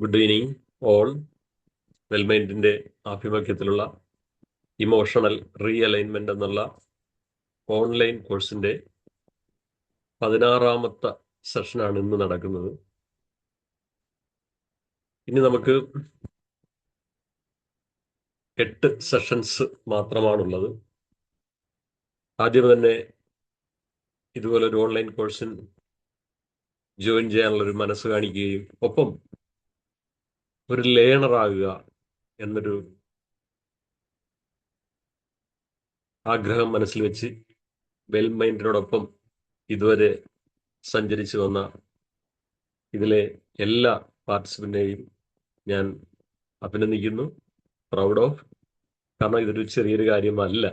Good evening all. വെൽമൈൻഡിന്റെ ആഭിമുഖ്യത്തിലുള്ള emotional realignment എന്നുള്ള ഓൺലൈൻ കോഴ്സിന്റെ 16ാമത്തെ സെഷനാണ് ഇന്ന് നടക്കുന്നത്. ഇനി നമുക്ക് 8 സെഷൻസ് മാത്രമാണുള്ളത്. ആദ്യം തന്നെ ഇതുപോലൊരു ഓൺലൈൻ കോഴ്സിൽ ജോയിൻ ചെയ്യാനുള്ളൊരു മനസ്സ് കാണിക്കുകയും ഒപ്പം ഒരു ലേണറാകുക എന്നൊരു ആഗ്രഹം മനസ്സിൽ വെച്ച് വെൽമൈൻഡിനോടൊപ്പം ഇതുവരെ സഞ്ചരിച്ചു വന്ന ഇതിലെ എല്ലാ പാർട്ടിസിപ്പന്റിനെയും ഞാൻ അഭിനന്ദിക്കുന്നു, പ്രൗഡ് ഓഫ്. കാരണം ഇതൊരു ചെറിയൊരു കാര്യമല്ല.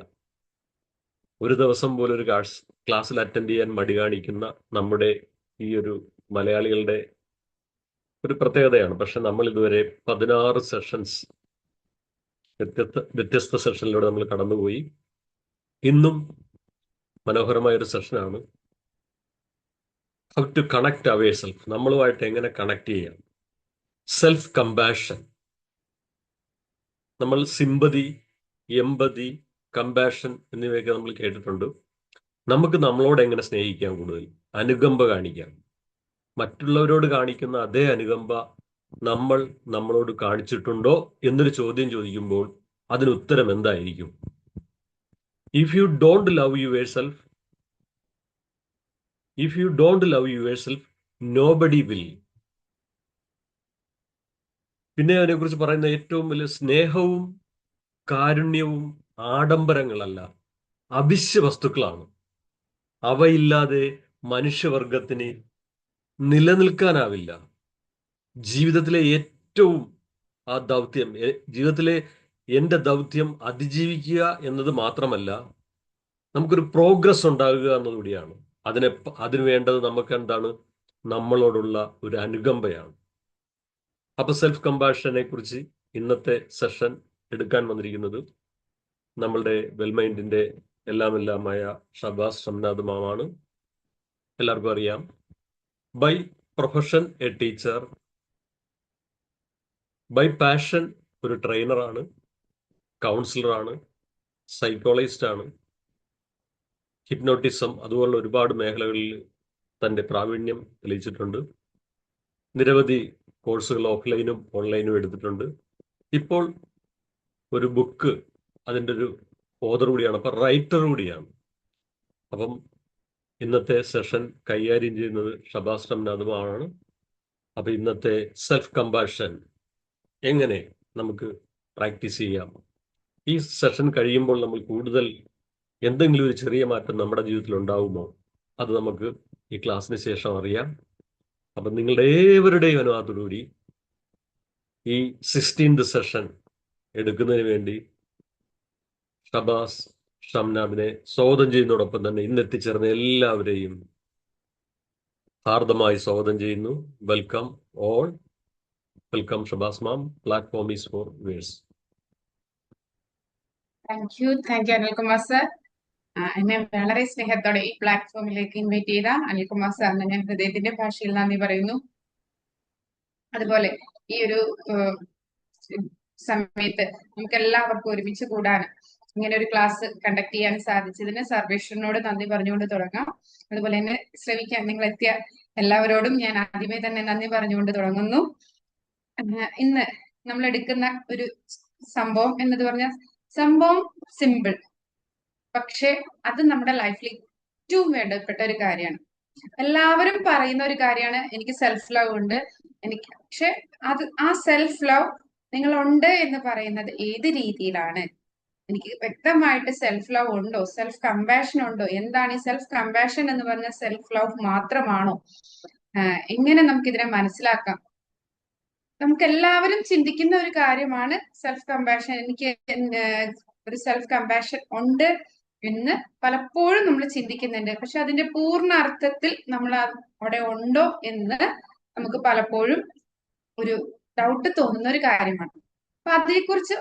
ഒരു ദിവസം പോലും ഒരു ക്ലാസ്സിൽ അറ്റൻഡ് ചെയ്യാൻ മടി കാണിക്കുന്ന നമ്മുടെ ഈ ഒരു മലയാളികളുടെ ഒരു പ്രത്യേകതയാണ്. പക്ഷെ നമ്മൾ ഇതുവരെ 16 സെഷൻസ്, വ്യത്യസ്ത സെഷനിലൂടെ നമ്മൾ കടന്നുപോയി. ഇന്നും മനോഹരമായ ഒരു സെഷനാണ്. How to connect our self, നമ്മളുമായിട്ട് എങ്ങനെ കണക്ട് ചെയ്യാം. Self compassion. നമ്മൾ സിമ്പതി, എമ്പതി, കമ്പാഷൻ എന്നിവയൊക്കെ നമ്മൾ കേട്ടിട്ടുണ്ട്. നമുക്ക് നമ്മളോട് എങ്ങനെ സ്നേഹിക്കാം, കൂടുതൽ അനുകമ്പ കാണിക്കാം. മറ്റുള്ളവരോട് കാണിക്കുന്ന അതേ അനുകമ്പ നമ്മൾ നമ്മളോട് കാണിച്ചിട്ടുണ്ടോ എന്നൊരു ചോദ്യം ചോദിക്കുമ്പോൾ അതിന് ഉത്തരം എന്തായിരിക്കും? If you don't love your self, nobody will. പിന്നെ അതിനെക്കുറിച്ച് പറയുന്ന ഏറ്റവും വലിയ സ്നേഹവും കാരുണ്യവും ആഡംബരങ്ങളല്ല, അവശ്യ വസ്തുക്കളാണ്. അവയില്ലാതെ മനുഷ്യവർഗത്തിന് നിലനിൽക്കാനാവില്ല. ജീവിതത്തിലെ ഏറ്റവും ആ ദൗത്യം, ജീവിതത്തിലെ എൻ്റെ ദൗത്യം അതിജീവിക്കുക എന്നത് മാത്രമല്ല, നമുക്കൊരു പ്രോഗ്രസ് ഉണ്ടാകുക എന്നതുകൂടിയാണ്. അതിന് വേണ്ടത് നമുക്ക് എന്താണ്? നമ്മളോടുള്ള ഒരു അനുകമ്പയാണ്. അപ്പൊ സെൽഫ് കമ്പാഷനെ കുറിച്ച് ഇന്നത്തെ സെഷൻ എടുക്കാൻ വന്നിരിക്കുന്നത് നമ്മളുടെ വെൽമൈൻഡിന്റെ എല്ലാമായ ഷബാസ് ഷംനാദ് മാമാണ്. എല്ലാവർക്കും അറിയാം. By profession a teacher, by passion ഒരു ട്രെയിനറാണ്, കൗൺസിലറാണ്, സൈക്കോളജിസ്റ്റ് ആണ്, ഹിപ്നോട്ടിസം അതുപോലുള്ള ഒരുപാട് മേഖലകളിൽ തൻ്റെ പ്രാവീണ്യം തെളിയിച്ചിട്ടുണ്ട്. നിരവധി കോഴ്സുകൾ ഓഫ്ലൈനും ഓൺലൈനും എടുത്തിട്ടുണ്ട്. ഇപ്പോൾ ഒരു ബുക്ക്, അതിൻ്റെ ഒരു ഓതർ കൂടിയാണ്, അപ്പം റൈറ്റർ കൂടിയാണ്. അപ്പം ഇന്നത്തെ സെഷൻ കൈകാര്യം ചെയ്യുന്നത് ഷബാസ് ഷംനാദുമാണ്. അപ്പം ഇന്നത്തെ സെൽഫ് കമ്പാഷൻ എങ്ങനെ നമുക്ക് പ്രാക്ടീസ് ചെയ്യാം, ഈ സെഷൻ കഴിയുമ്പോൾ നമ്മൾ കൂടുതൽ എന്തെങ്കിലും ഒരു ചെറിയ മാറ്റം നമ്മുടെ ജീവിതത്തിൽ ഉണ്ടാവുമോ, അത് നമുക്ക് ഈ ക്ലാസ്സിന് ശേഷം അറിയാം. അപ്പം നിങ്ങളുടെ ഏവരുടെയും അനുവാദത്തോടുകൂടി ഈ 16th സെഷൻ എടുക്കുന്നതിന് വേണ്ടി ഷബാസ് ഷംനാദിനെ സ്വാഗതം ചെയ്യുന്നതോടൊപ്പം തന്നെ ഇന്നെത്തിച്ചേർന്ന എല്ലാവരെയും ഹാർദമായി സ്വാഗതം ചെയ്യുന്നു. Welcome all. Welcome Shabaz ma'am. Platform is for verse. Thank you Anilkumar sir. എന്നെ വളരെ സ്നേഹത്തോടെ ഈ പ്ലാറ്റ്ഫോമിലേക്ക് ഇൻവൈറ്റ് ചെയ്ത അനിൽകുമാർ സാറിന് ഞാൻ ഹൃദയത്തിന്റെ ഭാഷയിൽ നന്ദി പറയുന്നു. അതുപോലെ ഈ ഒരു സമയത്ത് നമുക്ക് എല്ലാവർക്കും ഒരുമിച്ച് കൂടാനും ഇങ്ങനെ ഒരു ക്ലാസ് കണ്ടക്ട് ചെയ്യാൻ സാധിച്ചതിന് സർവേശ്വരനോട് നന്ദി പറഞ്ഞുകൊണ്ട് തുടങ്ങാം. അതുപോലെ തന്നെ ശ്രമിക്കാൻ നിങ്ങൾ എത്തിയ എല്ലാവരോടും ഞാൻ ആദ്യമേ തന്നെ നന്ദി പറഞ്ഞുകൊണ്ട് തുടങ്ങുന്നു. ഇന്ന് നമ്മൾ എടുക്കുന്ന ഒരു സംഭവം എന്നത് പറഞ്ഞാൽ സംഭവം സിമ്പിൾ, പക്ഷെ അത് നമ്മുടെ ലൈഫിൽ ഏറ്റവും വേണ്ടപ്പെട്ട ഒരു കാര്യമാണ്. എല്ലാവരും പറയുന്ന ഒരു കാര്യമാണ്, എനിക്ക് സെൽഫ് ലവ് ഉണ്ട്, എനിക്ക്. പക്ഷെ ആ സെൽഫ് ലവ് നിങ്ങളുണ്ട് എന്ന് പറയുന്നത് ഏത് രീതിയിലാണ്? എനിക്ക് വ്യക്തമായിട്ട് സെൽഫ് ലവ് ഉണ്ടോ? സെൽഫ് കമ്പാഷൻ ഉണ്ടോ? എന്താണ് ഈ സെൽഫ് കമ്പാഷൻ എന്ന് പറഞ്ഞ സെൽഫ് ലവ് മാത്രമാണോ? എങ്ങനെ നമുക്ക് ഇതിനെ മനസ്സിലാക്കാം? നമുക്ക് എല്ലാവരും ചിന്തിക്കുന്ന ഒരു കാര്യമാണ് സെൽഫ് കമ്പാഷൻ. എനിക്ക് ഒരു സെൽഫ് കമ്പാഷൻ ഉണ്ട് എന്ന് പലപ്പോഴും നമ്മൾ ചിന്തിക്കുന്നുണ്ട്. പക്ഷെ അതിന്റെ പൂർണ്ണ അർത്ഥത്തിൽ നമ്മൾ അവിടെ ഉണ്ടോ എന്ന് നമുക്ക് പലപ്പോഴും ഒരു ഡൗട്ട് തോന്നുന്ന ഒരു കാര്യമാണ്. അപ്പൊ അതേക്കുറിച്ച്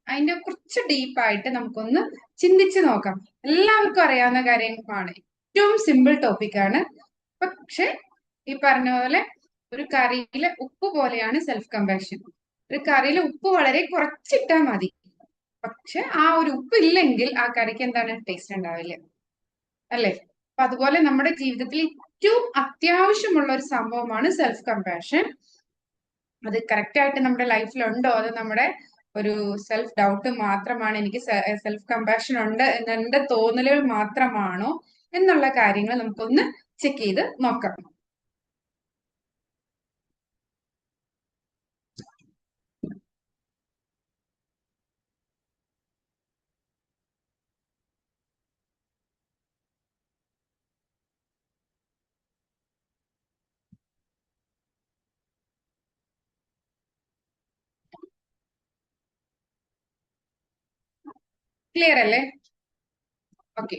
അതിന്റെ കുറച്ച് ഡീപ്പായിട്ട് നമുക്കൊന്ന് ചിന്തിച്ചു നോക്കാം. എല്ലാവർക്കും അറിയാവുന്ന കാര്യമാണ്, ഏറ്റവും സിമ്പിൾ ടോപ്പിക്കാണ്. പക്ഷെ ഈ പറഞ്ഞ പോലെ ഒരു കറിയിലെ ഉപ്പ് പോലെയാണ് സെൽഫ് കമ്പാഷൻ. ഒരു കറിയിലെ ഉപ്പ് വളരെ കുറച്ചിട്ടാൽ മതി. പക്ഷെ ആ ഒരു ഉപ്പ് ഇല്ലെങ്കിൽ ആ കറിക്ക് എന്താണ് ടേസ്റ്റ് ഉണ്ടാവില്ല, അല്ലേ? അപ്പൊ അതുപോലെ നമ്മുടെ ജീവിതത്തിൽ ഏറ്റവും അത്യാവശ്യമുള്ള ഒരു സംഭവമാണ് സെൽഫ് കമ്പാഷൻ. അത് കറക്റ്റ് ആയിട്ട് നമ്മുടെ ലൈഫിലുണ്ടോ, അത് നമ്മുടെ ഒരു സെൽഫ് ഡൗട്ട് മാത്രമാണ്, എനിക്ക് സെൽഫ് കമ്പാഷൻ ഉണ്ട് എന്നെ തോന്നലുകൾ മാത്രമാണോ എന്നുള്ള കാര്യങ്ങൾ നമുക്കൊന്ന് ചെക്ക് ചെയ്ത് നോക്കാം. ക്ലിയർ അല്ലേ? Okay.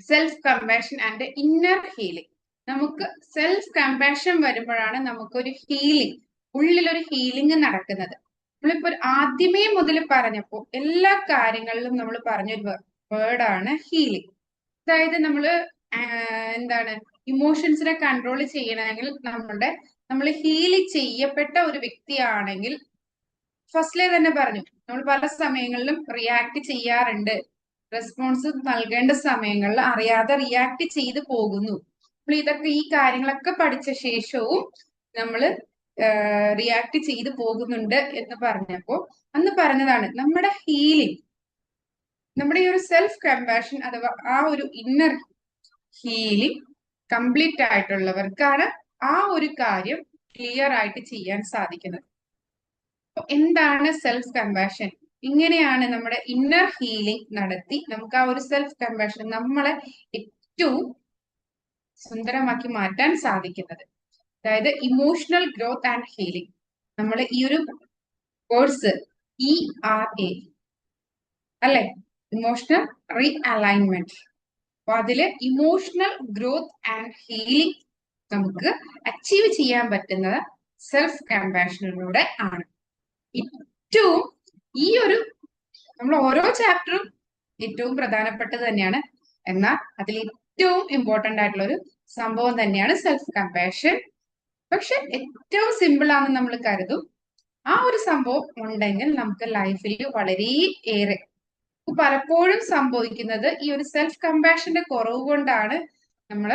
Self compassion and inner healing. നമുക്ക് സെൽഫ് കമ്പാഷൻ വരുമ്പോഴാണ് നമുക്കൊരു ഹീലിംഗ്, ഉള്ളിലൊരു ഹീലിംഗ് നടക്കുന്നത്. നമ്മളിപ്പോ ആദ്യമേ മുതൽ പറഞ്ഞപ്പോ എല്ലാ കാര്യങ്ങളിലും നമ്മൾ പറഞ്ഞൊരു വേർഡാണ് ഹീലിംഗ്. അതായത് നമ്മള് എന്താണ്, ഇമോഷൻസിനെ കൺട്രോൾ ചെയ്യണമെങ്കിൽ നമ്മൾ ഹീൽ ചെയ്യപ്പെട്ട ഒരു വ്യക്തിയാണെങ്കിൽ, ഫസ്റ്റിലെ തന്നെ പറഞ്ഞു, നമ്മൾ പല സമയങ്ങളിലും റിയാക്ട് ചെയ്യാറുണ്ട്. റെസ്പോൺസ് നൽകേണ്ട സമയങ്ങളിൽ അറിയാതെ റിയാക്ട് ചെയ്ത് പോകുന്നു. നമ്മൾ ഇതൊക്കെ, ഈ കാര്യങ്ങളൊക്കെ പഠിച്ച ശേഷവും നമ്മൾ റിയാക്ട് ചെയ്ത് പോകുന്നുണ്ട് എന്ന് പറഞ്ഞപ്പോ അന്ന് പറഞ്ഞതാണ് നമ്മുടെ ഹീലിംഗ്, നമ്മുടെ ഈ ഒരു സെൽഫ് കമ്പാഷൻ അഥവാ ആ ഒരു ഇന്നർ ഹീലിംഗ് കംപ്ലീറ്റ് ആയിട്ടുള്ളവർക്കാണ് ആ ഒരു കാര്യം ക്ലിയർ ആയിട്ട് ചെയ്യാൻ സാധിക്കുന്നത്. എന്താണ് സെൽഫ് കമ്പാഷൻ? ഇങ്ങനെയാണ് നമ്മുടെ ഇന്നർ ഹീലിംഗ് നടത്തി നമുക്ക് ആ ഒരു സെൽഫ് കമ്പാഷൻ നമ്മളെ ഏറ്റവും സുന്ദരമാക്കി മാറ്റാൻ സാധിക്കുന്നത്. അതായത് ഇമോഷണൽ ഗ്രോത്ത് ആൻഡ് ഹീലിംഗ്. നമ്മൾ ഈ ഒരു കോഴ്സ് ERA അല്ലെ, ഇമോഷണൽ റീ അലൈൻമെന്റ്. അപ്പൊ അതില് ഇമോഷണൽ ഗ്രോത്ത് ആൻഡ് ഹീലിംഗ് നമുക്ക് അച്ചീവ് ചെയ്യാൻ പറ്റുന്നത് സെൽഫ് കമ്പാഷനിലൂടെ ആണ്. ഏറ്റവും ഈ ഒരു നമ്മൾ ഓരോ ചാപ്റ്ററും ഏറ്റവും പ്രധാനപ്പെട്ടത് തന്നെയാണ്, എന്നാൽ അതിൽ ഏറ്റവും ഇമ്പോർട്ടന്റ് ആയിട്ടുള്ള ഒരു സംഭവം തന്നെയാണ് സെൽഫ് കമ്പാഷൻ. പക്ഷെ ഏറ്റവും സിമ്പിൾ ആണെന്ന് നമ്മൾ കരുതും. ആ ഒരു സംഭവം ഉണ്ടെങ്കിൽ നമുക്ക് ലൈഫിൽ വളരെ ഏറെ, പലപ്പോഴും സംഭവിക്കുന്നത് ഈ ഒരു സെൽഫ് കമ്പാഷന്റെ കുറവ് കൊണ്ടാണ് നമ്മൾ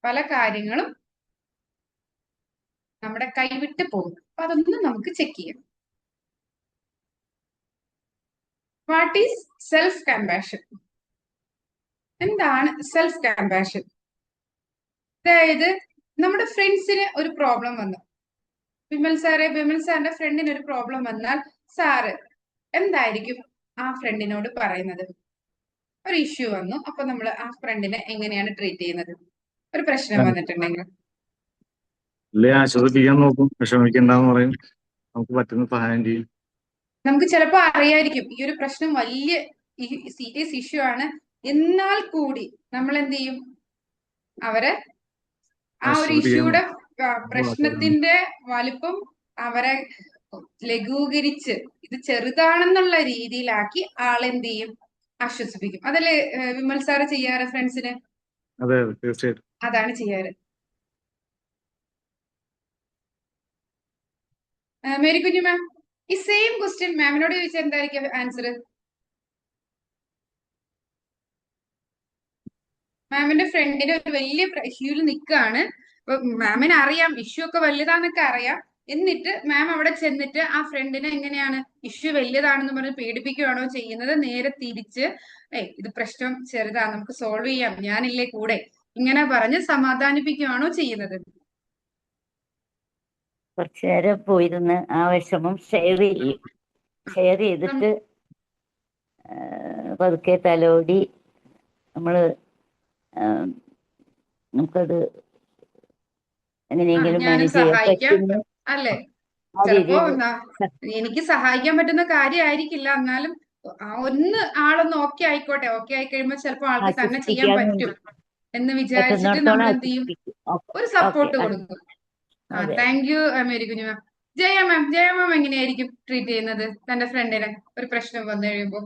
പല കാര്യങ്ങളും നമ്മുടെ കൈവിട്ട് പോകുന്നത്. അപ്പൊ അതൊന്നും നമുക്ക് ചെക്ക് ചെയ്യാം. What is self compassion? എന്താണ് സെൽഫ് കമ്പാഷൻ? അതായത് നമ്മുടെ ഫ്രണ്ട്സിന് ഒരു പ്രോബ്ലം വന്നു, വിമൽ സാറിന്റെ ഫ്രണ്ടിന് ഒരു പ്രോബ്ലം വന്നാൽ സാറ് എന്തായിരിക്കും ആ ഫ്രണ്ടിനോട് പറയുന്നത്? ഒരു ഇഷ്യൂ വന്നു, അപ്പൊ നമ്മൾ ആ ഫ്രണ്ടിനെ എങ്ങനെയാണ് ട്രീറ്റ് ചെയ്യുന്നത്? ഒരു പ്രശ്നം വന്നിട്ടുണ്ടെങ്കിൽ ആശ്വസിപ്പിക്കാൻ നോക്കും, വിഷമിക്കണ്ടെന്ന് പറയും, നമുക്ക് പറ്റുന്ന സഹായം ചെയ്യും. നമുക്ക് ചിലപ്പോ അറിയായിരിക്കും ഈ ഒരു പ്രശ്നം വലിയ സീരിയസ് ഇഷ്യൂ ആണ്, എന്നാൽ കൂടി നമ്മൾ എന്ത് ചെയ്യും? അവരെ ആ ഒരു ഇഷ്യൂടെ പ്രശ്നത്തിന്റെ വലുപ്പം അവരെ ലഘൂകരിച്ച് ഇത് ചെറുതാണെന്നുള്ള രീതിയിലാക്കി ആളെന്ത് ചെയ്യും? ആശ്വസിപ്പിക്കും. അതല്ലേ വിമൽ സാറ് ചെയ്യാറ് ഫ്രണ്ട്സിന്? അതെ, തീർച്ചയായിട്ടും അതാണ് ചെയ്യാറ്. മേരി കുഞ്ഞു മാം, ഈ സെയിം ക്വസ്റ്റ്യൻ മാമിനോട് ചോദിച്ചാൽ എന്തായിരിക്കും ആൻസർ? മാമിന്റെ ഫ്രണ്ടിന് ഒരു വലിയ ഇഷ്യൂല് നിൽക്കുകയാണ്. അപ്പൊ മാമിന് അറിയാം ഇഷ്യൂ ഒക്കെ വലുതാന്നൊക്കെ അറിയാം. എന്നിട്ട് മാം അവിടെ ചെന്നിട്ട് ആ ഫ്രണ്ടിനെ എങ്ങനെയാണ് ഇഷ്യൂ വലിയതാണെന്ന് പറഞ്ഞ് പേടിപ്പിക്കുകയാണോ ചെയ്യുന്നത്? നേരെ തിരിച്ച്, ഇത് പ്രശ്നം ചെറുതാ, നമുക്ക് സോൾവ് ചെയ്യാം, ഞാനില്ലേ കൂടെ, ഇങ്ങനെ പറഞ്ഞ് സമാധാനിപ്പിക്കുകയാണോ ചെയ്യുന്നത്? കുറച്ചു നേരം പോയിരുന്ന് ആ വിഷമം ഷെയർ ചെയ്യും. ഷെയർ ചെയ്തിട്ട് പതുക്കെ തലോടി നമ്മള് നമുക്കത് എങ്ങനെയെങ്കിലും മാനേജ് ചെയ്യാൻ പറ്റുന്നു. അല്ലെ, ചിലപ്പോ എനിക്ക് സഹായിക്കാൻ പറ്റുന്ന കാര്യമായിരിക്കില്ല, എന്നാലും ആളൊന്ന് ഓക്കെ ആയിക്കോട്ടെ, ഓക്കെ ആയി കഴിയുമ്പോ ചിലപ്പോ ആൾക്ക് തന്നെ ചെയ്യാൻ പറ്റും എന്ന് വിചാരിച്ചിട്ട് നമ്മൾ എന്ത് ചെയ്യും? ഒരു സപ്പോർട്ട് കൊടുക്കും. താങ്ക് യു മേരി കുഞ്ഞു മാം. ജയ മാം എങ്ങനെയായിരിക്കും ട്രീറ്റ് ചെയ്യുന്നത് തന്റെ ഫ്രണ്ടിനെ ഒരു പ്രശ്നം വന്നു കഴിയുമ്പോ?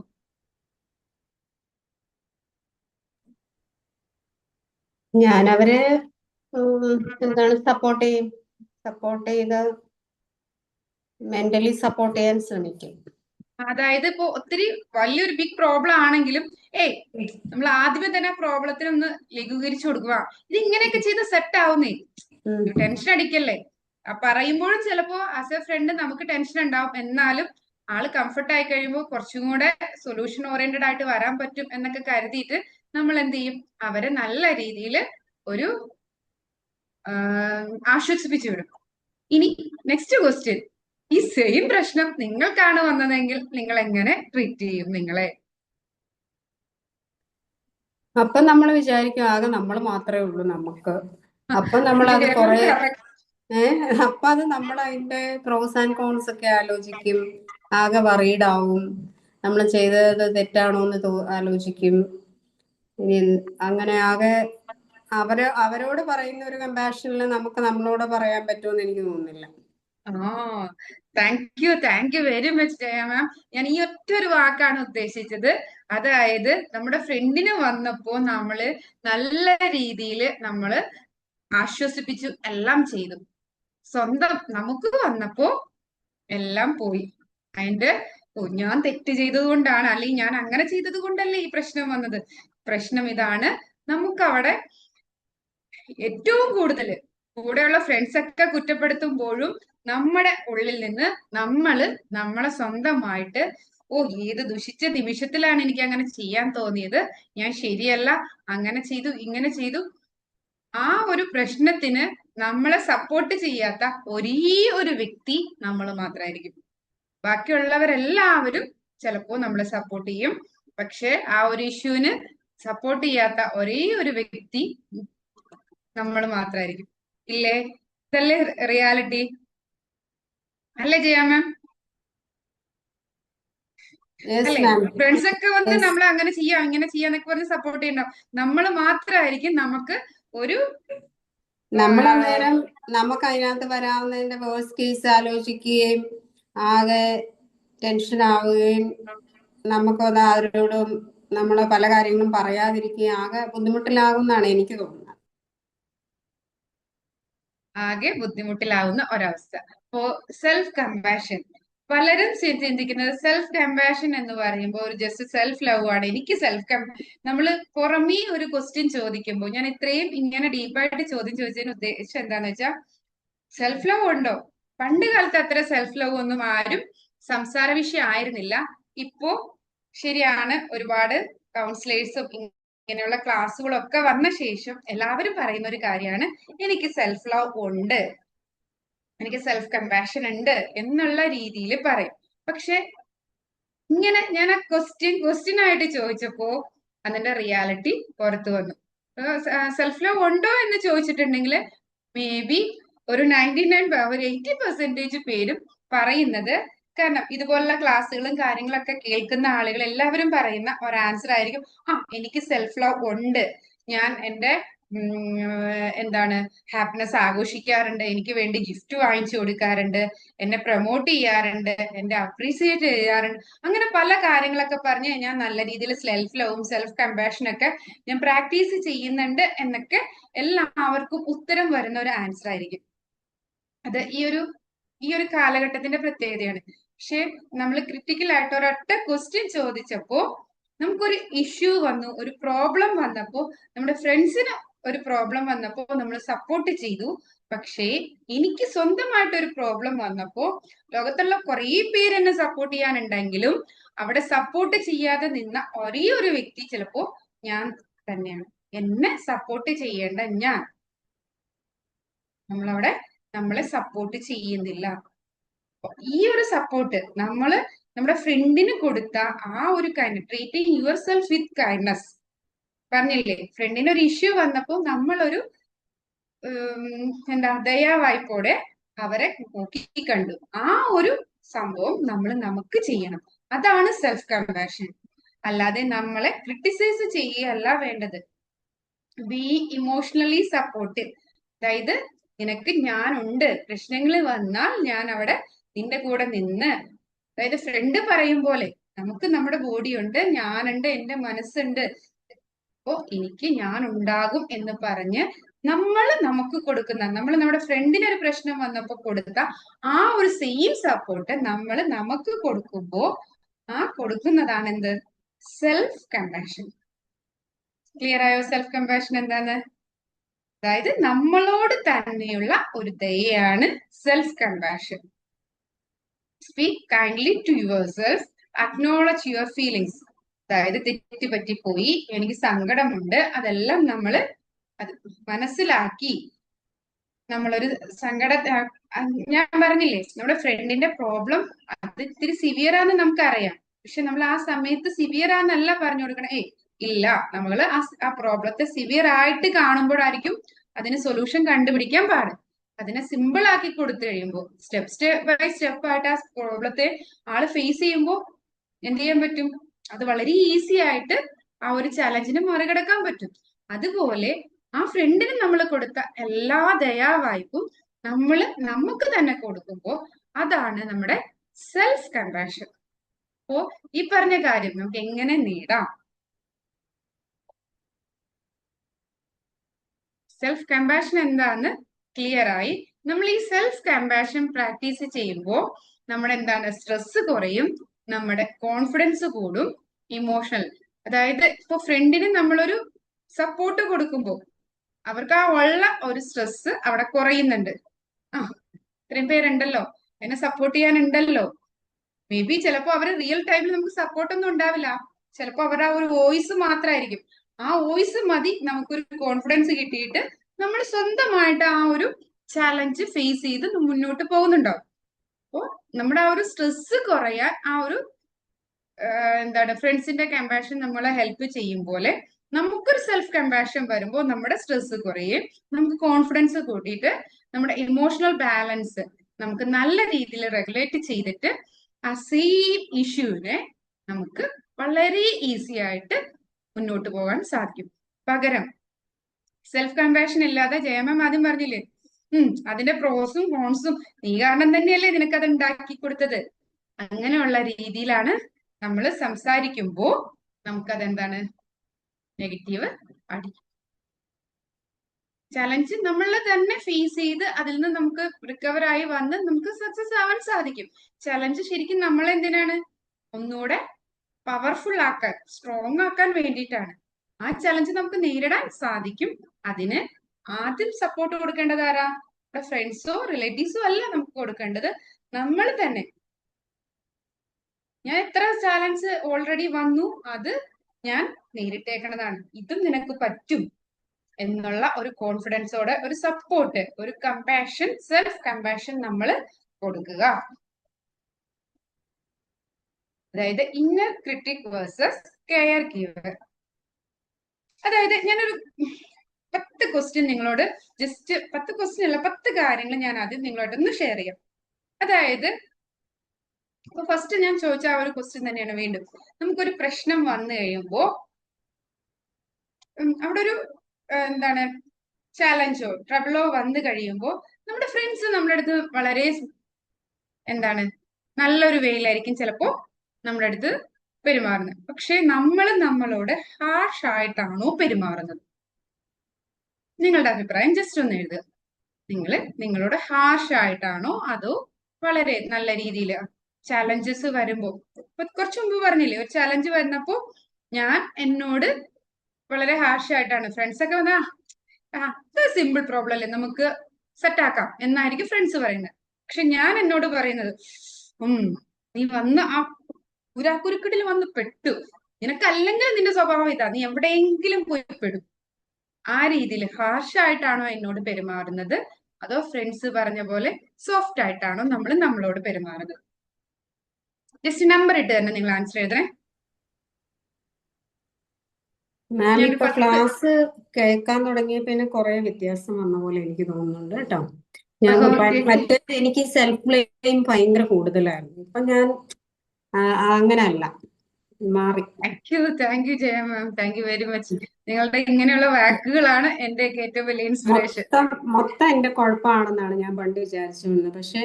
ഞാൻ അവരെ എന്താണ് സപ്പോർട്ട് ചെയ്യും. സപ്പോർട്ട് ചെയ്ത് മെന്റലി സപ്പോർട്ട് ചെയ്യാൻ ശ്രമിക്കും. അതായത് ഇപ്പൊ ഒത്തിരി വലിയൊരു ബിഗ് പ്രോബ്ലം ആണെങ്കിലും നമ്മൾ ആദ്യമേ തന്നെ ആ പ്രോബ്ലത്തിന് ഒന്ന് ലഘൂകരിച്ചു കൊടുക്കുക. ഇത് ഇങ്ങനെയൊക്കെ ചെയ്ത് സെറ്റ് ആവുന്നേ, ടെൻഷൻ അടിക്കല്ലേ. പറയുമ്പോഴും ചിലപ്പോ ആസ് എ ഫ്രണ്ട് നമുക്ക് ടെൻഷൻ ഉണ്ടാവും, എന്നാലും ആള് കംഫർട്ട് ആയി കഴിയുമ്പോൾ കുറച്ചും കൂടെ സൊല്യൂഷൻ ഓറിയന്റഡ് ആയിട്ട് വരാൻ പറ്റും എന്നൊക്കെ കരുതിയിട്ട് നമ്മൾ എന്ത് ചെയ്യും, അവരെ നല്ല രീതിയിൽ ഒരു ആശ്വസിപ്പിച്ചു വിടും. ഇനി നെക്സ്റ്റ് ക്വസ്റ്റ്യൻ, ഈ സെയിം പ്രശ്നം നിങ്ങൾക്കാണ് വന്നതെങ്കിൽ നിങ്ങൾ എങ്ങനെ ട്രീറ്റ് ചെയ്യും നിങ്ങളെ? അപ്പൊ നമ്മൾ വിചാരിക്കും ആകെ നമ്മൾ മാത്രമേ ഉള്ളൂ നമുക്ക്. അപ്പൊ നമ്മളത് കുറെ അപ്പൊ അത് നമ്മൾ അതിന്റെ പ്രോസ് ആൻഡ് കോൺസ് ഒക്കെ ആലോചിക്കും, ആകെ വറീഡ് ആവും, നമ്മൾ ചെയ്തത് തെറ്റാണോ എന്ന് ആലോചിക്കും. ഇനി അങ്ങനെ ആകെ അവരോട് പറയുന്ന ഒരു കമ്പാഷനിൽ നമുക്ക് നമ്മളോട് പറയാൻ പറ്റുമെന്ന് എനിക്ക് തോന്നുന്നില്ല. Thank you very much Jaya ma'am. ഞാൻ ഈ ഒറ്റ ഒരു വാക്കാണ് ഉദ്ദേശിച്ചത്. അതായത് നമ്മുടെ ഫ്രണ്ടിന് വന്നപ്പോ നമ്മള് നല്ല രീതിയിൽ നമ്മള് ആശ്വസിപ്പിച്ചു, എല്ലാം ചെയ്തു. സ്വന്തം നമുക്ക് വന്നപ്പോ എല്ലാം പോയി. അതിന്റെ ഞാൻ തെറ്റ് ചെയ്തത് കൊണ്ടാണ്, അല്ലെങ്കിൽ ഞാൻ അങ്ങനെ ചെയ്തത് കൊണ്ടല്ലേ ഈ പ്രശ്നം വന്നത്. പ്രശ്നം ഇതാണ്, നമുക്ക് അവിടെ ഏറ്റവും കൂടുതൽ കൂടെയുള്ള ഫ്രണ്ട്സ് ഒക്കെ കുറ്റപ്പെടുത്തുമ്പോഴും നമ്മുടെ ഉള്ളിൽ നിന്ന് നമ്മളെ സ്വന്തമായിട്ട് ഏത് ദുഷിച്ച നിമിഷത്തിലാണ് എനിക്ക് അങ്ങനെ ചെയ്യാൻ തോന്നിയത്, ഞാൻ ശരിയല്ല, അങ്ങനെ ചെയ്തു ഇങ്ങനെ ചെയ്തു. ആ ഒരു പ്രശ്നത്തിന് നമ്മളെ സപ്പോർട്ട് ചെയ്യാത്ത ഒരേ ഒരു വ്യക്തി നമ്മൾ മാത്രമായിരിക്കും. ബാക്കിയുള്ളവരെല്ലാവരും ചിലപ്പോ നമ്മളെ സപ്പോർട്ട് ചെയ്യും, പക്ഷെ ആ ഒരു ഇഷ്യൂവിന് സപ്പോർട്ട് ചെയ്യാത്ത ഒരേ ഒരു വ്യക്തി നമ്മൾ മാത്രമായിരിക്കും. ഇല്ലേ? ഇതല്ലേ റിയാലിറ്റി? അല്ലേ ജയ മാം? അല്ലേ? ഫ്രണ്ട്സ് ഒക്കെ വന്ന് നമ്മൾ അങ്ങനെ ചെയ്യാം ഇങ്ങനെ ചെയ്യാന്നൊക്കെ പറഞ്ഞ് സപ്പോർട്ട് ചെയ്യണ്ടാവും. നമ്മൾ മാത്രമായിരിക്കും നമുക്ക് ഒരു നമ്മളന്നേരം നമുക്ക് അതിനകത്ത് വരാവുന്നതിന്റെ വേഴ്സ്റ്റ് കേസ് ആലോചിക്കുകയും ആകെ ടെൻഷൻ ആവുകയും നമുക്കത് ആരോടും നമ്മൾ പല കാര്യങ്ങളും പറയാതിരിക്കുകയും ആകെ ബുദ്ധിമുട്ടിലാകുമെന്നാണ് എനിക്ക് തോന്നുന്നത്. ആകെ ബുദ്ധിമുട്ടിലാവുന്ന ഒരവസ്ഥ. അപ്പോ സെൽഫ് കമ്പാഷൻ, പലരും ചിന്തിക്കുന്നത് സെൽഫ് കമ്പാഷൻ എന്ന് പറയുമ്പോൾ ഒരു ജസ്റ്റ് സെൽഫ് ലവ് ആണ്. എനിക്ക് നമ്മള് പുറമേ ഒരു ക്വസ്റ്റ്യൻ ചോദിക്കുമ്പോൾ, ഞാൻ ഇത്രയും ഇങ്ങനെ ഡീപ്പായിട്ട് ചോദ്യം ചോദിച്ചതിന് ഉദ്ദേശം എന്താന്ന് വെച്ചാൽ, സെൽഫ് ലവ് ഉണ്ടോ? പണ്ട് കാലത്ത് അത്ര സെൽഫ് ലവ് ഒന്നും ആരും സംസാര വിഷയം ആയിരുന്നില്ല. ഇപ്പോ ശരിയാണ്, ഒരുപാട് കൗൺസിലേഴ്സും ഇങ്ങനെയുള്ള ക്ലാസ്സുകളൊക്കെ വന്ന ശേഷം എല്ലാവരും പറയുന്ന ഒരു കാര്യമാണ്, എനിക്ക് സെൽഫ് ലവ് ഉണ്ട്, എനിക്ക് സെൽഫ് കമ്പാഷൻ ഉണ്ട് എന്നുള്ള രീതിയിൽ പറയും. പക്ഷെ ഇങ്ങനെ ഞാൻ ആ ക്വസ്റ്റ്യൻ ആയിട്ട് ചോദിച്ചപ്പോ അതിന്റെ റിയാലിറ്റി പുറത്തു വന്നു. സെൽഫ് ലവ് ഉണ്ടോ എന്ന് ചോദിച്ചിട്ടുണ്ടെങ്കിൽ മേ ബി ഒരു 80% പേരും പറയുന്നത്, കാരണം ഇതുപോലുള്ള ക്ലാസ്സുകളും കാര്യങ്ങളൊക്കെ കേൾക്കുന്ന ആളുകൾ എല്ലാവരും പറയുന്ന ഒരു ആൻസർ ആയിരിക്കും, എനിക്ക് സെൽഫ് ലവ് ഉണ്ട്, ഞാൻ എന്റെ എന്താണ് ഹാപ്പിനെസ് ആഘോഷിക്കാറുണ്ട്, എനിക്ക് വേണ്ടി ഗിഫ്റ്റ് വാങ്ങിച്ചു കൊടുക്കാറുണ്ട്, എന്നെ പ്രൊമോട്ട് ചെയ്യാറുണ്ട്, എന്നെ അപ്രീസിയേറ്റ് ചെയ്യാറുണ്ട്, അങ്ങനെ പല കാര്യങ്ങളൊക്കെ പറഞ്ഞ് ഞാൻ നല്ല രീതിയിൽ സെൽഫ് ലവും സെൽഫ് കമ്പാഷനും ഒക്കെ ഞാൻ പ്രാക്ടീസ് ചെയ്യുന്നുണ്ട് എന്നൊക്കെ എല്ലാവർക്കും ഉത്തരം വരുന്ന ഒരു ആൻസർ ആയിരിക്കും. അത് ഈ ഒരു കാലഘട്ടത്തിന്റെ പ്രത്യേകതയാണ്. പക്ഷെ നമ്മൾ ക്രിട്ടിക്കൽ ആയിട്ട് ഒരൊറ്റ ക്വസ്റ്റ്യൻ ചോദിച്ചപ്പോ നമുക്കൊരു ഇഷ്യൂ വന്നു, ഒരു പ്രോബ്ലം വന്നപ്പോ, നമ്മുടെ ഫ്രണ്ട്സിന് ഒരു പ്രോബ്ലം വന്നപ്പോ നമ്മൾ സപ്പോർട്ട് ചെയ്തു. പക്ഷേ എനിക്ക് സ്വന്തമായിട്ട് ഒരു പ്രോബ്ലം വന്നപ്പോ ലോകത്തുള്ള കുറെ പേര് എന്നെ സപ്പോർട്ട് ചെയ്യാനുണ്ടെങ്കിലും അവിടെ സപ്പോർട്ട് ചെയ്യാതെ നിന്ന ഒരേ ഒരു വ്യക്തി ചിലപ്പോ ഞാൻ തന്നെയാണ്. എന്നെ സപ്പോർട്ട് ചെയ്യേണ്ട ഞാൻ, നമ്മളവിടെ നമ്മളെ സപ്പോർട്ട് ചെയ്യുന്നില്ല. ഈ ഒരു സപ്പോർട്ട് നമ്മുടെ ഫ്രണ്ടിന് കൊടുത്ത ആ ഒരു treating your self with kindness, പറഞ്ഞില്ലേ, ഫ്രണ്ടിന് ഒരു ഇഷ്യൂ വന്നപ്പോ നമ്മളൊരു ദയാവായ്പോടെ അവരെ നോക്കി കണ്ടു. ആ ഒരു സംഭവം നമ്മൾ നമുക്ക് ചെയ്യണം. അതാണ് സെൽഫ് കമ്പാഷൻ. അല്ലാതെ നമ്മളെ ക്രിട്ടിസൈസ് ചെയ്യുകയല്ല വേണ്ടത്. B emotionally supportive. അതായത് നിനക്ക് ഞാനുണ്ട്, പ്രശ്നങ്ങൾ വന്നാൽ ഞാൻ അവിടെ നിന്റെ കൂടെ നിന്ന്, അതായത് ഫ്രണ്ട് പറയും പോലെ നമുക്ക് നമ്മുടെ ബോഡി ഉണ്ട്, ഞാനുണ്ട്, എന്റെ മനസ്സുണ്ട്, അപ്പോ എനിക്ക് ഞാൻ ഉണ്ടാകും എന്ന് പറഞ്ഞ് നമ്മൾ നമുക്ക് കൊടുക്കുന്ന, നമ്മൾ നമ്മുടെ ഫ്രണ്ടിന് ഒരു പ്രശ്നം വന്നപ്പോൾ കൊടുത്ത ആ ഒരു സെയിം സപ്പോർട്ട് നമ്മൾ നമുക്ക് കൊടുക്കുമ്പോ ആ കൊടുക്കുന്നതാണ് എന്ത്? Self compassion. ക്ലിയർ ആയോ സെൽഫ് കമ്പാഷൻ എന്താന്ന്? അതായത് നമ്മളോട് തന്നെയുള്ള ഒരു ദയയാണ് self compassion. Speak kindly to your self, acknowledge your feelings. അതായത് തെറ്റ് പറ്റിപ്പോയി, എനിക്ക് സങ്കടമുണ്ട്, അതെല്ലാം നമ്മൾ അത് മനസ്സിലാക്കി നമ്മളൊരു ഞാൻ പറഞ്ഞില്ലേ നമ്മുടെ ഫ്രണ്ടിന്റെ പ്രോബ്ലം അത് ഇത്തിരി സിവിയർ ആണെന്ന് നമുക്കറിയാം. പക്ഷെ നമ്മൾ ആ സമയത്ത് സിവിയർ ആണെന്നല്ല പറഞ്ഞു കൊടുക്കണം. ഇല്ല, നമ്മള് ആ പ്രോബ്ലത്തെ സിവിയർ ആയിട്ട് കാണുമ്പോഴായിരിക്കും അതിന് സൊല്യൂഷൻ കണ്ടുപിടിക്കാൻ പാട്. അതിനെ സിമ്പിൾ ആക്കി കൊടുത്തു കഴിയുമ്പോൾ സ്റ്റെപ്പ് ബൈ സ്റ്റെപ്പ് ആയിട്ട് ആ പ്രോബ്ലത്തെ ആള് ഫേസ് ചെയ്യുമ്പോൾ എന്ത് ചെയ്യാൻ പറ്റും? അത് വളരെ ഈസി ആയിട്ട് ആ ഒരു ചലഞ്ചിനെ മറികടക്കാൻ പറ്റും. അതുപോലെ ആ ഫ്രണ്ടിന് നമ്മൾ കൊടുത്ത എല്ലാ ദയാവായ്പും നമ്മൾ നമുക്ക് തന്നെ കൊടുക്കുമ്പോൾ അതാണ് നമ്മുടെ സെൽഫ് കമ്പാഷൻ. അപ്പോ ഈ പറഞ്ഞ കാര്യം നമുക്ക് എങ്ങനെ നേടാം? സെൽഫ് കമ്പാഷൻ എന്താന്ന് ക്ലിയർ ആയി. നമ്മൾ ഈ സെൽഫ് കമ്പാഷൻ പ്രാക്ടീസ് ചെയ്യുമ്പോൾ നമ്മുടെ എന്താണ് സ്ട്രെസ് കുറയും, നമ്മുടെ കോൺഫിഡൻസ് കൂടും, ഇമോഷണൽ. അതായത് ഇപ്പൊ ഫ്രണ്ടിന് നമ്മളൊരു സപ്പോർട്ട് കൊടുക്കുമ്പോൾ അവർക്ക് ആ ഉള്ള ഒരു സ്ട്രെസ് അവിടെ കുറയുന്നുണ്ട്. ഇത്രയും പേരുണ്ടല്ലോ, എന്നെ സപ്പോർട്ട് ചെയ്യാനുണ്ടല്ലോ. മേ ബി ചിലപ്പോ അവർ റിയൽ ടൈമിൽ നമുക്ക് സപ്പോർട്ടൊന്നും ഉണ്ടാവില്ല. ചിലപ്പോ അവരുടെ ആ ഒരു വോയിസ് മാത്രമായിരിക്കും. ആ വോയിസ് മതി നമുക്കൊരു കോൺഫിഡൻസ് കിട്ടിയിട്ട് നമ്മൾ സ്വന്തമായിട്ട് ആ ഒരു ചാലഞ്ച് ഫേസ് ചെയ്ത് മുന്നോട്ട് പോകുന്നുണ്ടാവും. അപ്പോ നമ്മുടെ ആ ഒരു സ്ട്രെസ് കുറയാൻ ആ ഒരു എന്താണ് ഫ്രണ്ട്സിന്റെ കമ്പാഷൻ നമ്മളെ ഹെൽപ്പ് ചെയ്യും പോലെ നമുക്കൊരു സെൽഫ് കമ്പാഷൻ വരുമ്പോൾ നമ്മുടെ സ്ട്രെസ് കുറയും, നമുക്ക് കോൺഫിഡൻസ് കൂട്ടിയിട്ട് നമ്മുടെ ഇമോഷണൽ ബാലൻസ് നമുക്ക് നല്ല രീതിയിൽ റെഗുലേറ്റ് ചെയ്തിട്ട് ആ സെയിം ഇഷ്യൂവിനെ നമുക്ക് വളരെ ഈസി ആയിട്ട് മുന്നോട്ട് പോകാൻ സാധിക്കും. പകരം സെൽഫ് കമ്പാഷൻ ഇല്ലാതെ ജയമം ആദ്യം പറഞ്ഞില്ലേ, അതിന്റെ പ്രോസും കോൺസും നീ കാരണം തന്നെയല്ലേ നിനക്കത് ഉണ്ടാക്കി കൊടുത്തത്, അങ്ങനെയുള്ള രീതിയിലാണ് നമ്മൾ സംസാരിക്കുമ്പോ നമുക്കതെന്താണ് നെഗറ്റീവ് അടിക്കും. ചലഞ്ച് നമ്മൾ തന്നെ ഫേസ് ചെയ്ത് അതിൽ നിന്ന് നമുക്ക് റിക്കവർ ആയി വന്ന് നമുക്ക് സക്സസ് ആവാൻ സാധിക്കും. ചലഞ്ച് ശരിക്കും നമ്മളെന്തിനാണ്? ഒന്നുകൂടെ പവർഫുൾ ആക്കാൻ, സ്ട്രോങ് ആക്കാൻ വേണ്ടിയിട്ടാണ്. ആ ചലഞ്ച് നമുക്ക് നേരിടാൻ സാധിക്കും. അതിന് ആദ്യം സപ്പോർട്ട് കൊടുക്കേണ്ടത് ആരാ? നമ്മുടെ ഫ്രണ്ട്സോ റിലേറ്റീവ്സോ അല്ല നമുക്ക് കൊടുക്കേണ്ടത്, നമ്മൾ തന്നെ. ഞാൻ എത്ര ചാലഞ്ച് ഓൾറെഡി വന്നു, അത് ഞാൻ നേരിട്ടേക്കണതാണ്, ഇതും നിനക്ക് പറ്റും എന്നുള്ള ഒരു കോൺഫിഡൻസോടെ ഒരു സപ്പോർട്ട്, ഒരു കമ്പാഷൻ, സെൽഫ് കമ്പാഷൻ നമ്മൾ കൊടുക്കുക. അതായത് inner critic versus caregiver. അതായത് ഞാനൊരു 10 ക്വസ്റ്റ്യൻ നിങ്ങളോട്, ജസ്റ്റ് 10 ക്വസ്റ്റ്യൻ അല്ല, 10 കാര്യങ്ങൾ ഞാൻ ആദ്യം നിങ്ങളോടൊന്ന് ഷെയർ ചെയ്യാം. അതായത് ഇപ്പൊ ഫസ്റ്റ് ഞാൻ ചോദിച്ച ആ ഒരു ക്വസ്റ്റ്യൻ തന്നെയാണ് വീണ്ടും. നമുക്കൊരു പ്രശ്നം വന്നു കഴിയുമ്പോ അവിടെ ഒരു എന്താണ് ചാലഞ്ചോ ട്രബിളോ വന്നു കഴിയുമ്പോ നമ്മുടെ ഫ്രണ്ട്സ് നമ്മുടെ അടുത്ത് വളരെ എന്താണ് നല്ലൊരു വേയിലായിരിക്കും ചിലപ്പോ നമ്മുടെ അടുത്ത് പെരുമാറുന്നത്. പക്ഷെ നമ്മൾ നമ്മളോട് ഹാർഷ് ആയിട്ടാണോ പെരുമാറുന്നത്? നിങ്ങളുടെ അഭിപ്രായം ജസ്റ്റ് ഒന്ന് എഴുതുക. നിങ്ങൾ നിങ്ങളോട് ഹാർഷ് ആയിട്ടാണോ അതോ വളരെ നല്ല രീതിയിൽ ചാലഞ്ചസ് വരുമ്പോ, ഇപ്പൊ കുറച്ചു മുമ്പ് പറഞ്ഞില്ലേ ഒരു ചാലഞ്ച് വന്നപ്പോ ഞാൻ എന്നോട് വളരെ ഹാർഷ് ആയിട്ടാണ്, ഫ്രണ്ട്സ് ഒക്കെ വന്നാ സിമ്പിൾ പ്രോബ്ലം അല്ലേ നമുക്ക് സെറ്റ് ആക്കാം എന്നായിരിക്കും ഫ്രണ്ട്സ് പറയുന്നത്. പക്ഷെ ഞാൻ എന്നോട് പറയുന്നത്, നീ വന്ന് ആ കുരുക്കിടിൽ വന്ന് പെട്ടു, നിനക്കല്ലെങ്കിൽ നിന്റെ സ്വഭാവം ഇതാ, നീ എവിടെയെങ്കിലും പോയി പെടും. ആ രീതിയിൽ ഹാർഷ് ആയിട്ടാണോ എന്നോട് പെരുമാറുന്നത്, അതോ ഫ്രണ്ട്സ് പറഞ്ഞ പോലെ സോഫ്റ്റ് ആയിട്ടാണോ നമ്മൾ നമ്മളോട് പെരുമാറുന്നത്? ജസ്റ്റ് നമ്പർ ഇട്ട് തന്നെ നിങ്ങൾ ആൻസർ എഴുതണേ. മാം ഇപ്പൊ ക്ലാസ് കേൾക്കാൻ തുടങ്ങിയ പിന്നെ കുറെ വ്യത്യാസം വന്ന പോലെ എനിക്ക് തോന്നുന്നുണ്ട് കേട്ടോ. ഞാൻ മറ്റേ എനിക്ക് സെൽഫ് ബ്ലെയിം ഭയങ്കര കൂടുതലായിരുന്നു. ഇപ്പൊ ഞാൻ അങ്ങനെ അല്ല, മാറി. Thank you Jaya ma'am, thank you very much. നിങ്ങളുടെ ഇങ്ങനെയുള്ള വാക്കുകളാണ് എന്റെ ഏറ്റവും വലിയ ഇൻസ്പിറേഷൻ. മൊത്തം എന്റെ കുഴപ്പമാണെന്നാണ് ഞാൻ പണ്ട് വിചാരിച്ചിരുന്നത്. പക്ഷെ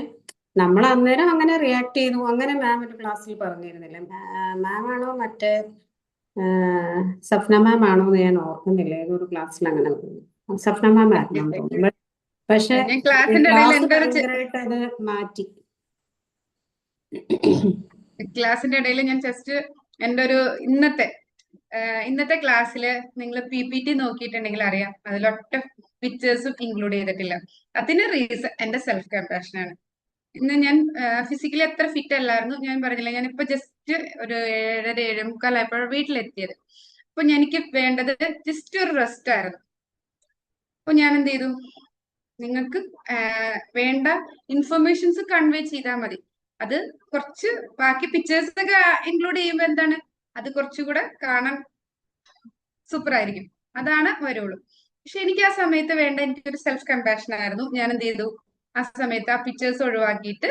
നമ്മൾ അന്നേരം അങ്ങനെ റിയാക്ട് ചെയ്തു. അങ്ങനെ മാം ഒരു ക്ലാസ്സിൽ പറഞ്ഞിരുന്നില്ല. മാം ആണോ മറ്റേ സഫ്ന മാം ആണോ എന്ന് ഞാൻ ഓർക്കുന്നില്ല, ഏതൊരു ക്ലാസ്സിൽ അങ്ങനെ സപ്ന മാം ആയിരുന്നു തോന്നുന്നു. പക്ഷെ ഞാൻ ക്ലാസ്സിന്റെ ഇടയിൽ ക്ലാസ് എന്റെ ഒരു ഭയങ്കരമായിട്ട് അത് മാറ്റി. ക്ലാസ്സിന്റെ ഇടയിൽ ഞാൻ ജസ്റ്റ് എന്റെ ഒരു ഇന്നത്തെ ക്ലാസ്സില് നിങ്ങൾ PPT നോക്കിയിട്ടുണ്ടെങ്കിൽ അറിയാം, അതിലൊട്ട പിക്ചേഴ്സും ഇൻക്ലൂഡ് ചെയ്തിട്ടില്ല. അതിന് റീസൺ എന്റെ സെൽഫ് കമ്പാഷൻ ആണ്. ഇന്ന് ഞാൻ ഫിസിക്കലി അത്ര ഫിറ്റ് അല്ലായിരുന്നു. ഞാൻ പറഞ്ഞില്ല, ഞാനിപ്പോ ജസ്റ്റ് ഒരു 7:30 7:45 ആയപ്പോഴാണ് വീട്ടിലെത്തിയത്. അപ്പൊ എനിക്ക് വേണ്ടത് ജസ്റ്റ് ഒരു റെസ്റ്റ് ആയിരുന്നു. അപ്പൊ ഞാൻ എന്ത് ചെയ്തു, നിങ്ങൾക്ക് വേണ്ട ഇൻഫർമേഷൻസ് കൺവേ ചെയ്താൽ മതി. അത് കുറച്ച് ബാക്കി പിക്ചേഴ്സ് ഒക്കെ ഇൻക്ലൂഡ് ചെയ്യുമ്പോൾ എന്താണ്, അത് കുറച്ചുകൂടെ കാണാൻ സൂപ്പർ ആയിരിക്കും, അതാണ് വരുള്ളൂ. പക്ഷെ എനിക്ക് ആ സമയത്ത് വേണ്ട എനിക്കൊരു സെൽഫ് കമ്പാഷൻ ആയിരുന്നു. ഞാൻ എന്ത് ചെയ്തു, ആ സമയത്ത് ആ പിക്ചേഴ്സ് ഒഴിവാക്കിയിട്ട്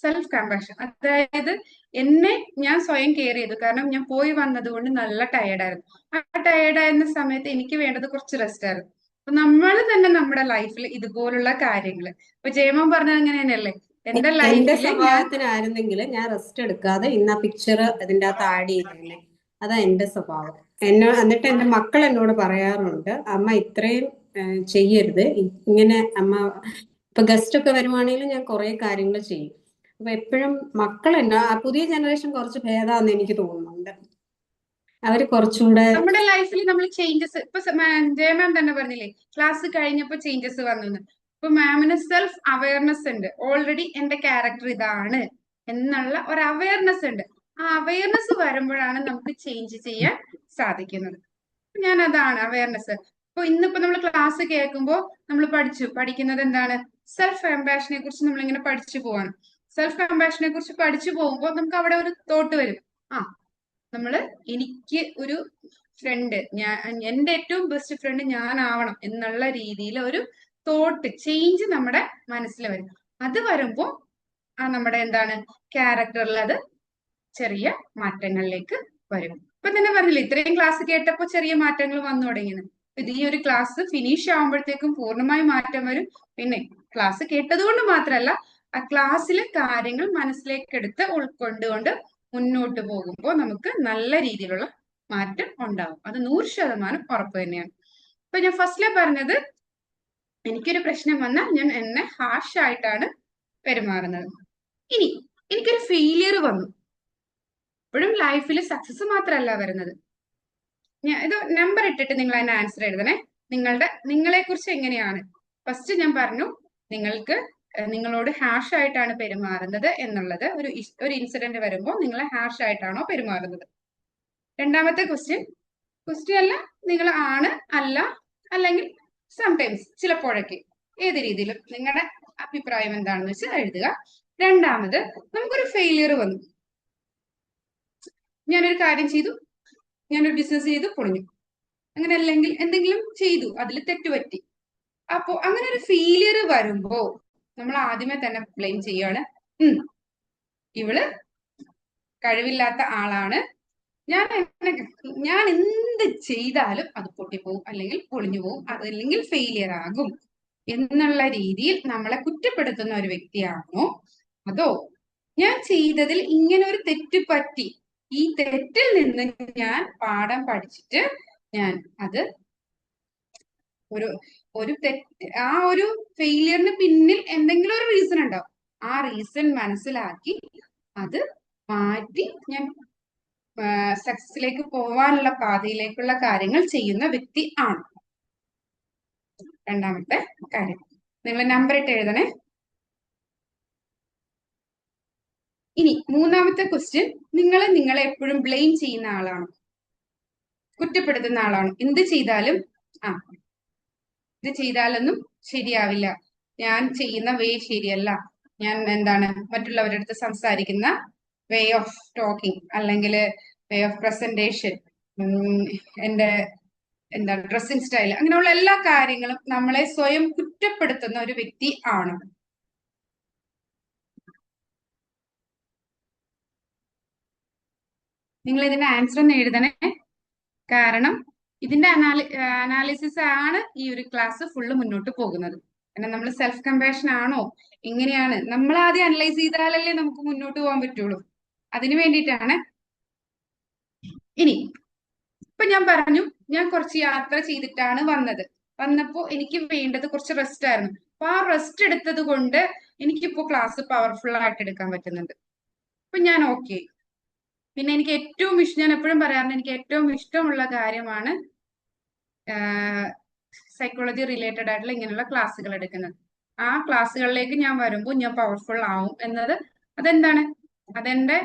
സെൽഫ് കമ്പാഷൻ, അതായത് എന്നെ ഞാൻ സ്വയം കെയർ ചെയ്തു. കാരണം ഞാൻ പോയി വന്നത് കൊണ്ട് നല്ല ടയേർഡായിരുന്നു. ആ ടയേർഡായിരുന്ന സമയത്ത് എനിക്ക് വേണ്ടത് കുറച്ച് റെസ്റ്റ് ആയിരുന്നു. അപ്പൊ നമ്മൾ തന്നെ നമ്മുടെ ലൈഫിൽ ഇതുപോലുള്ള കാര്യങ്ങൾ, ഇപ്പൊ ജയമോൻ പറഞ്ഞത് അങ്ങനെ തന്നെയല്ലേ, എന്റെ എന്റെ ലൈഫില് ഞാൻ സ്വഭാവത്തിനായിരുന്നെങ്കിൽ ഞാൻ റെസ്റ്റ് എടുക്കാതെ ഇന്ന് ആ പിക്ചർ ഇതിന്റെ അകത്ത് ആഡ് ചെയ്തേനെ. അതാ എന്റെ സ്വഭാവം. എന്നിട്ട് എന്റെ മക്കൾ എന്നോട് പറയാറുണ്ട്, അമ്മ ഇത്രയും ചെയ്യരുത്, ഇങ്ങനെ അമ്മ ഇപ്പൊ ഗസ്റ്റ് ഒക്കെ വരുവാണെങ്കിലും ഞാൻ കുറെ കാര്യങ്ങൾ ചെയ്യും. അപ്പൊ എപ്പോഴും മക്കൾ എന്നാ പുതിയ ജനറേഷൻ കുറച്ച് ഭേദമാണെന്ന് എനിക്ക് തോന്നുന്നുണ്ട്. അവര് കുറച്ചുകൂടെ നമ്മുടെ ലൈഫിൽ നമ്മൾ ചേഞ്ചസ്, ഇപ്പൊ ജയമാം തന്നെ പറഞ്ഞില്ലേ ക്ലാസ് കഴിഞ്ഞപ്പോ ചേഞ്ചസ് വന്നു. ഇപ്പൊ മാമിന് സെൽഫ് അവയർനെസ് ഉണ്ട്. ഓൾറെഡി എന്റെ ക്യാരക്ടർ ഇതാണ് എന്നുള്ള ഒരു അവയർനെസ് ഉണ്ട്. ആ അവയർനെസ് വരുമ്പോഴാണ് നമുക്ക് ചേഞ്ച് ചെയ്യാൻ സാധിക്കുന്നത്. ഞാൻ അതാണ് അവയർനെസ്. ഇപ്പൊ ഇന്നിപ്പോ നമ്മൾ ക്ലാസ് കേൾക്കുമ്പോൾ നമ്മൾ പഠിക്കുന്നത് എന്താണ്, സെൽഫ് കമ്പാഷനെ കുറിച്ച് നമ്മൾ ഇങ്ങനെ പഠിച്ചു പോവാണ്. സെൽഫ് കമ്പാഷനെ കുറിച്ച് പഠിച്ചു പോകുമ്പോൾ നമുക്ക് അവിടെ ഒരു തോട്ട് വരും, എനിക്ക് ഒരു ഫ്രണ്ട്, എന്റെ ഏറ്റവും ബെസ്റ്റ് ഫ്രണ്ട് ഞാനാവണം എന്നുള്ള രീതിയിൽ ഒരു തോട്ട് ചേഞ്ച് നമ്മുടെ മനസ്സിൽ വരും. അത് വരുമ്പോ നമ്മുടെ എന്താണ് ക്യാരക്ടറിൽ അത് ചെറിയ മാറ്റങ്ങളിലേക്ക് വരും. ഇപ്പൊ തന്നെ പറഞ്ഞില്ലേ, ഇത്രയും ക്ലാസ് കേട്ടപ്പോ ചെറിയ മാറ്റങ്ങൾ വന്നു തുടങ്ങിയത്. ഇത് ഈ ഒരു ക്ലാസ് ഫിനിഷ് ആവുമ്പോഴത്തേക്കും പൂർണ്ണമായി മാറ്റം വരും. പിന്നെ ക്ലാസ് കേട്ടത് കൊണ്ട് മാത്രമല്ല, ആ ക്ലാസ്സിലെ കാര്യങ്ങൾ മനസ്സിലേക്ക് എടുത്ത് ഉൾക്കൊണ്ടുകൊണ്ട് മുന്നോട്ട് പോകുമ്പോൾ നമുക്ക് നല്ല രീതിയിലുള്ള മാറ്റം ഉണ്ടാവും. അത് 100% ഉറപ്പ് തന്നെയാണ്. ഇപ്പൊ ഞാൻ ഫസ്റ്റിലെ പറഞ്ഞത്, എനിക്കൊരു പ്രശ്നം വന്നാൽ ഞാൻ എന്നെ ഹാർഷ് ആയിട്ടാണ് പെരുമാറുന്നത്. ഇനി എനിക്കൊരു ഫെയിലിയർ വന്നു. ഇപ്പോഴും ലൈഫിൽ സക്സസ് മാത്രമല്ല വരുന്നത്. ഇത് നമ്പർ ഇട്ടിട്ട് നിങ്ങൾ അതിന് ആൻസർ എഴുതണേ. നിങ്ങളെ കുറിച്ച് എങ്ങനെയാണ്. ഫസ്റ്റ് ഞാൻ പറഞ്ഞു, നിങ്ങളോട് ഹാഷ് ആയിട്ടാണ് പെരുമാറുന്നത് എന്നുള്ളത്. ഒരു ഇൻസിഡന്റ് വരുമ്പോൾ നിങ്ങൾ ഹാഷ് ആയിട്ടാണോ പെരുമാറുന്നത്. രണ്ടാമത്തെ ക്വസ്റ്റ്യൻ അല്ല, നിങ്ങൾ ആണ്, അല്ല, അല്ലെങ്കിൽ സംടൈംസ്, ചിലപ്പോഴൊക്കെ, ഏത് രീതിയിലും നിങ്ങളുടെ അഭിപ്രായം എന്താണെന്ന് വെച്ചാൽ എഴുതുക. രണ്ടാമത്, നമുക്കൊരു ഫെയിലിയർ വന്നു. ഞാനൊരു കാര്യം ചെയ്തു, ഞാനൊരു ബിസിനസ് ചെയ്തു, പൊളിഞ്ഞു. അങ്ങനെ അല്ലെങ്കിൽ എന്തെങ്കിലും ചെയ്തു, അതിൽ തെറ്റുപറ്റി. അപ്പോ അങ്ങനെ ഒരു ഫെയിലിയർ വരുമ്പോ നമ്മൾ ആദ്യമേ തന്നെ ബ്ലെയിം ചെയ്യാണ്, ഇവള് കഴിവില്ലാത്ത ആളാണ്, ഞാൻ എന്ത് ചെയ്താലും അത് പൊട്ടിപ്പോവും, അല്ലെങ്കിൽ പൊളിഞ്ഞു പോവും, അതല്ലെങ്കിൽ ഫെയിലിയർ ആകും എന്നുള്ള രീതിയിൽ നമ്മളെ കുറ്റപ്പെടുത്തുന്ന ഒരു വ്യക്തിയാണോ, അതോ ഞാൻ ചെയ്തതിൽ ഇങ്ങനെ ഒരു തെറ്റ് പറ്റി, ഈ തെറ്റിൽ നിന്ന് ഞാൻ പാഠം പഠിച്ചിട്ട് ഞാൻ അത് ഒരു തെറ്റ്, ആ ഒരു ഫെയിലിയറിന് പിന്നിൽ എന്തെങ്കിലും ഒരു റീസൺ ഉണ്ടാവും. ആ റീസൺ മനസ്സിലാക്കി അത് മാറ്റി ഞാൻ സക്സസിലേക്ക് പോവാനുള്ള പാതയിലേക്കുള്ള കാര്യങ്ങൾ ചെയ്യുന്ന വ്യക്തി ആണ്. രണ്ടാമത്തെ കാര്യം, നിങ്ങൾ നമ്പർ ഇട്ട് എഴുതണേ. ഇനി മൂന്നാമത്തെ ക്വസ്റ്റ്യൻ, നിങ്ങളെ എപ്പോഴും ബ്ലെയിം ചെയ്യുന്ന ആളാണോ, കുറ്റപ്പെടുത്തുന്ന ആളാണോ. എന്ത് ചെയ്താലും ഇത് ചെയ്താലൊന്നും ശരിയാവില്ല, ഞാൻ ചെയ്യുന്ന വേ ശരിയല്ല, ഞാൻ മറ്റുള്ളവരുടെ അടുത്ത് സംസാരിക്കുന്ന വേ ഓഫ് ടോക്കിംഗ് അല്ലെങ്കിൽ വേ ഓഫ് പ്രസന്റേഷൻ, എന്റെ ഡ്രസ്സിംഗ് സ്റ്റൈൽ, അങ്ങനെയുള്ള എല്ലാ കാര്യങ്ങളും നമ്മളെ സ്വയം കുറ്റപ്പെടുത്തുന്ന ഒരു വ്യക്തി ആണ്. നിങ്ങൾ ഇതിന്റെ ആൻസർ ഒന്ന് എഴുതണേ. കാരണം ഇതിന്റെ അനാലിസിസ് ആണ് ഈ ഒരു ക്ലാസ് ഫുള്ള് മുന്നോട്ട് പോകുന്നത്. കാരണം നമ്മൾ സെൽഫ് കമ്പാഷൻ ആണോ, എങ്ങനെയാണ്, നമ്മൾ ആദ്യം അനലൈസ് ചെയ്താലല്ലേ നമുക്ക് മുന്നോട്ട് പോകാൻ പറ്റുള്ളൂ. അതിനു വേണ്ടിയിട്ടാണ്. ഇനി ഇപ്പൊ ഞാൻ പറഞ്ഞു, ഞാൻ കുറച്ച് യാത്ര ചെയ്തിട്ടാണ് വന്നത്. വന്നപ്പോ എനിക്ക് വേണ്ടത് കുറച്ച് റെസ്റ്റ് ആയിരുന്നു. അപ്പൊ ആ റെസ്റ്റ് എടുത്തത് കൊണ്ട് എനിക്കിപ്പോ ക്ലാസ് പവർഫുൾ ആയിട്ട് എടുക്കാൻ പറ്റുന്നുണ്ട്. അപ്പൊ ഞാൻ ഓക്കെ. പിന്നെ എനിക്ക് ഏറ്റവും ഇഷ്ടം, ഞാൻ എപ്പോഴും പറയാറുണ്ട്, എനിക്ക് ഏറ്റവും ഇഷ്ടമുള്ള കാര്യമാണ് സൈക്കോളജി റിലേറ്റഡ് ആയിട്ടുള്ള ഇങ്ങനെയുള്ള ക്ലാസ്സുകൾ എടുക്കുന്നത്. ആ ക്ലാസ്സുകളിലേക്ക് ഞാൻ വരുമ്പോൾ ഞാൻ പവർഫുൾ ആവും എന്നത് അതെന്താണ്, അതെന്റെ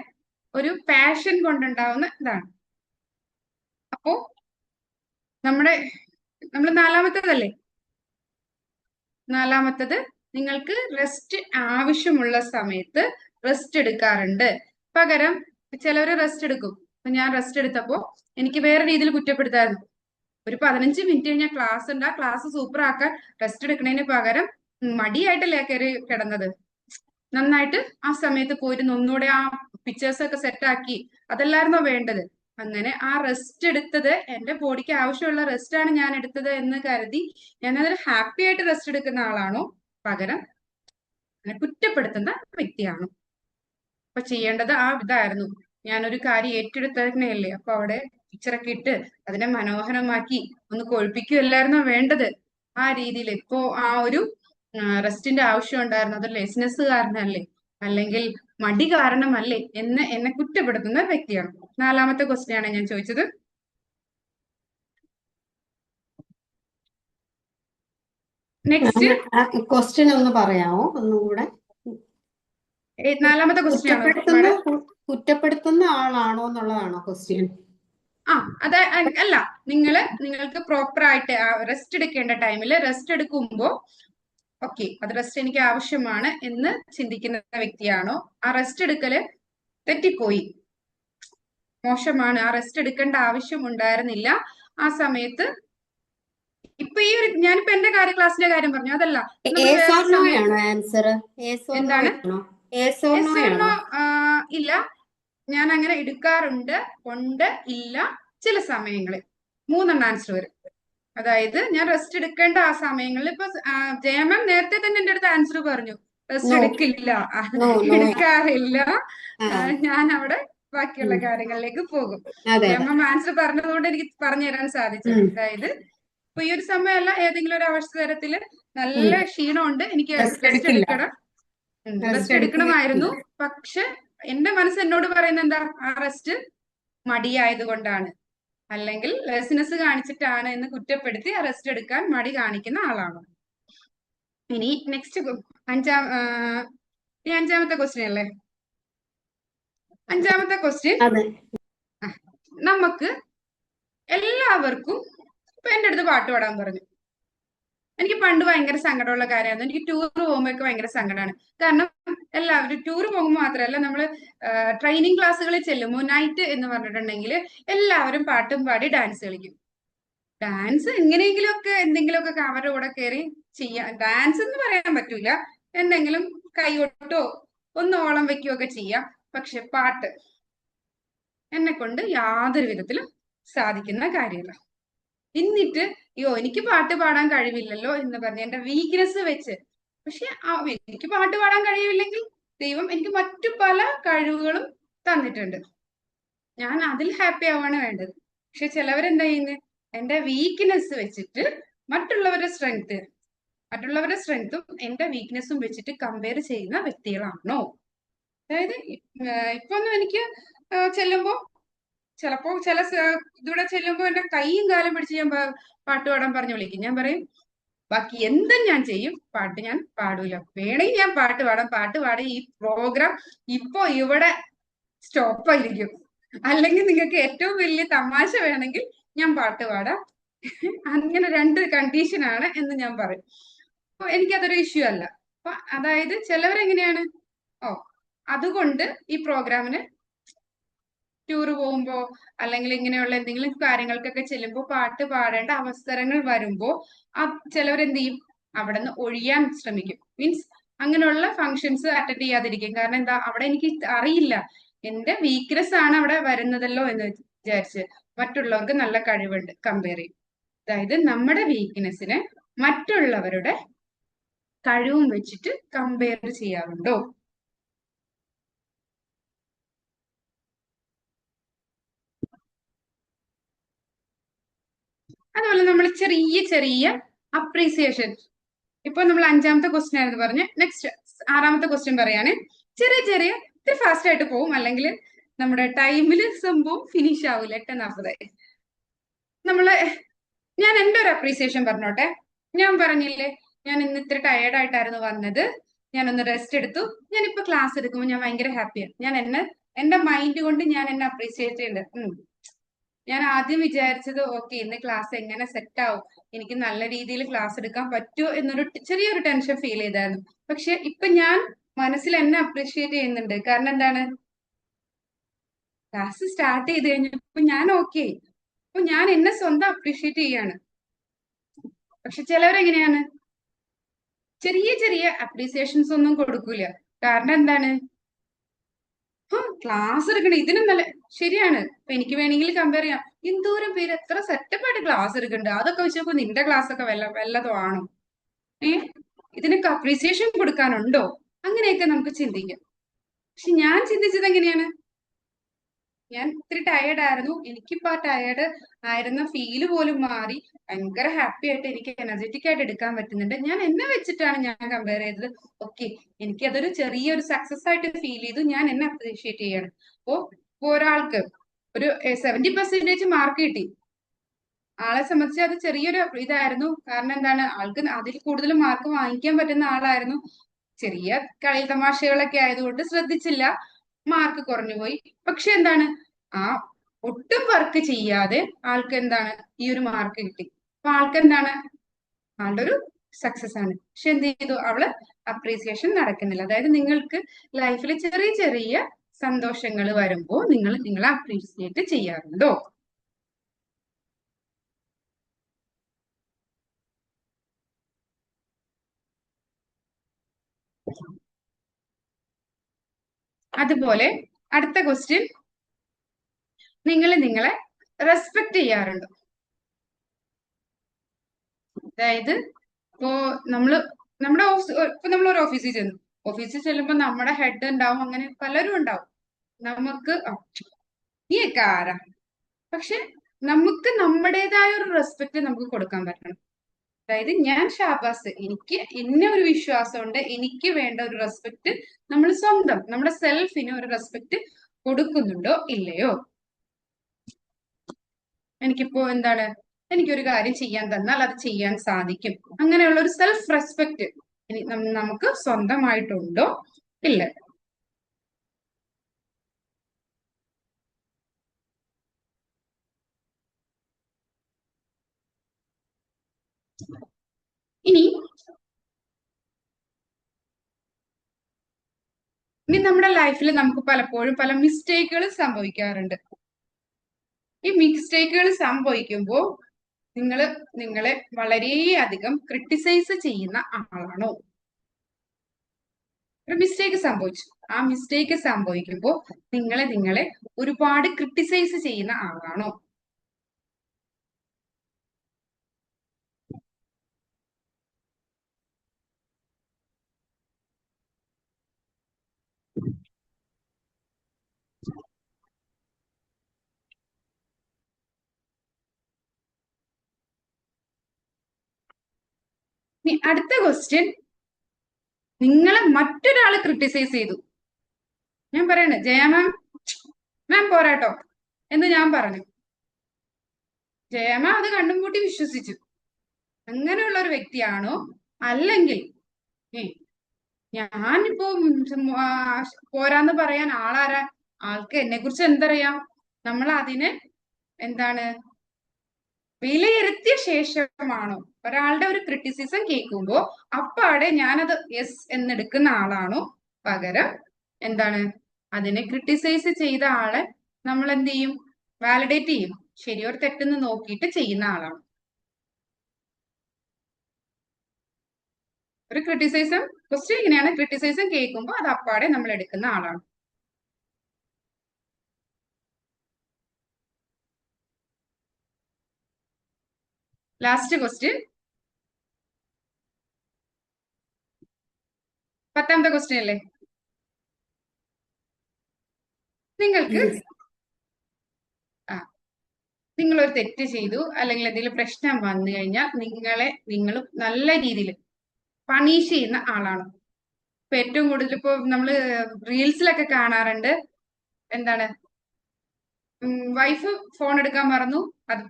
ഒരു പാഷൻ കൊണ്ടുണ്ടാവുന്ന ഇതാണ്. അപ്പോ നമ്മൾ നാലാമത്തത് നിങ്ങൾക്ക് റെസ്റ്റ് ആവശ്യമുള്ള സമയത്ത് റെസ്റ്റ് എടുക്കാറുണ്ട്. പകരം ചിലവര് റെസ്റ്റ് എടുക്കും. അപ്പൊ ഞാൻ റെസ്റ്റ് എടുത്തപ്പോ എനിക്ക് വേറെ രീതിയിൽ കുറ്റപ്പെടുത്തായിരുന്നു. ഒരു 15 മിനിറ്റ് കഴിഞ്ഞാൽ ക്ലാസ് ഉണ്ട്, ആ ക്ലാസ് സൂപ്പർ ആക്കാൻ റെസ്റ്റ് എടുക്കുന്നതിന് പകരം മടിയായിട്ടല്ലേ കയറി കിടന്നത്. നന്നായിട്ട് ആ സമയത്ത് പോയിരുന്ന് ഒന്നുകൂടെ ആ പിക്ചേഴ്സ് ഒക്കെ സെറ്റ് ആക്കി അതല്ലായിരുന്നോ വേണ്ടത്. അങ്ങനെ ആ റെസ്റ്റ് എടുത്തത് എന്റെ ബോഡിക്ക് ആവശ്യമുള്ള റെസ്റ്റ് ആണ് ഞാൻ എടുത്തത് എന്ന് കരുതി ഞാനതൊരു ഹാപ്പി ആയിട്ട് റെസ്റ്റ് എടുക്കുന്ന ആളാണോ, പകരം കുറ്റപ്പെടുത്തുന്ന വ്യക്തിയാണോ? അപ്പൊ ചെയ്യേണ്ടത് ആ ഇതായിരുന്നു. ഞാനൊരു കാര്യം ഏറ്റെടുത്തതന്നെയല്ലേ, അപ്പൊ അവിടെ പിക്ചറൊക്കെ ഇട്ട് അതിനെ മനോഹരമാക്കി ഒന്ന് കൊഴുപ്പിക്കുകയല്ലായിരുന്നോ വേണ്ടത്. ആ രീതിയിൽ ഇപ്പോ ആ ഒരു റെസ്റ്റിന്റെ ആവശ്യം ഉണ്ടായിരുന്നു, അത് ലേസിനെസ് കാരണമല്ലേ അല്ലെങ്കിൽ മടി കാരണമല്ലേ എന്ന് എന്നെ കുറ്റപ്പെടുത്തുന്ന വ്യക്തിയാണ്. 4ാമത്തെ ക്വസ്റ്റ്യൻ ആണ് ഞാൻ ചോദിച്ചത്. നെക്സ്റ്റ് ക്വസ്റ്റ്യൻ ഒന്ന് പറയാമോ ഒന്നുകൂടെ? 4ാമത്തെ ക്വസ്റ്റ്യൻ ആണോ? കുറ്റപ്പെടുത്തുന്ന ആളാണോ എന്നുള്ളതാണോ ക്വസ്റ്റ്യൻ? അല്ല, നിങ്ങൾക്ക് പ്രോപ്പർ ആയിട്ട് റെസ്റ്റ് എടുക്കേണ്ട ടൈമിൽ റെസ്റ്റ് എടുക്കുമ്പോ ഓക്കെ അത് റെസ്റ്റ് എനിക്ക് ആവശ്യമാണ് എന്ന് ചിന്തിക്കുന്ന വ്യക്തിയാണോ? ആ റെസ്റ്റ് എടുക്കല് തെറ്റിപ്പോയി, മോശമാണ്, ആ റെസ്റ്റ് എടുക്കേണ്ട ആവശ്യം ഉണ്ടായിരുന്നില്ല ആ സമയത്ത്. ഇപ്പൊ ഈ ഒരു ഞാനിപ്പോ എന്റെ ക്ലാസ്സിന്റെ കാര്യം പറഞ്ഞു, അതല്ല എന്താണ് ഇല്ല, ഞാൻ അങ്ങനെ എടുക്കാറുണ്ട്, ഉണ്ട്, ഇല്ല, ചില സമയങ്ങളിൽ 3 ആൻസർ വരും. അതായത് ഞാൻ റെസ്റ്റ് എടുക്കേണ്ട ആ സമയങ്ങളിൽ ഇപ്പൊ ജയമൻ നേരത്തെ തന്നെ എന്റെ അടുത്ത് ആൻസർ പറഞ്ഞു, റെസ്റ്റ് എടുക്കില്ല, എടുക്കാറില്ല, ഞാൻ അവിടെ ബാക്കിയുള്ള കാര്യങ്ങളിലേക്ക് പോകും. ജയമം ആൻസർ പറഞ്ഞതുകൊണ്ട് എനിക്ക് പറഞ്ഞു തരാൻ സാധിച്ചു. അതായത് ഇപ്പൊ ഈ ഒരു സമയമല്ല, ഏതെങ്കിലും ഒരു അവസരത്തില് നല്ല ക്ഷീണമുണ്ട്, എനിക്ക് റെസ്റ്റ് എടുക്കണമായിരുന്നു, പക്ഷെ എന്റെ മനസ്സ് എന്നോട് പറയുന്നത് എന്താ, ആ റെസ്റ്റ് മടിയായത് കൊണ്ടാണ് അല്ലെങ്കിൽ ലെസിനെസ് കാണിച്ചിട്ടാണ് എന്ന് കുറ്റപ്പെടുത്തി ആ റെസ്റ്റ് എടുക്കാൻ മടി കാണിക്കുന്ന ആളാണ്. ഇനി നെക്സ്റ്റ് 5ാമത്തെ ക്വസ്റ്റ്യൻ അല്ലേ? 5ാമത്തെ ക്വസ്റ്റ്യൻ, നമുക്ക് എല്ലാവർക്കും ഇപ്പൊ എന്റെ അടുത്ത് പാട്ട് പാടാൻ പറഞ്ഞു. എനിക്ക് പണ്ട് ഭയങ്കര സങ്കടമുള്ള കാര്യമായിരുന്നു. എനിക്ക് ടൂർ പോകുമ്പോഴൊക്കെ ഭയങ്കര സങ്കടമാണ്. കാരണം എല്ലാവരും ടൂർ പോകുമ്പോൾ മാത്രമല്ല, നമ്മള് ട്രെയിനിങ് ക്ലാസ്സുകളിൽ ചെല്ലുമ്പോൾ നൈറ്റ് എന്ന് പറഞ്ഞിട്ടുണ്ടെങ്കിൽ എല്ലാവരും പാട്ടും പാടി ഡാൻസ് കളിക്കും. ഡാൻസ് എങ്ങനെയെങ്കിലുമൊക്കെ എന്തെങ്കിലുമൊക്കെ അവരുടെ കൂടെ കയറി ചെയ്യാം. ഡാൻസ് എന്ന് പറയാൻ പറ്റൂല, എന്തെങ്കിലും കൈകൊട്ടോ ഒന്ന് ഓളം വെക്കുകയൊക്കെ ചെയ്യാം. പക്ഷെ പാട്ട് എന്നെ കൊണ്ട് യാതൊരു വിധത്തിലും സാധിക്കുന്ന കാര്യമല്ല. എന്നിട്ട് എനിക്ക് പാട്ട് പാടാൻ കഴിവില്ലല്ലോ എന്ന് പറഞ്ഞ് എന്റെ വീക്ക്നെസ് വെച്ച്, പക്ഷെ എനിക്ക് പാട്ട് പാടാൻ കഴിയില്ലെങ്കിൽ ദൈവം എനിക്ക് മറ്റു പല കഴിവുകളും തന്നിട്ടുണ്ട്, ഞാൻ അതിൽ ഹാപ്പി ആവാണ് വേണ്ടത്. പക്ഷെ ചിലവരെന്താ ചെയ്യുന്നത്, എന്റെ വീക്ക്നെസ് വെച്ചിട്ട് മറ്റുള്ളവരുടെ സ്ട്രെങ്ത്തും എന്റെ വീക്ക്നെസ്സും വെച്ചിട്ട് കമ്പയർ ചെയ്യുന്ന വ്യക്തികളാണോ? അതായത് ഇപ്പൊ ഒന്നും എനിക്ക് ചെല്ലുമ്പോ ചിലപ്പോ ഇതിവിടെ ചെല്ലുമ്പോ എന്റെ കൈയും കാലും പിടിച്ച് ഞാൻ പാട്ട് പാടാൻ പറഞ്ഞു വിളിക്കും. ഞാൻ പറയും ബാക്കി എന്തും ഞാൻ ചെയ്യും, പാട്ട് ഞാൻ പാടൂല. വേണമെങ്കിൽ ഞാൻ പാട്ട് പാടി ഈ പ്രോഗ്രാം ഇപ്പൊ ഇവിടെ സ്റ്റോപ്പ് ആയിരിക്കും. അല്ലെങ്കിൽ നിങ്ങൾക്ക് ഏറ്റവും വലിയ തമാശ വേണമെങ്കിൽ ഞാൻ പാട്ട് പാടാം. അങ്ങനെ 2 കണ്ടീഷനാണ് എന്ന് ഞാൻ പറയും. അപ്പൊ എനിക്കതൊരു ഇഷ്യൂ അല്ല. അപ്പൊ അതായത് ചിലവരെങ്ങനെയാണ്, അതുകൊണ്ട് ഈ പ്രോഗ്രാമിന് ടൂർ പോകുമ്പോ അല്ലെങ്കിൽ ഇങ്ങനെയുള്ള എന്തെങ്കിലും കാര്യങ്ങൾക്കൊക്കെ ചെല്ലുമ്പോൾ പാട്ട് പാടേണ്ട അവസരങ്ങൾ വരുമ്പോ ചിലവരെന്ത് ചെയ്യും, അവിടെ നിന്ന് ഒഴിയാൻ ശ്രമിക്കും. മീൻസ് അങ്ങനെയുള്ള ഫങ്ഷൻസ് അറ്റൻഡ് ചെയ്യാതിരിക്കും. കാരണം എന്താ, അവിടെ എനിക്ക് അറിയില്ല, എന്റെ വീക്ക്നെസ് ആണ് അവിടെ വരുന്നതല്ലോ എന്ന് വിചാരിച്ച് മറ്റുള്ളവർക്ക് നല്ല കഴിവുണ്ട് കമ്പയർ ചെയ്യും. അതായത് നമ്മുടെ വീക്ക്നെസ്സിനെ മറ്റുള്ളവരുടെ കഴിവും വെച്ചിട്ട് കമ്പയർ ചെയ്യാറുണ്ടോ? അതുപോലെ നമ്മൾ ചെറിയ അപ്രീസിയേഷൻ. ഇപ്പൊ നമ്മൾ 5ാമത്തെ ക്വസ്റ്റ്യൻ ആയിരുന്നു പറഞ്ഞ്, നെക്സ്റ്റ് 6ാമത്തെ ക്വസ്റ്റ്യൻ പറയാണ്. ചെറിയ ചെറിയ ഇത്തിരി ഫാസ്റ്റ് ആയിട്ട് പോവും, അല്ലെങ്കിൽ നമ്മുടെ ടൈമിൽ സംഭവം ഫിനിഷ് ആവൂല. 8:40 നമ്മള് ഞാൻ എന്റെ ഒരു അപ്രീസിയേഷൻ പറഞ്ഞോട്ടെ. ഞാൻ പറഞ്ഞില്ലേ, ഞാൻ ഇന്ന് ഇത്ര ടയേർഡ് ആയിട്ടായിരുന്നു വന്നത്, ഞാനൊന്ന് റെസ്റ്റ് എടുത്തു, ഞാനിപ്പോ ക്ലാസ് എടുക്കുമ്പോൾ ഞാൻ ഭയങ്കര ഹാപ്പിയാണ്. ഞാൻ എന്റെ മൈൻഡ് കൊണ്ട് ഞാൻ എന്നെ അപ്രീസിയേറ്റ് ചെയ്യുന്നുണ്ട്. ഞാൻ ആദ്യം വിചാരിച്ചത് ഓക്കെ ഇന്ന് ക്ലാസ് എങ്ങനെ സെറ്റ് ആവും, എനിക്ക് നല്ല രീതിയിൽ ക്ലാസ് എടുക്കാൻ പറ്റുമോ എന്നൊരു ചെറിയൊരു ടെൻഷൻ ഫീൽ ചെയ്തായിരുന്നു. പക്ഷെ ഇപ്പൊ ഞാൻ മനസ്സിൽ എന്നെ അപ്രീഷിയേറ്റ് ചെയ്യുന്നുണ്ട്. കാരണം എന്താണ്, ക്ലാസ് സ്റ്റാർട്ട് ചെയ്ത് കഴിഞ്ഞപ്പോ ഞാൻ ഓക്കെ, അപ്പൊ ഞാൻ എന്നെ സ്വന്തം അപ്രീഷിയേറ്റ് ചെയ്യാണ്. പക്ഷെ ചിലവരെങ്ങനെയാണ്, ചെറിയ ചെറിയ അപ്രീസിയേഷൻസ് ഒന്നും കൊടുക്കൂല. കാരണം എന്താണ്, ക്ലാസ് എടുക്കണേ ഇതിനും നല്ല. ശരിയാണ്, ഇപ്പൊ എനിക്ക് വേണമെങ്കിൽ കമ്പയർ ചെയ്യാം. എന്തോരം പേര് എത്ര സെറ്റപ്പ് ആയിട്ട് ക്ലാസ് എടുക്കുന്നുണ്ട്. അതൊക്കെ വെച്ചപ്പോ നിന്റെ ക്ലാസ് ഒക്കെ വല്ലതും ആണോ? ഇതിനൊക്കെ അപ്രീസിയേഷൻ കൊടുക്കാനുണ്ടോ? അങ്ങനെയൊക്കെ നമുക്ക് ചിന്തിക്കാം. പക്ഷെ ഞാൻ ചിന്തിച്ചത് എങ്ങനെയാണ്, ഞാൻ ഇത്തിരി ടയേർഡ് ആയിരുന്നു, എനിക്കിപ്പോ ആ ടയേർഡ് ആയിരുന്ന ഫീല് പോലും മാറി ഭയങ്കര ഹാപ്പി ആയിട്ട് എനിക്ക് എനർജറ്റിക് ആയിട്ട് എടുക്കാൻ പറ്റുന്നുണ്ട്. ഞാൻ എന്നെ വെച്ചിട്ടാണ് ഞാൻ കമ്പയർ ചെയ്തത്. ഓക്കെ, എനിക്ക് അതൊരു ചെറിയൊരു സക്സസ് ആയിട്ട് ഫീൽ ചെയ്തു, ഞാൻ എന്നെ അപ്രീഷിയേറ്റ് ചെയ്യാണ്. അപ്പോ ഒരാൾക്ക് ഒരു 70% മാർക്ക് കിട്ടി, ആളെ സംബന്ധിച്ച് അത് ചെറിയൊരു ഇതായിരുന്നു. കാരണം എന്താണ്, ആൾക്ക് അതിൽ കൂടുതൽ മാർക്ക് വാങ്ങിക്കാൻ പറ്റുന്ന ആളായിരുന്നു. ചെറിയ കളി തമാശകളൊക്കെ ആയതുകൊണ്ട് ശ്രദ്ധിച്ചില്ല, മാർക്ക് കുറഞ്ഞു പോയി. പക്ഷെ എന്താണ്, ആ ഒട്ടും വർക്ക് ചെയ്യാതെ ആൾക്ക് എന്താണ് ഈ ഒരു മാർക്ക് കിട്ടി. അപ്പൊ ആൾക്ക് എന്താണ്, ആളുടെ ഒരു സക്സസ് ആണ്. പക്ഷെ എന്ത് ചെയ്തു, അവള് അപ്രീസിയേഷൻ നടക്കുന്നില്ല. അതായത് നിങ്ങൾക്ക് ലൈഫിൽ ചെറിയ ചെറിയ സന്തോഷങ്ങൾ വരുമ്പോ നിങ്ങളെ അപ്രീസിയേറ്റ് ചെയ്യാറുണ്ടോ? അതുപോലെ അടുത്ത ക്വസ്റ്റ്യൻ, നിങ്ങളെ റെസ്പെക്ട് ചെയ്യാറുണ്ടോ? അതായത് ഇപ്പോ നമ്മുടെ ഇപ്പൊ നമ്മൾ ഒരു ഓഫീസിൽ ചെല്ലുമ്പോൾ നമ്മുടെ ഹെഡ് ഉണ്ടാവും, അങ്ങനെ പലരും ഉണ്ടാവും. നമുക്ക് നീയൊക്കെ ആരാ, പക്ഷെ നമുക്ക് നമ്മുടേതായ ഒരു റെസ്പെക്ട് നമുക്ക് കൊടുക്കാൻ പറ്റണം. അതായത് ഞാൻ ഷാബാസ്, എനിക്ക് എന്നെ ഒരു വിശ്വാസമുണ്ട്, എനിക്ക് വേണ്ട ഒരു റെസ്പെക്ട് നമ്മൾ സ്വന്തം നമ്മുടെ സെൽഫിന് ഒരു റെസ്പെക്ട് കൊടുക്കുന്നുണ്ടോ ഇല്ലയോ? എനിക്കിപ്പോ എന്താണ്, എനിക്കൊരു കാര്യം ചെയ്യാൻ തന്നാൽ അത് ചെയ്യാൻ സാധിക്കും, അങ്ങനെയുള്ള ഒരു സെൽഫ് റെസ്പെക്ട് നമുക്ക് സ്വന്തമായിട്ടുണ്ടോ ഇല്ല? ഇനി നമ്മുടെ ലൈഫിൽ നമുക്ക് പലപ്പോഴും പല മിസ്റ്റേക്കുകൾ സംഭവിക്കാറുണ്ട്. ഈ മിസ്റ്റേക്കുകൾ സംഭവിക്കുമ്പോൾ നിങ്ങളെ വളരെയധികം ക്രിട്ടിസൈസ് ചെയ്യുന്ന ആളാണോ? ഒരു മിസ്റ്റേക്ക് സംഭവിച്ചു, ആ മിസ്റ്റേക്ക് സംഭവിക്കുമ്പോൾ നിങ്ങളെ ഒരുപാട് ക്രിട്ടിസൈസ് ചെയ്യുന്ന ആളാണോ? ഇനി അടുത്ത ക്വസ്റ്റ്യൻ, നിങ്ങളെ മറ്റൊരാള് ക്രിട്ടിസൈസ് ചെയ്തു. ഞാൻ പറയണ ജയ മാം പോരാട്ടോ എന്ന് ഞാൻ പറഞ്ഞു, ജയമ അത് കണ്ണും കൂട്ടി വിശ്വസിച്ചു. അങ്ങനെയുള്ള ഒരു വ്യക്തിയാണോ? അല്ലെങ്കിൽ ഞാനിപ്പോ പോരാന്ന് പറയാൻ ആളാരാ? ആൾക്ക് എന്നെ കുറിച്ച് എന്തറിയാം? നമ്മൾ അതിനെ എന്താണ് വിലയിരുത്തിയ ശേഷമാണോ ഒരാളുടെ ഒരു ക്രിറ്റിസിസം കേൾക്കുമ്പോ അപ്പാടെ ഞാനത് യെസ് എന്നെടുക്കുന്ന ആളാണോ? പകരം എന്താണ്, അതിനെ ക്രിട്ടിസൈസ് ചെയ്ത ആളെ നമ്മൾ എന്ത് ചെയ്യും, വാലിഡേറ്റ് ചെയ്യും, ശരിയോ തെറ്റെന്ന് നോക്കിയിട്ട് ചെയ്യുന്ന ആളാണ്. ഒരു ക്രിട്ടിസൈസം ക്വസ്റ്റ്യൻ ഇങ്ങനെയാണ്, ക്രിട്ടിസൈസം കേൾക്കുമ്പോൾ അത് അപ്പാടെ നമ്മൾ എടുക്കുന്ന ആളാണ്. ലാസ്റ്റ് ക്വസ്റ്റ്യൻ, 10ാമത്തെ ക്വസ്റ്റ്യൻ അല്ലേ? നിങ്ങൾക്ക് നിങ്ങളൊരു തെറ്റ് ചെയ്തു അല്ലെങ്കിൽ എന്തെങ്കിലും പ്രശ്നം വന്നു കഴിഞ്ഞാൽ നിങ്ങൾ നല്ല രീതിയിൽ പണീഷ് ചെയ്യുന്ന ആളാണ്. ഇപ്പൊ ഏറ്റവും കൂടുതൽ ഇപ്പൊ നമ്മള് റീൽസിലൊക്കെ കാണാറുണ്ട്, എന്താണ് വൈഫ് ഫോൺ എടുക്കാൻ മറന്നു, അത്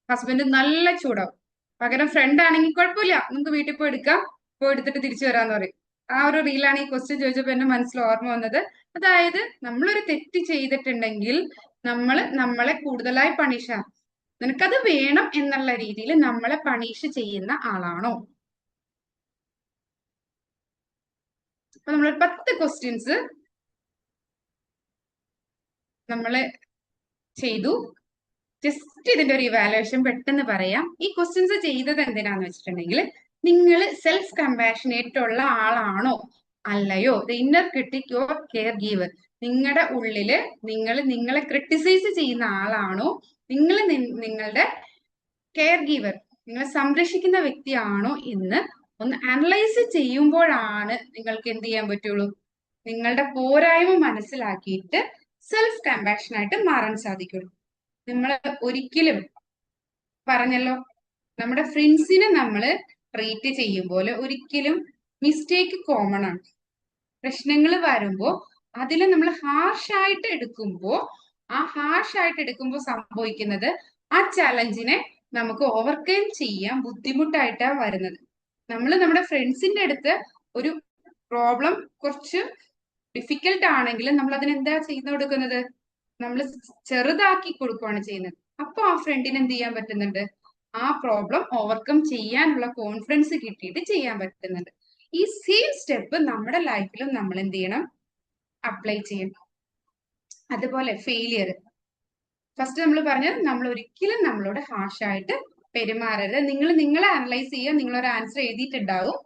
ഹസ്ബൻഡ് നല്ല ചൂടാവും. പകരം ഫ്രണ്ട് ആണെങ്കിൽ കുഴപ്പമില്ല, നമുക്ക് വീട്ടിൽ പോയി എടുക്കാം, പോയി എടുത്തിട്ട് തിരിച്ചു വരാന്ന് പറയും. ആ ഒരു റീലാണ് ഈ ക്വസ്റ്റ്യൻ ചോദിച്ചപ്പോ എന്റെ മനസ്സിൽ ഓർമ്മ വന്നത്. അതായത് നമ്മളൊരു തെറ്റ് ചെയ്തിട്ടുണ്ടെങ്കിൽ നമ്മളെ കൂടുതലായി പണിഷാണ്, നിനക്കത് വേണം എന്നുള്ള രീതിയിൽ നമ്മളെ പണിഷ് ചെയ്യുന്ന ആളാണോ? അപ്പൊ നമ്മൾ 10 ക്വസ്റ്റ്യൻസ് നമ്മള് ചെയ്തു. ജസ്റ്റ് ഇതിന്റെ ഒരു ഇവാലുവേഷൻ പെട്ടെന്ന് പറയാം. ഈ ക്വസ്റ്റ്യൻസ് ചെയ്തത് എന്തിനാന്ന് വെച്ചിട്ടുണ്ടെങ്കിൽ, നിങ്ങൾ സെൽഫ് കമ്പാഷനേറ്റ് ഉള്ള ആളാണോ അല്ലയോ? The inner critic your caregiver. നിങ്ങളുടെ ഉള്ളില് നിങ്ങളെ ക്രിട്ടിസൈസ് ചെയ്യുന്ന ആളാണോ, നിങ്ങളുടെ കെയർ ഗീവർ, നിങ്ങളെ സംരക്ഷിക്കുന്ന വ്യക്തിയാണോ എന്ന് ഒന്ന് അനലൈസ് ചെയ്യുമ്പോഴാണ് നിങ്ങൾക്ക് എന്ത് ചെയ്യാൻ പറ്റുള്ളൂ, നിങ്ങളുടെ പോരായ്മ മനസ്സിലാക്കിയിട്ട് സെൽഫ് കമ്പാഷൻ ആയിട്ട് മാറാൻ സാധിക്കുള്ളൂ. നമ്മൾ ഒരിക്കലും പറഞ്ഞല്ലോ, നമ്മുടെ ഫ്രണ്ട്സിനെ നമ്മൾ ട്രീറ്റ് ചെയ്യുമ്പോൾ ഒരിക്കലും മിസ്റ്റേക്ക് കോമൺ ആണ്. പ്രശ്നങ്ങൾ വരുമ്പോൾ അതിൽ നമ്മൾ ഹാർഷായിട്ട് എടുക്കുമ്പോൾ സംഭവിക്കുന്നത് ആ ചലഞ്ചിനെ നമുക്ക് ഓവർകം ചെയ്യാൻ ബുദ്ധിമുട്ടായിട്ടാണ് വരുന്നത്. നമ്മൾ നമ്മുടെ ഫ്രണ്ട്സിന്റെ അടുത്ത് ഒരു പ്രോബ്ലം കുറച്ച് ഡിഫിക്കൽട്ട് ആണെങ്കിൽ നമ്മൾ അതിനെന്താ ചെയ്തു കൊടുക്കുന്നത്, നമ്മൾ ചെറുതാക്കി കൊടുക്കുകയാണ് ചെയ്യുന്നത്. അപ്പൊ ആ ഫ്രണ്ടിന് എന്ത് ചെയ്യാൻ പറ്റുന്നുണ്ട്, ആ പ്രോബ്ലം ഓവർകം ചെയ്യാനുള്ള കോൺഫിഡൻസ് കിട്ടിയിട്ട് ചെയ്യാൻ പറ്റുന്നുണ്ട്. ഈ സെയിം സ്റ്റെപ്പ് നമ്മുടെ ലൈഫിലും നമ്മൾ എന്ത് ചെയ്യണം, അപ്ലൈ ചെയ്യണം. അതുപോലെ ഫെയിലിയർ, ഫസ്റ്റ് നമ്മൾ പറഞ്ഞത് നമ്മൾ ഒരിക്കലും നമ്മളോട് ഹാർഷായിട്ട് പെരുമാറരുത്. നിങ്ങളെ അനലൈസ് ചെയ്യുക. നിങ്ങളൊരു ആൻസർ എഴുതിയിട്ടുണ്ടാവും,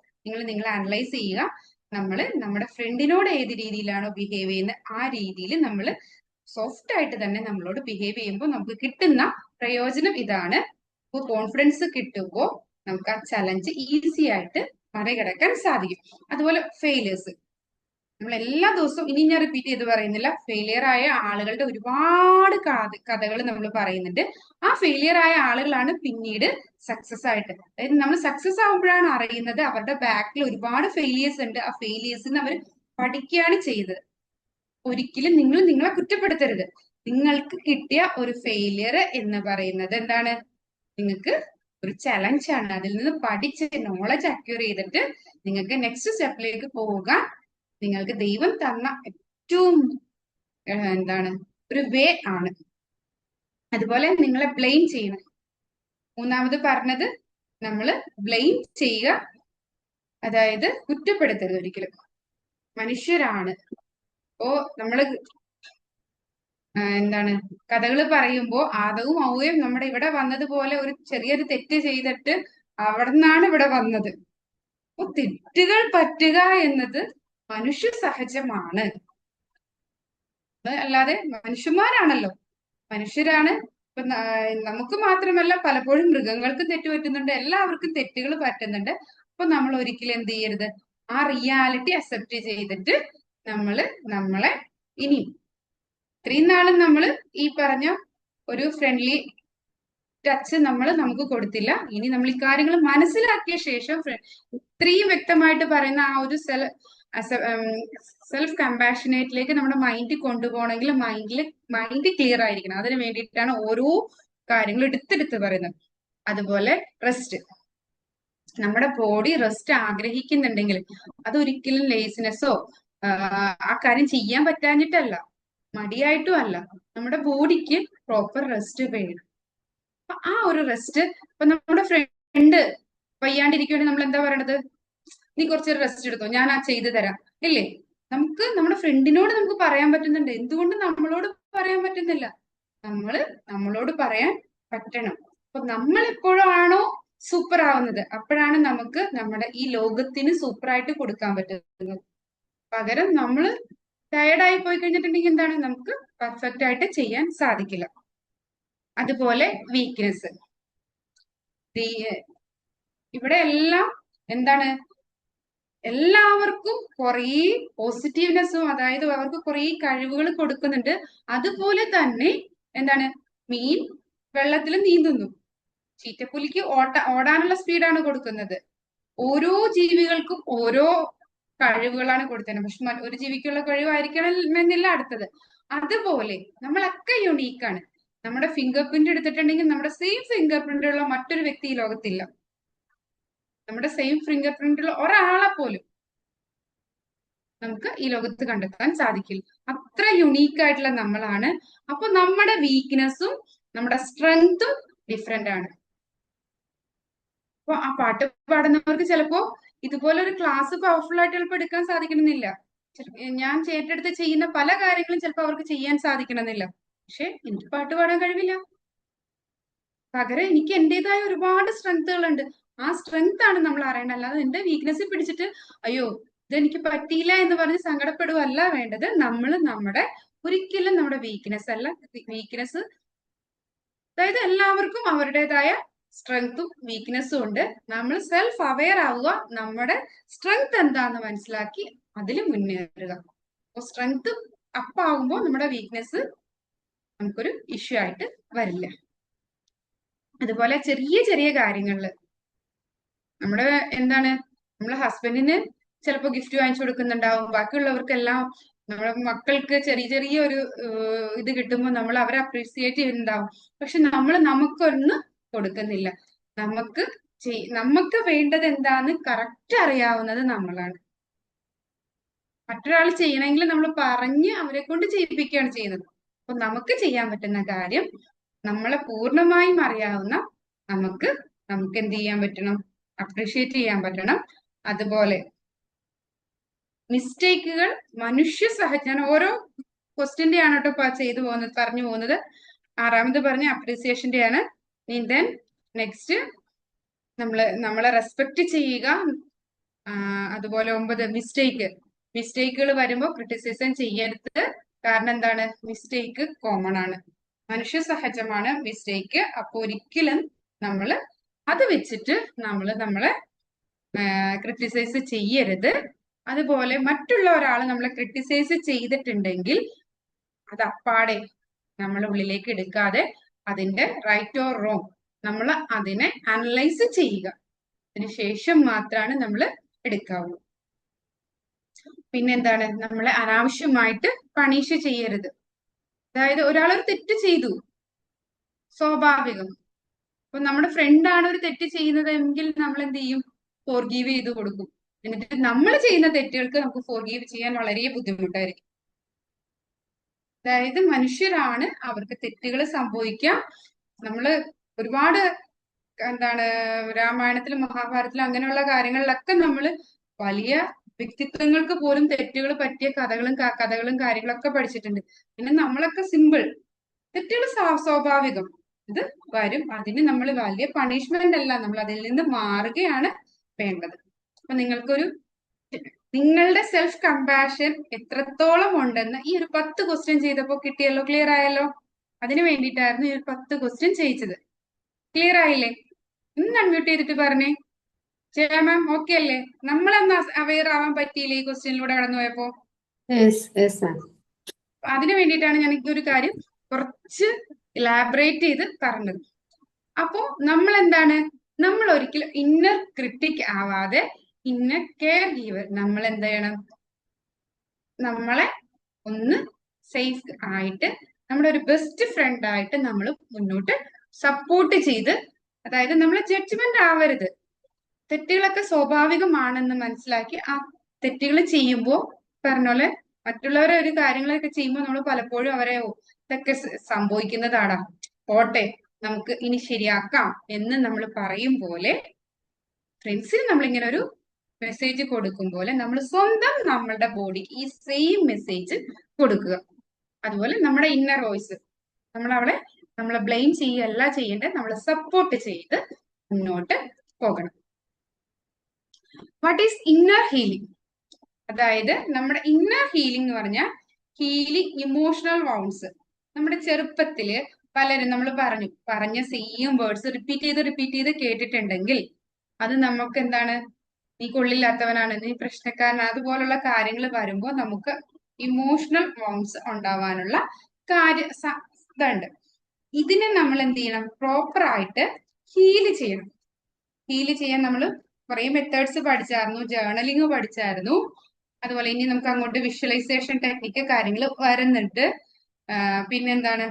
നിങ്ങളെ അനലൈസ് ചെയ്യുക. നമ്മുടെ ഫ്രണ്ടിനോട് ഏത് രീതിയിലാണോ ബിഹേവ് ചെയ്യുന്നത് ആ രീതിയിൽ നമ്മൾ സോഫ്റ്റ് ആയിട്ട് തന്നെ നമ്മളോട് ബിഹേവ് ചെയ്യുമ്പോൾ നമുക്ക് കിട്ടുന്ന പ്രയോജനം ഇതാണ്. കോൺഫിഡൻസ് കിട്ടുമ്പോൾ നമുക്ക് ആ ചലഞ്ച് ഈസി ആയിട്ട് മറികടക്കാൻ സാധിക്കും. അതുപോലെ ഫെയിലിയേഴ്സ്, നമ്മൾ എല്ലാ ദിവസവും, ഇനി ഞാൻ റിപ്പീറ്റ് ചെയ്ത് പറയുന്നില്ല, ഫെയിലിയർ ആയ ആളുകളുടെ ഒരുപാട് കഥകൾ നമ്മൾ പറയുന്നുണ്ട്. ആ ഫെയിലിയർ ആയ ആളുകളാണ് പിന്നീട് സക്സസ് ആയിട്ട്, അതായത് നമ്മൾ സക്സസ് ആവുമ്പോഴാണ് അറിയുന്നത് അവരുടെ ബാക്കിൽ ഒരുപാട് ഫെയിലിയേഴ്സ് ഉണ്ട്. ആ ഫെയിലിയേഴ്സിന് അവർ പഠിക്കുകയാണ് ചെയ്തത്. ഒരിക്കലും നിങ്ങളെ കുറ്റപ്പെടുത്തരുത്. നിങ്ങൾക്ക് കിട്ടിയ ഒരു ഫെയിലിയർ എന്ന് പറയുന്നത് എന്താണ്, നിങ്ങൾക്ക് ഒരു ചലഞ്ചാണ്. അതിൽ നിന്ന് പഠിച്ച് നോളജ് അക്വയർ ചെയ്തിട്ട് നിങ്ങൾക്ക് നെക്സ്റ്റ് സ്റ്റെപ്പിലേക്ക് പോവുക. നിങ്ങൾക്ക് ദൈവം തന്ന ഏറ്റവും ഒരു വേ ആണ്. അതുപോലെ നിങ്ങളെ ബ്ലെയിം ചെയ്യണം. മൂന്നാമത് പറഞ്ഞത് നമ്മൾ ബ്ലെയിം ചെയ്യുക, അതായത് കുറ്റപ്പെടുത്തരുത് ഒരിക്കലും. മനുഷ്യരാണ്. അപ്പോ നമ്മള് കഥകൾ പറയുമ്പോ ആദവും ഹവ്വയും നമ്മുടെ ഇവിടെ വന്നതുപോലെ ഒരു ചെറിയൊരു തെറ്റ് ചെയ്തിട്ട് അവിടെ നിന്നാണ് ഇവിടെ വന്നത്. അപ്പൊ തെറ്റുകൾ പറ്റുക എന്നത് മനുഷ്യ സഹജമാണ്. അല്ലാതെ മനുഷ്യന്മാരാണല്ലോ, മനുഷ്യരാണ്. ഇപ്പൊ നമുക്ക് മാത്രമല്ല, പലപ്പോഴും മൃഗങ്ങൾക്കും തെറ്റ് പറ്റുന്നുണ്ട്, എല്ലാവർക്കും തെറ്റുകൾ പറ്റുന്നുണ്ട്. അപ്പൊ നമ്മൾ ഒരിക്കലും എന്ത് ചെയ്യരുത്, ആ റിയാലിറ്റി അക്സെപ്റ്റ് ചെയ്തിട്ട് നമ്മളെ ഇനി ഇത്രയും നാളും നമ്മൾ ഈ പറഞ്ഞ ഒരു ഫ്രണ്ട്ലി ടച്ച് നമുക്ക് കൊടുത്തില്ല. ഇനി നമ്മൾ ഈ കാര്യങ്ങൾ മനസ്സിലാക്കിയ ശേഷം ഇത്രയും വ്യക്തമായിട്ട് പറയുന്ന ആ ഒരു സെൽഫ് കമ്പാഷനേറ്റിലേക്ക് നമ്മുടെ മൈൻഡ് കൊണ്ടുപോകണമെങ്കിൽ മൈൻഡ് ക്ലിയർ ആയിരിക്കണം. അതിന് വേണ്ടിയിട്ടാണ് ഓരോ കാര്യങ്ങൾ എടുത്തെടുത്ത് പറയുന്നത്. അതുപോലെ റെസ്റ്റ്, നമ്മുടെ ബോഡി റെസ്റ്റ് ആഗ്രഹിക്കുന്നുണ്ടെങ്കിൽ അതൊരിക്കലും ലേസിനെസ്സോ ആ കാര്യം ചെയ്യാൻ പറ്റാഞ്ഞിട്ടല്ല, മടിയായിട്ടും അല്ല, നമ്മുടെ ബോഡിക്ക് പ്രോപ്പർ റെസ്റ്റ് വേണം. അപ്പൊ ആ ഒരു റെസ്റ്റ്, ഇപ്പൊ നമ്മുടെ ഫ്രണ്ട് വയ്യാണ്ടിരിക്കുകയാണെങ്കിൽ നമ്മൾ എന്താ പറയണത്, നീ കുറച്ചൊരു റെസ്റ്റ് എടുത്തോ, ഞാൻ ആ ചെയ്തു തരാം, ഇല്ലേ? നമ്മുടെ ഫ്രണ്ടിനോട് നമുക്ക് പറയാൻ പറ്റുന്നുണ്ട്. എന്തുകൊണ്ട് നമ്മളോട് പറയാൻ പറ്റുന്നില്ല? നമ്മളോട് പറയാൻ പറ്റണം. അപ്പൊ നമ്മൾ എപ്പോഴാണോ സൂപ്പർ ആവുന്നത് അപ്പോഴാണ് നമുക്ക് നമ്മുടെ ഈ ലോകത്തിന് സൂപ്പറായിട്ട് കൊടുക്കാൻ പറ്റുന്നത്. പകരം നമ്മൾ ടയർഡായി പോയി കഴിഞ്ഞിട്ടുണ്ടെങ്കിൽ എന്താണ്, നമുക്ക് പെർഫെക്റ്റ് ആയിട്ട് ചെയ്യാൻ സാധിക്കില്ല. അതുപോലെ വീക്ക്നെസ്, ഇവിടെ എല്ലാം എല്ലാവർക്കും കുറേ പോസിറ്റീവ്നെസ്സും, അതായത് അവർക്ക് കുറേ കഴിവുകൾ കൊടുക്കുന്നുണ്ട്. അതുപോലെ തന്നെ മീൻ വെള്ളത്തിൽ നീന്തുന്നു. ചീറ്റപ്പുലിക്ക് ഓടാനുള്ള സ്പീഡാണ് കൊടുക്കുന്നത്. ഓരോ ജീവികൾക്കും ഓരോ കഴിവുകളാണ് കൊടുത്തത്. പക്ഷെ ഒരു ജീവിക്കുള്ള കഴിവായിരിക്കണമെന്നില്ല അടുത്തത്. അതുപോലെ നമ്മളൊക്കെ യുണീക്കാണ്. നമ്മുടെ ഫിംഗർ പ്രിന്റ് എടുത്തിട്ടുണ്ടെങ്കിൽ നമ്മുടെ സെയിം ഫിംഗർ പ്രിന്റ് ഉള്ള മറ്റൊരു വ്യക്തി ഈ ലോകത്തില്ല. നമ്മുടെ സെയിം ഫിംഗർ പ്രിന്റ് ഉള്ള ഒരാളെ പോലും നമുക്ക് ഈ ലോകത്ത് കണ്ടെത്താൻ സാധിക്കില്ല. അത്ര യുണീക്ക് ആയിട്ടുള്ള നമ്മളാണ്. അപ്പൊ നമ്മുടെ വീക്ക്നെസ്സും നമ്മുടെ സ്ട്രെങ്തും ഡിഫറെന്റ് ആണ്. അപ്പൊ ആ പാട്ട് പാടുന്നവർക്ക് ചിലപ്പോ ഇതുപോലെ ഒരു ക്ലാസ് പവർഫുൾ ആയിട്ട് ചിലപ്പോൾ എടുക്കാൻ സാധിക്കണമെന്നില്ല. ഞാൻ ഏറ്റെടുത്ത് ചെയ്യുന്ന പല കാര്യങ്ങളും ചിലപ്പോൾ അവർക്ക് ചെയ്യാൻ സാധിക്കണമെന്നില്ല. പക്ഷെ എനിക്ക് പാട്ട് പാടാൻ കഴിവില്ല. പകരം എനിക്ക് എന്റേതായ ഒരുപാട് സ്ട്രെങ്തുകളുണ്ട്. ആ സ്ട്രെങ്ത് ആണ് നമ്മൾ അറിയേണ്ടത്. അല്ലാതെ എന്റെ വീക്ക്നെസ് പിടിച്ചിട്ട് അയ്യോ ഇതെനിക്ക് പറ്റിയില്ല എന്ന് പറഞ്ഞ് സങ്കടപ്പെടുകയല്ല വേണ്ടത്. ഒരിക്കലും നമ്മുടെ വീക്ക്നെസ് അല്ല. വീക്ക്നെസ് അതായത് എല്ലാവർക്കും അവരുടേതായ സ്ട്രെങ്തും വീക്ക്നെസ്സും ഉണ്ട്. നമ്മൾ സെൽഫ് അവെയർ ആവുക, നമ്മുടെ സ്ട്രെങ്ത് എന്താന്ന് മനസ്സിലാക്കി അതിൽ മുന്നേറുക. അപ്പൊ സ്ട്രെങ്ത് അപ്പാകുമ്പോൾ നമ്മുടെ വീക്ക്നെസ് നമുക്കൊരു ഇഷ്യൂ ആയിട്ട് വരില്ല. അതുപോലെ ചെറിയ ചെറിയ കാര്യങ്ങളില് നമ്മുടെ നമ്മളെ ഹസ്ബൻഡിന് ചിലപ്പോൾ ഗിഫ്റ്റ് വാങ്ങിച്ചു കൊടുക്കുന്നുണ്ടാവും. ബാക്കിയുള്ളവർക്കെല്ലാം നമ്മുടെ മക്കൾക്ക് ചെറിയ ചെറിയ ഒരു ഇത് കിട്ടുമ്പോൾ നമ്മൾ അവരെ അപ്രീസിയേറ്റ് ചെയ്യുന്നുണ്ടാവും. പക്ഷെ നമുക്കൊന്നും കൊടുക്കുന്നില്ല. നമുക്ക് വേണ്ടത് എന്താന്ന് കറക്റ്റ് അറിയാവുന്നത് നമ്മളാണ്. മറ്റൊരാൾ ചെയ്യണമെങ്കിൽ നമ്മൾ പറഞ്ഞ് അവരെ കൊണ്ട് ചെയ്യിപ്പിക്കുകയാണ് ചെയ്യുന്നത്. അപ്പൊ നമുക്ക് ചെയ്യാൻ പറ്റുന്ന കാര്യം നമ്മളെ പൂർണ്ണമായും അറിയാവുന്ന നമുക്ക് എന്ത് ചെയ്യാൻ പറ്റണം? അപ്രീഷിയേറ്റ് ചെയ്യാൻ പറ്റണം. അതുപോലെ മിസ്റ്റേക്കുകൾ ഞാൻ ഓരോ ക്വസ്റ്റ്യന്റെ ആണ് കേട്ടോ പറഞ്ഞു പോകുന്നത്. 6ാമത് പറഞ്ഞ അപ്രീസിയേഷന്റെ ആണ്. ദെൻ നെക്സ്റ്റ് നമ്മളെ റെസ്പെക്ട് ചെയ്യുക. അതുപോലെ 9 മിസ്റ്റേക്കുകൾ വരുമ്പോൾ ക്രിറ്റിസിസം ചെയ്യരുത്. കാരണം എന്താണ്? മിസ്റ്റേക്ക് കോമൺ ആണ്, മനുഷ്യ സഹജമാണ് മിസ്റ്റേക്ക്. അപ്പൊ ഒരിക്കലും നമ്മൾ അത് വെച്ചിട്ട് നമ്മളെ ക്രിറ്റിസൈസ് ചെയ്യരുത്. അതുപോലെ മറ്റുള്ള ഒരാൾ നമ്മളെ ക്രിറ്റിസൈസ് ചെയ്തിട്ടുണ്ടെങ്കിൽ അത് അപ്പാടെ നമ്മളെ ഉള്ളിലേക്ക് എടുക്കാതെ അതിന്റെ റൈറ്റ് ഓർ റോങ് നമ്മൾ അതിനെ അനലൈസ് ചെയ്യുക. അതിനുശേഷം മാത്രമാണ് നമ്മൾ എടുക്കാവുള്ളൂ. പിന്നെന്താണ്? നമ്മളെ അനാവശ്യമായിട്ട് പണിഷ് ചെയ്യരുത്. അതായത് ഒരാളൊരു തെറ്റ് ചെയ്തു, സ്വാഭാവികം. അപ്പൊ നമ്മുടെ ഫ്രണ്ടാണ് ഒരു തെറ്റ് ചെയ്യുന്നതെങ്കിൽ നമ്മൾ എന്ത് ചെയ്യും? ഫോർഗീവ് ചെയ്ത് കൊടുക്കും. എന്നിട്ട് നമ്മൾ ചെയ്യുന്ന തെറ്റുകൾക്ക് നമുക്ക് ഫോർഗീവ് ചെയ്യാൻ വളരെ ബുദ്ധിമുട്ടായിരിക്കും. അതായത് മനുഷ്യരാണ്, അവർക്ക് തെറ്റുകൾ സംഭവിക്കാം. നമ്മള് ഒരുപാട് രാമായണത്തിലും മഹാഭാരതത്തിലും അങ്ങനെയുള്ള കാര്യങ്ങളിലൊക്കെ നമ്മൾ വലിയ വ്യക്തിത്വങ്ങൾക്ക് പോലും തെറ്റുകൾ പറ്റിയ കഥകളും കാര്യങ്ങളൊക്കെ പഠിച്ചിട്ടുണ്ട്. പിന്നെ നമ്മളൊക്കെ സിമ്പിൾ, തെറ്റുകൾ സ്വാഭാവികം, ഇത് വരും. അതിന് നമ്മൾ വലിയ പണിഷ്മെന്റ് അല്ല, നമ്മൾ അതിൽ നിന്ന് മാറുകയാണ് വേണ്ടത്. അപ്പൊ നിങ്ങളുടെ സെൽഫ് കമ്പാഷൻ എത്രത്തോളം ഉണ്ടെന്ന് ഈ ഒരു 10 ക്വസ്റ്റ്യൻ ചെയ്തപ്പോ കിട്ടിയല്ലോ, ക്ലിയർ ആയല്ലോ. അതിനു വേണ്ടിയിട്ടായിരുന്നു ഈ ഒരു 10 ക്വസ്റ്റ്യൻ ചെയ്യിച്ചത്. ക്ലിയർ ആയില്ലേ? ഒന്ന് അൺമ്യൂട്ട് ചെയ്തിട്ട് പറഞ്ഞേ. ജയ മാം ഓക്കെ അല്ലേ? നമ്മളെന്നാ അവെയർ ആവാൻ പറ്റിയില്ലേ ഈ ക്വസ്റ്റ്യനിലൂടെ കടന്നു പോയപ്പോ? അതിനു വേണ്ടിയിട്ടാണ് ഞാൻ ഈ ഒരു കാര്യം കുറച്ച് ഇലാബറേറ്റ് ചെയ്ത് പറഞ്ഞത്. അപ്പോ നമ്മൾ ഒരിക്കലും ഇന്നർ ക്രിട്ടിക് ആവാതെ ഇന്നർ കെയർ ഗീവർ, നമ്മൾ എന്ത് ചെയ്യണം? നമ്മളെ ഒന്ന് സേഫ് ആയിട്ട് നമ്മുടെ ഒരു ബെസ്റ്റ് ഫ്രണ്ട് ആയിട്ട് നമ്മൾ മുന്നോട്ട് സപ്പോർട്ട് ചെയ്ത്, അതായത് നമ്മൾ ജഡ്ജ്മെന്റ് ആവരുത്. തെറ്റുകളൊക്കെ സ്വാഭാവികമാണെന്ന് മനസ്സിലാക്കി ആ തെറ്റുകൾ ചെയ്യുമ്പോൾ പറഞ്ഞ പോലെ മറ്റുള്ളവരെ ഒരു കാര്യങ്ങളൊക്കെ ചെയ്യുമ്പോൾ നമ്മൾ പലപ്പോഴും അവരെ ഇതൊക്കെ സംഭവിക്കുന്നതാടാ, പോട്ടെ നമുക്ക് ഇനി ശരിയാക്കാം എന്ന് നമ്മൾ പറയും പോലെ ഫ്രണ്ട്സിന് നമ്മളിങ്ങനെ ഒരു മെസ്സേജ് കൊടുക്കും പോലെ നമ്മൾ സ്വന്തം നമ്മളുടെ ബോഡിക്ക് ഈ സെയിം മെസ്സേജ് കൊടുക്കുക. അതുപോലെ നമ്മുടെ ഇന്നർ വോയിസ് നമ്മളെ ബ്ലെയിം ചെയ്യുകയല്ല ചെയ്യേണ്ടത്, നമ്മളെ സപ്പോർട്ട് ചെയ്ത് മുന്നോട്ട് പോകണം. What is inner healing? അതായത് നമ്മുടെ ഇന്നർ ഹീലിംഗ് എന്ന് പറഞ്ഞാൽ ഇമോഷണൽ വൗണ്ട്സ്. നമ്മുടെ ചെറുപ്പത്തില് പലരും നമ്മൾ പറഞ്ഞ സെയിം വേർഡ്സ് റിപ്പീറ്റ് ചെയ്ത് കേട്ടിട്ടുണ്ടെങ്കിൽ അത് നമുക്ക് നീ കൊള്ളില്ലാത്തവനാണ്, നീ പ്രശ്നക്കാരനാണ്, അതുപോലുള്ള കാര്യങ്ങൾ വരുമ്പോൾ നമുക്ക് ഇമോഷണൽ വൗണ്ട്സ് ഉണ്ടാവാനുള്ള ഇതുണ്ട്. ഇതിനെ നമ്മൾ എന്ത് ചെയ്യണം? പ്രോപ്പർ ആയിട്ട് ഹീല് ചെയ്യണം. ഹീല് ചെയ്യാൻ നമ്മൾ കുറേ മെത്തേഡ്സ് പഠിച്ചായിരുന്നു, ജേർണലിങ് പഠിച്ചായിരുന്നു. അതുപോലെ ഇനി നമുക്ക് അങ്ങോട്ട് വിഷ്വലൈസേഷൻ ടെക്നിക്ക് കാര്യങ്ങൾ വരുന്നുണ്ട്. പിന്നെന്താണ്,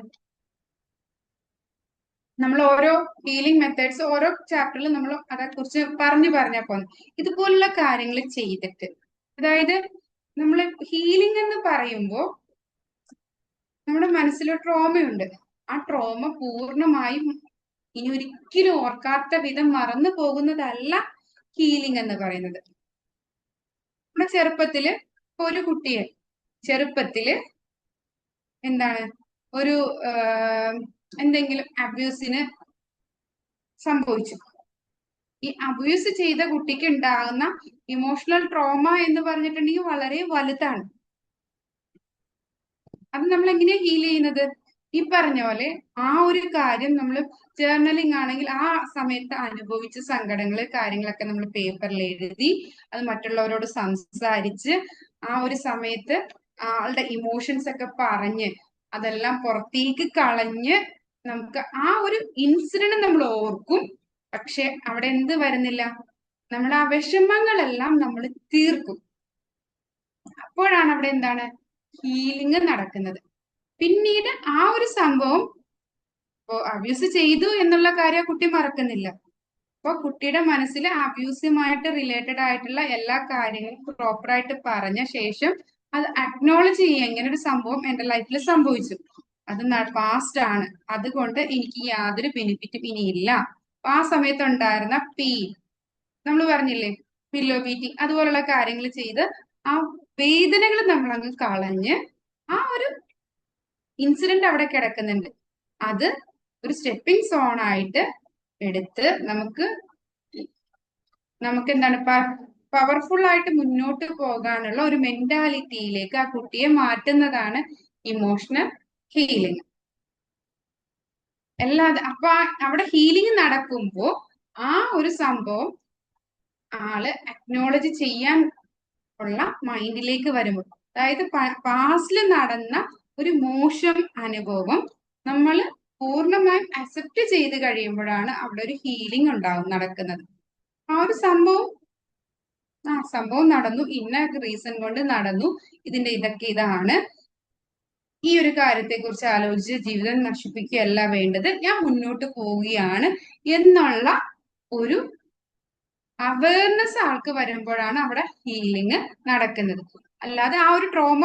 നമ്മൾ ഓരോ ഹീലിംഗ് മെത്തേഡ്സ് ഓരോ ചാപ്റ്ററിൽ നമ്മൾ അതേക്കുറിച്ച് പറഞ്ഞാൽ പോകുന്നു. ഇതുപോലുള്ള കാര്യങ്ങൾ ചെയ്തിട്ട്, അതായത് നമ്മൾ ഹീലിംഗ് എന്ന് പറയുമ്പോൾ നമ്മുടെ മനസ്സിൽ ട്രോമയുണ്ട്. ആ ട്രോമ പൂർണ്ണമായും ഇനി ഒരിക്കലും ഓർക്കാത്ത വിധം മറന്നു പോകുന്നതല്ല ഹീലിംഗ് എന്ന് പറയുന്നത്. നമ്മുടെ ചെറുപ്പത്തില് ഒരു കുട്ടിയെ ചെറുപ്പത്തില് എന്താണ് ഒരു എന്തെങ്കിലും അബ്യൂസിന് സംഭവിച്ചു. ഈ അബ്യൂസ് ചെയ്ത കുട്ടിക്ക് ഉണ്ടാകുന്ന ഇമോഷണൽ ട്രോമ എന്ന് പറഞ്ഞിട്ടുണ്ടെങ്കിൽ വളരെ വലുതാണ്. അത് നമ്മൾ എങ്ങനെയാ ഹീൽ ചെയ്യുന്നത്? ഈ പറഞ്ഞ പോലെ ആ ഒരു കാര്യം നമ്മൾ ജേർണലിംഗ് ആണെങ്കിൽ ആ സമയത്ത് അനുഭവിച്ച സങ്കടങ്ങള് കാര്യങ്ങളൊക്കെ നമ്മൾ പേപ്പറിൽ എഴുതി അത് മറ്റുള്ളവരോട് സംസാരിച്ച് ആ ഒരു സമയത്ത് ആളുടെ ഇമോഷൻസ് ഒക്കെ പറഞ്ഞ് അതെല്ലാം പുറത്തേക്ക് കളഞ്ഞ് നമുക്ക് ആ ഒരു ഇൻസിഡന്റ് നമ്മൾ ഓർക്കും. പക്ഷെ അവിടെ എന്ത് വരുന്നില്ല? നമ്മുടെ ആ വിഷമങ്ങളെല്ലാം നമ്മൾ തീർക്കും. അപ്പോഴാണ് അവിടെ എന്താണ് ഹീലിംഗ് നടക്കുന്നത്. പിന്നീട് ആ ഒരു സംഭവം ഇപ്പോ അബ്യൂസ് ചെയ്തു എന്നുള്ള കാര്യം ആ കുട്ടി മറക്കുന്നില്ല. അപ്പൊ കുട്ടിയുടെ മനസ്സിൽ അബ്യൂസുമായിട്ട് റിലേറ്റഡ് ആയിട്ടുള്ള എല്ലാ കാര്യങ്ങളും പ്രോപ്പറായിട്ട് പറഞ്ഞ ശേഷം അത് അക്നോളജ് ചെയ്യുക, ഇങ്ങനെ ഒരു സംഭവം എന്റെ ലൈഫിൽ സംഭവിച്ചു, അത് പാസ്റ്റ് ആണ്, അതുകൊണ്ട് എനിക്ക് യാതൊരു ബെനിഫിറ്റും ഇനിയില്ല. ആ സമയത്ത് ഉണ്ടായിരുന്ന നമ്മൾ പറഞ്ഞില്ലേ പില്ലോ ബീറ്റിംഗ്, അതുപോലുള്ള കാര്യങ്ങൾ ചെയ്ത് ആ വേദനകൾ നമ്മൾ അങ്ങ് കളഞ്ഞ് ആ ഒരു ഇൻസിഡന്റ് അവിടെ കിടക്കുന്നുണ്ട്, അത് ഒരു സ്റ്റെപ്പിംഗ് സോൺ ആയിട്ട് എടുത്ത് നമുക്ക് എന്താണ് പവർഫുൾ ആയിട്ട് മുന്നോട്ട് പോകാനുള്ള ഒരു മെന്റാലിറ്റിയിലേക്ക് ആ കുട്ടിയെ മാറ്റുന്നതാണ് ഇമോഷണൽ ഹീലിംഗ്. അപ്പൊ അവിടെ ഹീലിംഗ് നടക്കുമ്പോ ആ ഒരു സംഭവം ആള് അക്നോളജ് ചെയ്യാൻ ഉള്ള മൈൻഡിലേക്ക് വരുമ്പോൾ, അതായത് പാസ്റ്റിൽ നടന്ന ഒരു മോശം അനുഭവം നമ്മൾ പൂർണ്ണമായും അക്സെപ്റ്റ് ചെയ്ത് കഴിയുമ്പോഴാണ് അവിടെ ഒരു ഹീലിംഗ് നടക്കുന്നത്. ആ ഒരു സംഭവം നടന്നു, ഇന്ന റീസൺ കൊണ്ട് നടന്നു, ഇതൊക്കെ ഇതാണ്, ഈ ഒരു കാര്യത്തെ കുറിച്ച് ആലോചിച്ച് ജീവിതം നശിപ്പിക്കുകയല്ല വേണ്ടത്, ഞാൻ മുന്നോട്ട് പോവുകയാണ് എന്നുള്ള ഒരു അവയർനെസ് ആൾക്ക് വരുമ്പോഴാണ് അവിടെ ഹീലിംഗ് നടക്കുന്നത്. അല്ലാതെ ആ ഒരു ട്രോമ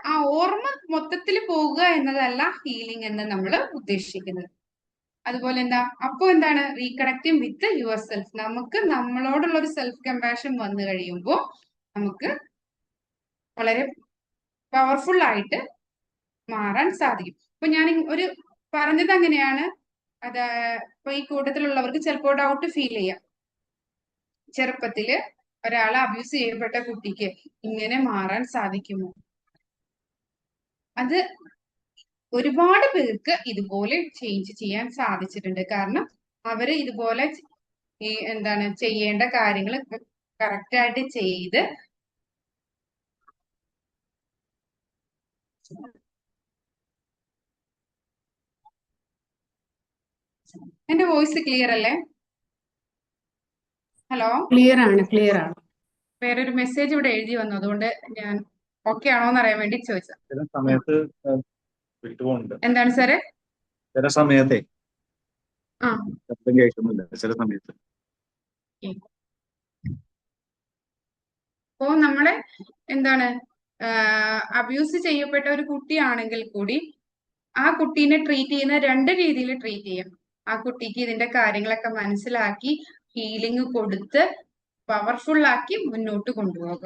ആ ഓർമ്മ മൊത്തത്തിൽ പോകുക എന്നതല്ല ഹീലിംഗ് എന്ന് നമ്മൾ ഉദ്ദേശിക്കുന്നത്. അതുപോലെ അപ്പോ എന്താണ് റീകണക്റ്റിംഗ് വിത്ത് യുവർ സെൽഫ്. നമുക്ക് നമ്മളോടുള്ള ഒരു സെൽഫ് കമ്പാഷൻ വന്നു കഴിയുമ്പോൾ നമുക്ക് വളരെ പവർഫുൾ ആയിട്ട് മാറാൻ സാധിക്കും. അപ്പൊ ഞാൻ ഒരു പറഞ്ഞത് അങ്ങനെയാണ്. അത് ഇപ്പൊ ഈ കൂട്ടത്തിലുള്ളവർക്ക് ചിലപ്പോൾ ഡൗട്ട് ഫീൽ ചെയ്യാം, ചെറുപ്പത്തില് ഒരാളെ അബ്യൂസ് ചെയ്യപ്പെട്ട കുട്ടിക്ക് ഇങ്ങനെ മാറാൻ സാധിക്കുമോ? അത് ഒരുപാട് പേർക്ക് ഇതുപോലെ ചേഞ്ച് ചെയ്യാൻ സാധിച്ചിട്ടുണ്ട്. കാരണം അവര് ഇതുപോലെ ചെയ്യേണ്ട കാര്യങ്ങൾ കറക്റ്റ് ആയിട്ട് ചെയ്ത് എന്റെ വോയിസ് ക്ലിയർ അല്ലേ? ഹലോ, ക്ലിയർ ആണ്. വേറൊരു മെസ്സേജ് ഇവിടെ എഴുതി വന്നു, അതുകൊണ്ട് ഞാൻ ഓക്കെ ആണോന്ന് അറിയാൻ വേണ്ടി ചോദിച്ചത്. ചില സമയത്ത് വിട്ടുപോകുന്നുണ്ട്. എന്താണ് സാറേ? ചില സമയത്തെ ആ ശബ്ദം കേൾക്കുന്നില്ല ചില സമയത്ത്. അപ്പോ നമ്മളെ അബ്യൂസ് ചെയ്യപ്പെട്ട ഒരു കുട്ടിയാണെങ്കിൽ കൂടി ആ കുട്ടീനെ ട്രീറ്റ് ചെയ്യുന്ന രണ്ട് രീതിയിൽ ട്രീറ്റ് ചെയ്യും. ആ കുട്ടിക്ക് ഇതിന്റെ കാര്യങ്ങളൊക്കെ മനസ്സിലാക്കി ഹീലിംഗ് കൊടുത്ത് പവർഫുൾ ആക്കി മുന്നോട്ട് കൊണ്ടുപോകുക.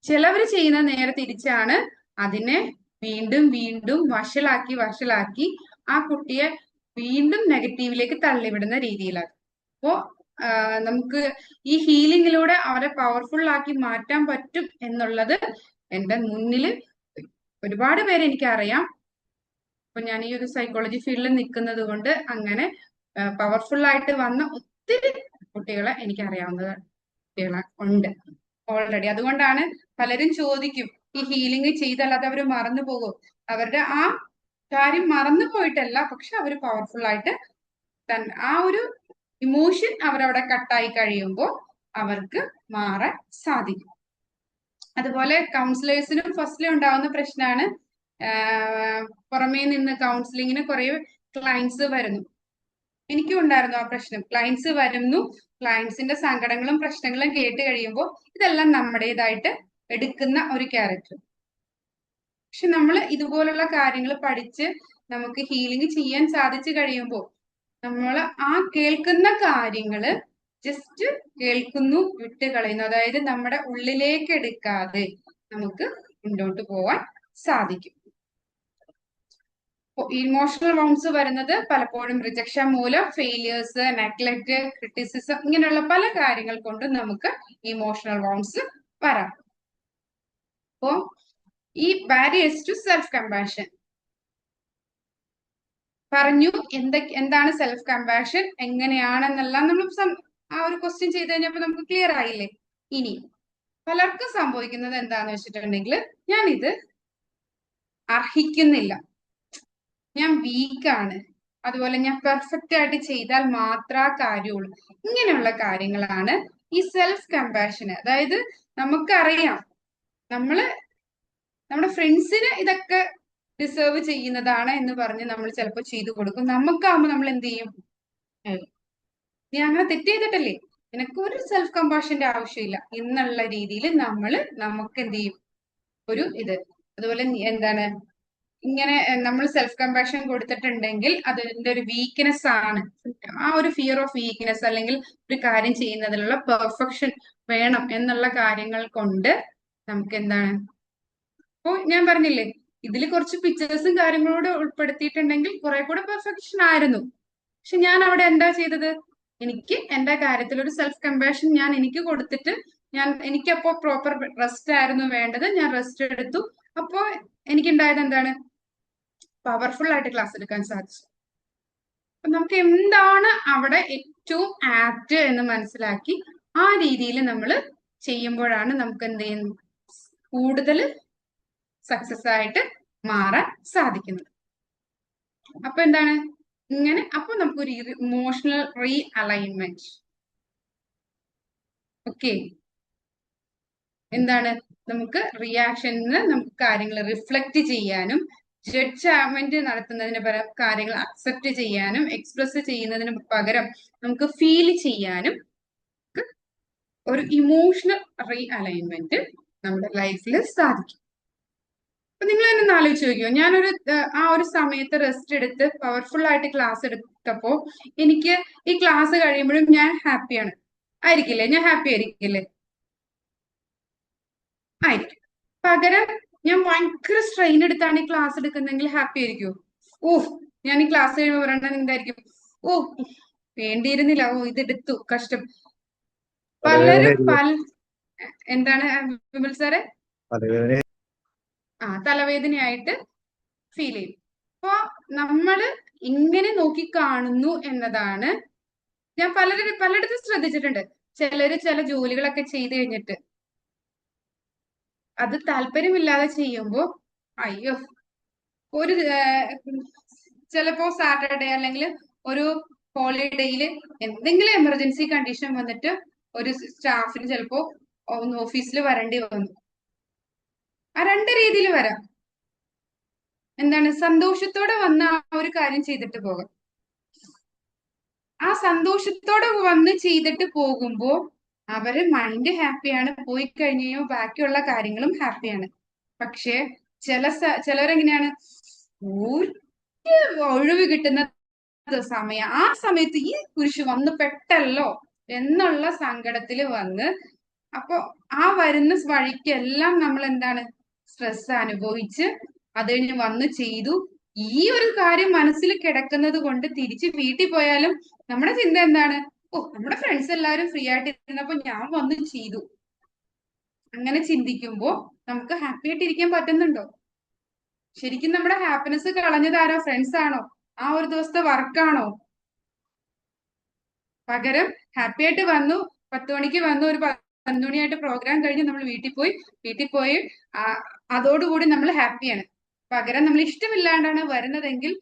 ചിലവർ ചെയ്യുന്ന നേരെ തിരിച്ചാണ്, അതിനെ വീണ്ടും വീണ്ടും വഷളാക്കി ആ കുട്ടിയെ വീണ്ടും നെഗറ്റീവിലേക്ക് തള്ളിവിടുന്ന രീതിയിലാണ്. അപ്പോ നമുക്ക് ഈ ഹീലിംഗിലൂടെ അവരെ പവർഫുൾ ആക്കി മാറ്റാൻ പറ്റും എന്നുള്ളത് എന്റെ മുന്നില് ഒരുപാട് പേരെ എനിക്കറിയാം. അപ്പൊ ഞാൻ ഈ ഒരു സൈക്കോളജി ഫീൽഡിൽ നിൽക്കുന്നത് കൊണ്ട് അങ്ങനെ പവർഫുൾ ആയിട്ട് വന്ന ഒത്തിരി കുട്ടികളെ എനിക്കറിയാവുന്ന കുട്ടികളെ ഉണ്ട് ഓൾറെഡി. അതുകൊണ്ടാണ് പലരും ചോദിക്കും, ഈ ഹീലിംഗ് ചെയ്തല്ലാതെ അവർ മറന്നു പോകും? അവരുടെ ആ കാര്യം മറന്നു പോയിട്ടല്ല, പക്ഷെ അവർ പവർഫുൾ ആയിട്ട് ആ ഒരു ഇമോഷൻ അവരവിടെ കട്ടായി കഴിയുമ്പോൾ അവർക്ക് മാറാൻ സാധിക്കും. അതുപോലെ കൗൺസിലേഴ്സിനും ഫസ്റ്റിൽ ഉണ്ടാവുന്ന പ്രശ്നമാണ് പുറമേ നിന്ന് കൗൺസിലിങ്ങിന് കുറെ ക്ലയൻസ് വരുന്നു. എനിക്കും ഉണ്ടായിരുന്നു ആ പ്രശ്നം. ക്ലയൻസ് വരുന്നു, ക്ലയൻസിന്റെ സങ്കടങ്ങളും പ്രശ്നങ്ങളും കേട്ട് കഴിയുമ്പോൾ ഇതെല്ലാം നമ്മുടേതായിട്ട് എടുക്കുന്ന ഒരു ക്യാരക്ടർ. പക്ഷെ നമ്മൾ ഇതുപോലുള്ള കാര്യങ്ങൾ പഠിച്ച് നമുക്ക് ഹീലിംഗ് ചെയ്യാൻ സാധിച്ചു കഴിയുമ്പോൾ നമ്മൾ ആ കേൾക്കുന്ന കാര്യങ്ങള് ജസ്റ്റ് കേൾക്കുന്നു, വിട്ട് കളയുന്നു. അതായത് നമ്മുടെ ഉള്ളിലേക്ക് എടുക്കാതെ നമുക്ക് മുന്നോട്ട് പോവാൻ സാധിക്കും. ഇമോഷണൽ വൗണ്ട്സ് വരുന്നത് പലപ്പോഴും റിജക്ഷൻ മൂലം, ഫെയിലിയേഴ്സ്, നെഗ്ലക്ട്, ക്രിറ്റിസിസം, ഇങ്ങനെയുള്ള പല കാര്യങ്ങൾ കൊണ്ട് നമുക്ക് ഇമോഷണൽ വൗണ്ട്സ് വരാം. അപ്പോ ഈ ബാരിയേഴ്സ് ടു സെൽഫ് കമ്പാഷൻ പറഞ്ഞു. എന്താണ് സെൽഫ് കമ്പാഷൻ, എങ്ങനെയാണെന്നെല്ലാം നമ്മൾ ആ ഒരു ക്വസ്റ്റ്യൻ ചെയ്ത് കഴിഞ്ഞപ്പോൾ നമുക്ക് ക്ലിയർ ആയില്ലേ. ഇനി പലർക്കും സംഭവിക്കുന്നത് എന്താന്ന് വെച്ചിട്ടുണ്ടെങ്കിൽ, ഞാൻ ഇത് അർഹിക്കുന്നില്ല, ഞാൻ വീക്കാണ്, അതുപോലെ ഞാൻ പെർഫെക്റ്റ് ആയിട്ട് ചെയ്താൽ മാത്രമേ കാര്യമുള്ളൂ, ഇങ്ങനെയുള്ള കാര്യങ്ങളാണ് ഈ സെൽഫ് കമ്പാഷൻ. അതായത് നമുക്കറിയാം നമ്മുടെ ഫ്രണ്ട്സിന് ഇതൊക്കെ ഡിസേർവ് ചെയ്യുന്നതാണ് എന്ന് പറഞ്ഞ് നമ്മൾ ചിലപ്പോൾ ചെയ്തു കൊടുക്കും. നമുക്കാവുമ്പോൾ നമ്മൾ എന്ത് ചെയ്യും? നീ അങ്ങനെ തെറ്റ് ചെയ്തിട്ടല്ലേ, നിനക്ക് ഒരു സെൽഫ് കമ്പാഷന്റെ ആവശ്യമില്ല എന്നുള്ള രീതിയിൽ നമുക്ക് എന്ത് ചെയ്യും? ഒരു ഇത്. അതുപോലെ എന്താണ്, ഇങ്ങനെ നമ്മൾ സെൽഫ് കമ്പാഷൻ കൊടുത്തിട്ടുണ്ടെങ്കിൽ അതിന്റെ ഒരു വീക്ക്നെസ് ആണ്. ആ ഒരു ഫിയർ ഓഫ് വീക്ക്നെസ്, അല്ലെങ്കിൽ ഒരു കാര്യം ചെയ്യുന്നതിലുള്ള പെർഫെക്ഷൻ വേണം എന്നുള്ള കാര്യങ്ങൾ കൊണ്ട് നമുക്ക് എന്താണ്, അപ്പൊ ഞാൻ പറഞ്ഞില്ലേ, ഇതിൽ കുറച്ച് പിക്ചേഴ്സും കാര്യങ്ങളോട് ഉൾപ്പെടുത്തിയിട്ടുണ്ടെങ്കിൽ കുറെ കൂടെ പെർഫെക്ഷൻ ആയിരുന്നു. പക്ഷെ ഞാൻ അവിടെ എന്താ ചെയ്തത്? എനിക്ക് എന്റെ കാര്യത്തിൽ ഒരു സെൽഫ് കമ്പാഷൻ ഞാൻ എനിക്ക് കൊടുത്തിട്ട്, എനിക്കപ്പോ പ്രോപ്പർ റെസ്റ്റ് ആയിരുന്നു വേണ്ടത്, ഞാൻ റെസ്റ്റ് എടുത്തു. അപ്പോ എനിക്കുണ്ടായത് എന്താണ്? പവർഫുൾ ആയിട്ട് ക്ലാസ് എടുക്കാൻ സാധിച്ചു. അപ്പൊ നമുക്ക് എന്താണ് അവിടെ ഏറ്റവും ആപ്റ്റ് എന്ന് മനസ്സിലാക്കി ആ രീതിയിൽ നമ്മൾ ചെയ്യുമ്പോഴാണ് നമുക്ക് എന്ത് ചെയ്യുന്നു, കൂടുതൽ സക്സസ് ആയിട്ട് മാറാൻ സാധിക്കുന്നത്. അപ്പൊ എന്താണ് ഇങ്ങനെ, അപ്പൊ നമുക്കൊരു ഇമോഷണൽ റീ അലൈൻമെന്റ്. ഓക്കെ, എന്താണ്, നമുക്ക് റിയാക്ഷനിൽ നമുക്ക് കാര്യങ്ങൾ റിഫ്ലക്ട് ചെയ്യാനും, ജഡ്ജ്മെന്റ് നടത്തുന്നതിന് പകരം കാര്യങ്ങൾ അക്സെപ്റ്റ് ചെയ്യാനും, എക്സ്പ്രസ് ചെയ്യുന്നതിന് പകരം നമുക്ക് ഫീൽ ചെയ്യാനും ഒരു ഇമോഷണൽ റീ അലൈൻമെന്റ് നമ്മുടെ ലൈഫിൽ സാധിക്കും. അപ്പൊ നിങ്ങൾ തന്നെ ആലോചിച്ച് നോക്കിയോ, ഞാനൊരു ആ ഒരു സമയത്ത് റെസ്റ്റ് എടുത്ത് പവർഫുൾ ആയിട്ട് ക്ലാസ് എടുത്തപ്പോ എനിക്ക് ഈ ക്ലാസ് കഴിയുമ്പോഴും ഞാൻ ഹാപ്പിയാണ് ആയിരിക്കില്ലേ? ഞാൻ ഹാപ്പി ആയിരിക്കില്ലേ? ആയിരിക്കും. പകരം ഞാൻ ഭയങ്കര സ്ട്രെയിൻ എടുത്താണ് ഈ ക്ലാസ് എടുക്കുന്നെങ്കിൽ ഹാപ്പി ആയിരിക്കുമോ? ഞാൻ ഈ ക്ലാസ് കഴിയുമ്പോൾ പറയണത് എന്തായിരിക്കും? വേണ്ടിയിരുന്നില്ല, ഇതെടുത്തു, കഷ്ടം. പലരും എന്താണ് വിമൽ സാറെ? തലവേദനയായിട്ട് ഫീൽ ചെയ്യും. അപ്പൊ നമ്മള് ഇങ്ങനെ നോക്കിക്കാണുന്നു എന്നതാണ്. ഞാൻ പലയിടത്തും ശ്രദ്ധിച്ചിട്ടുണ്ട്. ചില ജോലികളൊക്കെ ചെയ്ത് കഴിഞ്ഞിട്ട് അത് താല്പര്യമില്ലാതെ ചെയ്യുമ്പോ, അയ്യോ, ഒരു ചിലപ്പോ സാറ്റർഡേ അല്ലെങ്കിൽ ഒരു ഹോളിഡേയില് എന്തെങ്കിലും എമർജൻസി കണ്ടീഷൻ വന്നിട്ട് ഒരു സ്റ്റാഫിന് ചിലപ്പോ ഓഫീസിൽ വരേണ്ടി വന്നു. ആ രണ്ട് രീതിയിൽ വരാം. എന്താണ്, സന്തോഷത്തോടെ വന്ന് ആ ഒരു കാര്യം ചെയ്തിട്ട് പോകാം. ആ സന്തോഷത്തോടെ വന്ന് ചെയ്തിട്ട് പോകുമ്പോ അവര് മൈൻഡ് ഹാപ്പിയാണ്, പോയി കഴിഞ്ഞോ ബാക്കിയുള്ള കാര്യങ്ങളും ഹാപ്പിയാണ്. പക്ഷെ ചിലരെങ്ങനെയാണ്, ഒഴിവ് കിട്ടുന്ന സമയം, ആ സമയത്ത് ഈ കുരിശ് വന്ന് പെട്ടല്ലോ എന്നുള്ള സങ്കടത്തിൽ വന്ന്, അപ്പൊ ആ വരുന്ന വഴിക്കെല്ലാം നമ്മൾ എന്താണ്, സ്ട്രെസ് അനുഭവിച്ച് അത് കഴിഞ്ഞ് വന്ന് ചെയ്തു. ഈ ഒരു കാര്യം മനസ്സിൽ കിടക്കുന്നത് കൊണ്ട് തിരിച്ച് വീട്ടിൽ പോയാലും നമ്മുടെ ചിന്ത എന്താണ്? നമ്മുടെ ഫ്രണ്ട്സ് എല്ലാവരും ഫ്രീ ആയിട്ട് ഇരുന്നപ്പോ ഞാൻ വന്ന് ചെയ്തു. അങ്ങനെ ചിന്തിക്കുമ്പോ നമുക്ക് ഹാപ്പി ആയിട്ട് ഇരിക്കാൻ പറ്റുന്നുണ്ടോ? ശരിക്കും നമ്മുടെ ഹാപ്പിനെസ് കളഞ്ഞതാരോ? ഫ്രണ്ട്സ് ആണോ? ആ ഒരു ദിവസത്തെ വർക്കാണോ? പകരം ഹാപ്പി ആയിട്ട് വന്നു, 10 മണിക്ക് വന്നു, ഒരു 11 മണിയായിട്ട് പ്രോഗ്രാം കഴിഞ്ഞ് നമ്മൾ വീട്ടിൽ പോയി അതോടുകൂടി നമ്മൾ ഹാപ്പിയാണ്. പകരം നമ്മൾ ഇഷ്ടമില്ലാണ്ടാണ് വരുന്നതെങ്കിൽ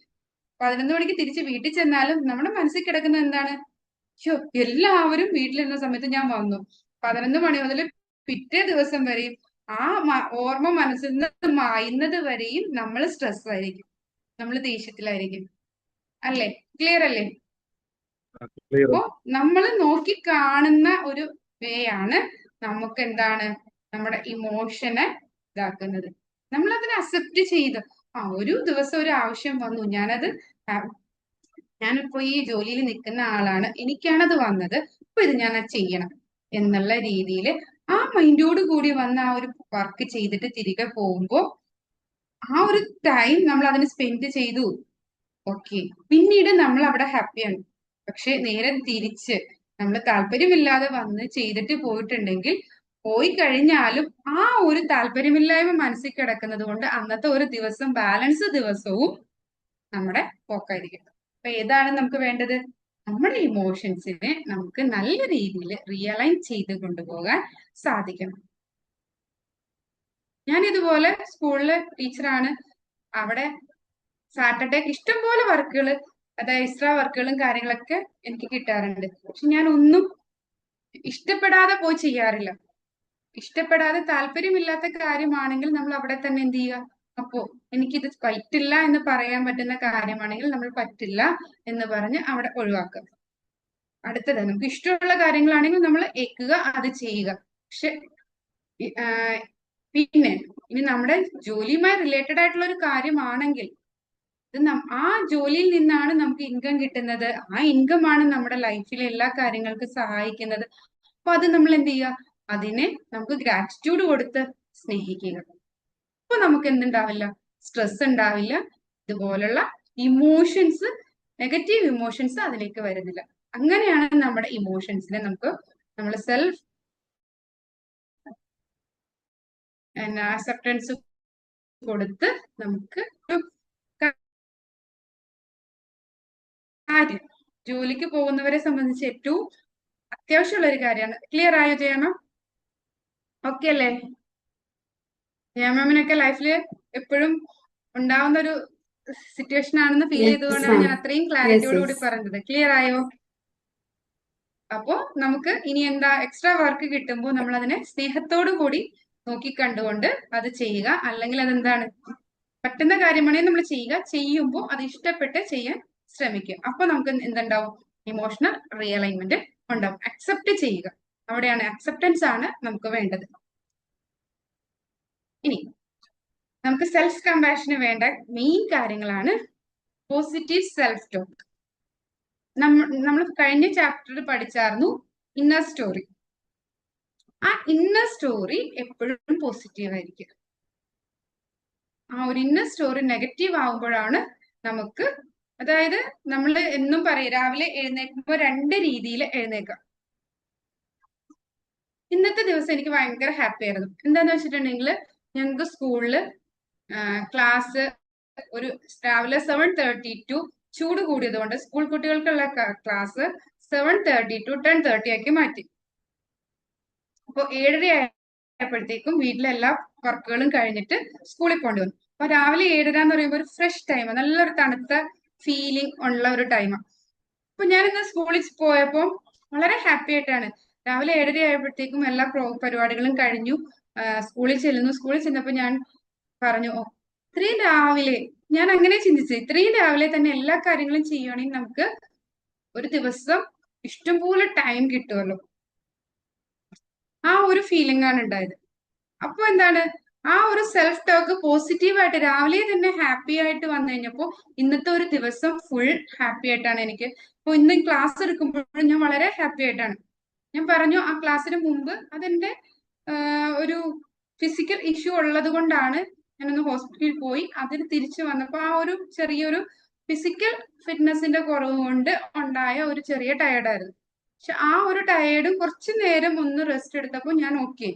11 മണിക്ക് തിരിച്ച് വീട്ടിൽ ചെന്നാലും നമ്മുടെ മനസ്സിൽ കിടക്കുന്നത് എന്താണ്? ഷോ, എല്ലാവരും വീട്ടിലിരുന്ന സമയത്ത് ഞാൻ വന്നു. 11 മണി മുതൽ പിറ്റേ ദിവസം വരെയും ആ ഓർമ്മ മനസ്സിൽ നിന്ന് മായുന്നത് വരെയും നമ്മൾ സ്ട്രെസ് ആയിരിക്കും, നമ്മൾ ദേഷ്യത്തിലായിരിക്കും. അല്ലേ? ക്ലിയർ അല്ലേ? ക്ലിയർ. അപ്പോ നമ്മൾ നോക്കി കാണുന്ന ഒരു വേ ആണ് നമുക്ക് എന്താണ് നമ്മുടെ ഇമോഷനെ ഇതാക്കുന്നത്. നമ്മൾ അതിനെ അക്സെപ്റ്റ് ചെയ്ത് ഒരു ദിവസം ഒരു ആവശ്യം വന്നു, ഞാനിപ്പോ ഈ ജോലിയിൽ നിൽക്കുന്ന ആളാണ്, എനിക്കാണത് വന്നത്, അപ്പൊ ഇത് ഞാൻ ചെയ്യണം എന്നുള്ള രീതിയിൽ ആ മൈൻഡോട് കൂടി വന്ന ആ ഒരു വർക്ക് ചെയ്തിട്ട് തിരികെ പോകുമ്പോ ആ ഒരു ടൈം നമ്മൾ അതിന് സ്പെൻഡ് ചെയ്തു. ഓക്കെ, പിന്നീട് നമ്മൾ അവിടെ ഹാപ്പിയാണ്. പക്ഷെ നേരെ തിരിച്ച് നമ്മൾ താല്പര്യമില്ലാതെ വന്ന് ചെയ്തിട്ട് പോയിട്ടുണ്ടെങ്കിൽ പോയി കഴിഞ്ഞാലും ആ ഒരു താല്പര്യമില്ലായ്മ മനസ്സിൽ കിടക്കുന്നത് കൊണ്ട് അന്നത്തെ ഒരു ദിവസം ബാലൻസ് ദിവസവും നമ്മുടെ പോക്കായിരിക്കും. അപ്പൊ ഏതാണ് നമുക്ക് വേണ്ടത്? നമ്മുടെ ഇമോഷൻസിനെ നമുക്ക് നല്ല രീതിയിൽ റിയലൈൻ ചെയ്ത് കൊണ്ടുപോകാൻ സാധിക്കണം. ഞാൻ ഇതുപോലെ സ്കൂളിലെ ടീച്ചറാണ്. അവിടെ സാറ്റർഡേ ഇഷ്ടംപോലെ വർക്കുകൾ, അതായത് എക്സ്ട്രാ വർക്കുകളും കാര്യങ്ങളൊക്കെ എനിക്ക് കിട്ടാറുണ്ട്. പക്ഷെ ഞാൻ ഒന്നും ഇഷ്ടപ്പെടാതെ പോയി ചെയ്യാറില്ല. ഇഷ്ടപ്പെടാതെ താല്പര്യമില്ലാത്ത കാര്യമാണെങ്കിൽ നമ്മൾ അവിടെ തന്നെ എന്ത് ചെയ്യുക? അപ്പോ എനിക്കിത് പറ്റില്ല എന്ന് പറയാൻ പറ്റുന്ന കാര്യമാണെങ്കിൽ നമ്മൾ പറ്റില്ല എന്ന് പറഞ്ഞ് അവിടെ ഒഴിവാക്കുക. അടുത്തത് നമുക്ക് ഇഷ്ടമുള്ള കാര്യങ്ങളാണെങ്കിൽ നമ്മൾ ഏൽക്കുക, അത് ചെയ്യുക. പക്ഷെ പിന്നെ ഇനി നമ്മുടെ ജോലിയുമായി റിലേറ്റഡ് ആയിട്ടുള്ള ഒരു കാര്യമാണെങ്കിൽ ആ ജോലിയിൽ നിന്നാണ് നമുക്ക് ഇൻകം കിട്ടുന്നത്. ആ ഇൻകം ആണ് നമ്മുടെ ലൈഫിലെ എല്ലാ കാര്യങ്ങൾക്കും സഹായിക്കുന്നത്. അപ്പൊ അത് നമ്മൾ എന്ത് ചെയ്യുക? അതിനെ നമുക്ക് ഗ്രാറ്റിറ്റ്യൂഡ് കൊടുത്ത് സ്നേഹിക്കുക. അപ്പൊ നമുക്ക് എന്തുണ്ടാവില്ല? സ്ട്രെസ് ഉണ്ടാവില്ല. ഇതുപോലുള്ള ഇമോഷൻസ്, നെഗറ്റീവ് ഇമോഷൻസ് അതിലേക്ക് വരുന്നില്ല. അങ്ങനെയാണ് നമ്മുടെ ഇമോഷൻസിനെ നമുക്ക് നമ്മൾ സെൽഫ് അക്സെപ്റ്റൻസ് കൊടുത്ത് നമുക്ക് കാര്യം ജോലിക്ക് പോകുന്നവരെ സംബന്ധിച്ച് ഏറ്റവും അത്യാവശ്യമുള്ള ഒരു കാര്യമാണ്. ക്ലിയർ ആയോ ജയമ? ഓക്കെ അല്ലേ? ജയമമിനൊക്കെ ലൈഫിൽ എപ്പോഴും ഉണ്ടാവുന്ന ഒരു സിറ്റുവേഷൻ ആണെന്ന് ഫീൽ ചെയ്തുകൊണ്ടാണ് ഞാൻ അത്രയും ക്ലാരിറ്റിയോട് കൂടി പറഞ്ഞത്. ക്ലിയർ ആയോ? അപ്പോ നമുക്ക് ഇനി എന്താ എക്സ്ട്രാ വർക്ക് കിട്ടുമ്പോൾ നമ്മൾ അതിനെ സ്നേഹത്തോടു കൂടി നോക്കി കണ്ടുകൊണ്ട് അത് ചെയ്യുക. അല്ലെങ്കിൽ അതെന്താണ്, പറ്റുന്ന കാര്യമാണെങ്കിൽ നമ്മൾ ചെയ്യുക. ചെയ്യുമ്പോൾ അത് ഇഷ്ടപ്പെട്ട് ചെയ്യാൻ ശ്രമിക്കുക. അപ്പൊ നമുക്ക് എന്തുണ്ടാവും? ഇമോഷണൽ റിയലൈൻമെന്റ് ഉണ്ടാവും. അക്സെപ്റ്റ് ചെയ്യുക, അവിടെയാണ് അക്സെപ്റ്റൻസ് ആണ് നമുക്ക് വേണ്ടത്. ഇനി നമുക്ക് സെൽഫ് കമ്പാഷന് വേണ്ട മെയിൻ കാര്യങ്ങളാണ് പോസിറ്റീവ് സെൽഫ് ടോക്ക്. നമ്മൾ കഴിഞ്ഞ ചാപ്റ്ററിൽ പഠിച്ചായിരുന്നു ഇന്നർ സ്റ്റോറി. ആ ഇന്നർ സ്റ്റോറി എപ്പോഴും പോസിറ്റീവ് ആയിരിക്കും. ആ ഒരു ഇന്നർ സ്റ്റോറി നെഗറ്റീവ് ആവുമ്പോഴാണ് നമുക്ക്, അതായത് നമ്മൾ എന്നും പറയും രാവിലെ എഴുന്നേൽക്കുമ്പോൾ 2 രീതിയിൽ എഴുന്നേക്കാം. ഇന്നത്തെ ദിവസം എനിക്ക് ഭയങ്കര ഹാപ്പി ആയിരുന്നു. എന്താന്ന് വെച്ചിട്ടുണ്ടെങ്കിൽ ഞങ്ങൾക്ക് സ്കൂളില് ക്ലാസ് ഒരു രാവിലെ 7:30 to ചൂട് കൂടിയത് കൊണ്ട് സ്കൂൾ കുട്ടികൾക്കുള്ള ക്ലാസ് 7:30 to 10:30 ആക്കി മാറ്റി. അപ്പൊ 7:30 ആയപ്പോഴത്തേക്കും വീട്ടിലെ എല്ലാ വർക്കുകളും കഴിഞ്ഞിട്ട് സ്കൂളിൽ പോകേണ്ടി വന്നു. അപ്പൊ രാവിലെ 7:30 എന്ന് പറയുമ്പോൾ ഒരു ഫ്രഷ് ടൈം, നല്ലൊരു തണുത്ത ഫീലിംഗ് ഉള്ള ഒരു ടൈമാണ്. അപ്പൊ ഞാൻ ഇന്ന് സ്കൂളിൽ പോയപ്പോ വളരെ ഹാപ്പി ആയിട്ടാണ്. രാവിലെ 7:30 ആയപ്പോഴത്തേക്കും എല്ലാ പരിപാടികളും കഴിഞ്ഞു, സ്കൂളിൽ ചെല്ലുന്നു. സ്കൂളിൽ ചെന്നപ്പോ ഞാൻ പറഞ്ഞു, ഇത്രയും രാവിലെ, ഞാൻ അങ്ങനെ ചിന്തിച്ചത്, ഇത്രയും രാവിലെ തന്നെ എല്ലാ കാര്യങ്ങളും ചെയ്യുകയാണെങ്കിൽ നമുക്ക് ഒരു ദിവസം ഇഷ്ടംപോലെ ടൈം കിട്ടുമല്ലോ. ആ ഒരു ഫീലിംഗ് ആണ് ഉണ്ടായത്. അപ്പൊ എന്താണ്, ആ ഒരു സെൽഫ് ടോക്ക് പോസിറ്റീവായിട്ട് രാവിലെ തന്നെ ഹാപ്പി ആയിട്ട് വന്നു കഴിഞ്ഞപ്പോ ഇന്നത്തെ ഒരു ദിവസം ഫുൾ ഹാപ്പി ആയിട്ടാണ് എനിക്ക്. ഇപ്പൊ ഇന്ന് ക്ലാസ് എടുക്കുമ്പോഴും ഞാൻ വളരെ ഹാപ്പി ആയിട്ടാണ്. ഞാൻ പറഞ്ഞു ആ ക്ലാസ്സിന് മുമ്പ് അതെന്റെ ഒരു ഫിസിക്കൽ ഇഷ്യൂ ഉള്ളത് കൊണ്ടാണ് ഞാനൊന്ന് ഹോസ്പിറ്റലിൽ പോയി. അതിന് തിരിച്ചു വന്നപ്പോ ആ ഒരു ചെറിയൊരു ഫിസിക്കൽ ഫിറ്റ്നസിന്റെ കുറവ് കൊണ്ട് ഉണ്ടായ ഒരു ചെറിയ ടയർഡായിരുന്നു. പക്ഷെ ആ ഒരു ടയേർഡും കുറച്ചു നേരം ഒന്ന് റെസ്റ്റ് എടുത്തപ്പോൾ ഞാൻ ഓക്കെ.